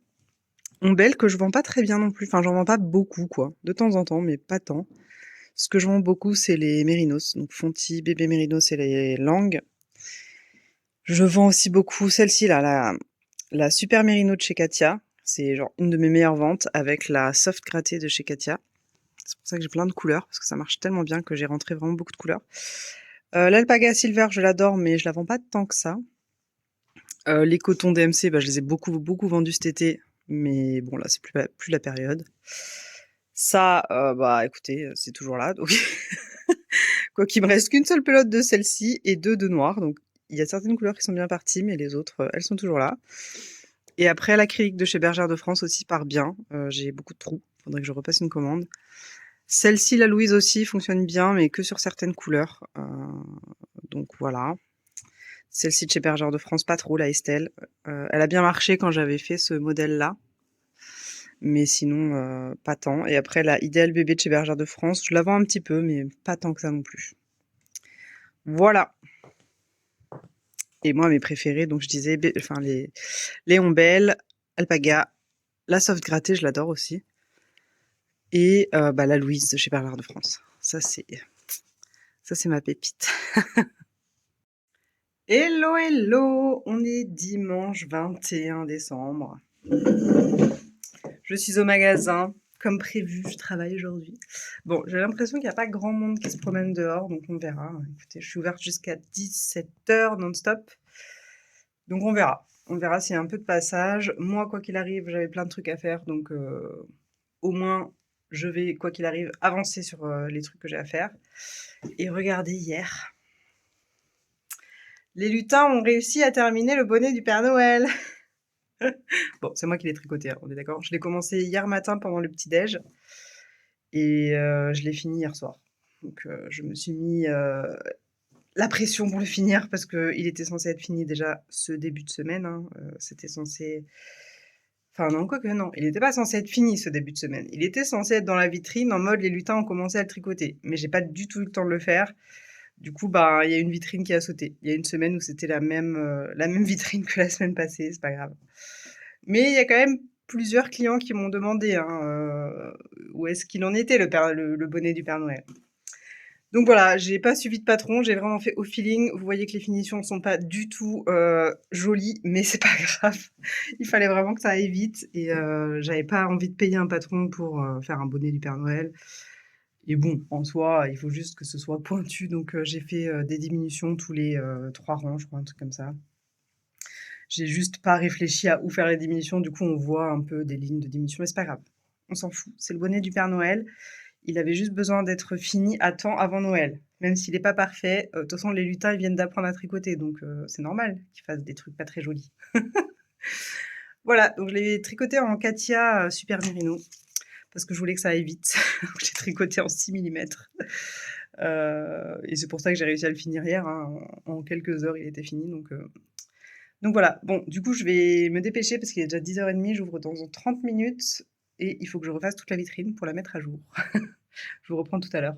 Ombel que je vends pas très bien non plus, enfin j'en vends pas beaucoup quoi, de temps en temps, mais pas tant. Ce que je vends beaucoup, c'est les mérinos, donc Fonty, bébé mérinos et les langues. Je vends aussi beaucoup celle-ci là, la super mérino de chez Katia. C'est genre une de mes meilleures ventes avec la soft grattée de chez Katia. C'est pour ça que j'ai plein de couleurs, parce que ça marche tellement bien que j'ai rentré vraiment beaucoup de couleurs. L'alpaga silver, je l'adore, mais je la vends pas tant que ça. Les cotons DMC, bah, je les ai beaucoup, beaucoup vendus cet été, mais bon là c'est plus la période. Ça, bah écoutez, c'est toujours là, donc quoi qu'il me reste qu'une seule pelote de celle-ci et 2 de noir, donc il y a certaines couleurs qui sont bien parties, mais les autres, elles sont toujours là. Et après l'acrylique de chez Bergère de France aussi part bien, j'ai beaucoup de trous, faudrait que je repasse une commande. Celle-ci, la Louise aussi, fonctionne bien, mais que sur certaines couleurs, donc voilà. Celle-ci de chez Bergère de France, pas trop, la Estelle. Elle a bien marché quand j'avais fait ce modèle-là, mais sinon, pas tant. Et après, la Idéal Bébé de chez Bergère de France, je la vends un petit peu, mais pas tant que ça non plus. Voilà. Et moi, mes préférés, donc je disais, enfin les Ombel, Alpaga, la Soft Grattée, je l'adore aussi. Et bah, la Louise de chez Bergère de France. Ça, c'est ma pépite. Hello, hello! On est dimanche 21 décembre. Je suis au magasin, comme prévu, je travaille aujourd'hui. Bon, j'ai l'impression qu'il n'y a pas grand monde qui se promène dehors, donc on verra. Écoutez, je suis ouverte jusqu'à 17h non-stop. Donc on verra. On verra s'il y a un peu de passage. Moi, quoi qu'il arrive, j'avais plein de trucs à faire, donc au moins, je vais, quoi qu'il arrive, avancer sur les trucs que j'ai à faire. Et regardez hier. Les lutins ont réussi à terminer le bonnet du Père Noël. Bon, c'est moi qui l'ai tricoté, hein, on est d'accord. Je l'ai commencé hier matin pendant le petit-déj et je l'ai fini hier soir. Donc je me suis mis la pression pour le finir parce qu'il était censé être fini déjà ce début de semaine. Hein. C'était censé... Enfin non, quoique non, il n'était pas censé être fini ce début de semaine. Il était censé être dans la vitrine en mode les lutins ont commencé à le tricoter. Mais j'ai pas du tout eu le temps de le faire. Du coup, bah, il y a une vitrine qui a sauté. Il y a une semaine où c'était la même vitrine que la semaine passée, c'est pas grave. Mais il y a quand même plusieurs clients qui m'ont demandé hein, où est-ce qu'il en était le bonnet du Père Noël. Donc voilà, j'ai pas suivi de patron, j'ai vraiment fait au feeling. Vous voyez que les finitions sont pas du tout jolies, mais c'est pas grave. Il fallait vraiment que ça aille vite et j'avais pas envie de payer un patron pour faire un bonnet du Père Noël. Et bon, en soi, il faut juste que ce soit pointu, donc j'ai fait des diminutions tous les 3 rangs, je crois, un truc comme ça. J'ai juste pas réfléchi à où faire les diminutions, du coup on voit un peu des lignes de diminution, mais c'est pas grave. On s'en fout, c'est le bonnet du Père Noël. Il avait juste besoin d'être fini à temps avant Noël. Même s'il n'est pas parfait, de toute façon les lutins ils viennent d'apprendre à tricoter, donc c'est normal qu'ils fassent des trucs pas très jolis. Voilà, donc je l'ai tricoté en Katia Super Merino, parce que je voulais que ça aille vite. J'ai tricoté en 6 mm. Et c'est pour ça que j'ai réussi à le finir hier, hein. En quelques heures il était fini, donc voilà, bon, du coup, je vais me dépêcher parce qu'il est déjà 10h30, j'ouvre dans 30 minutes et il faut que je refasse toute la vitrine pour la mettre à jour. Je vous reprends tout à l'heure.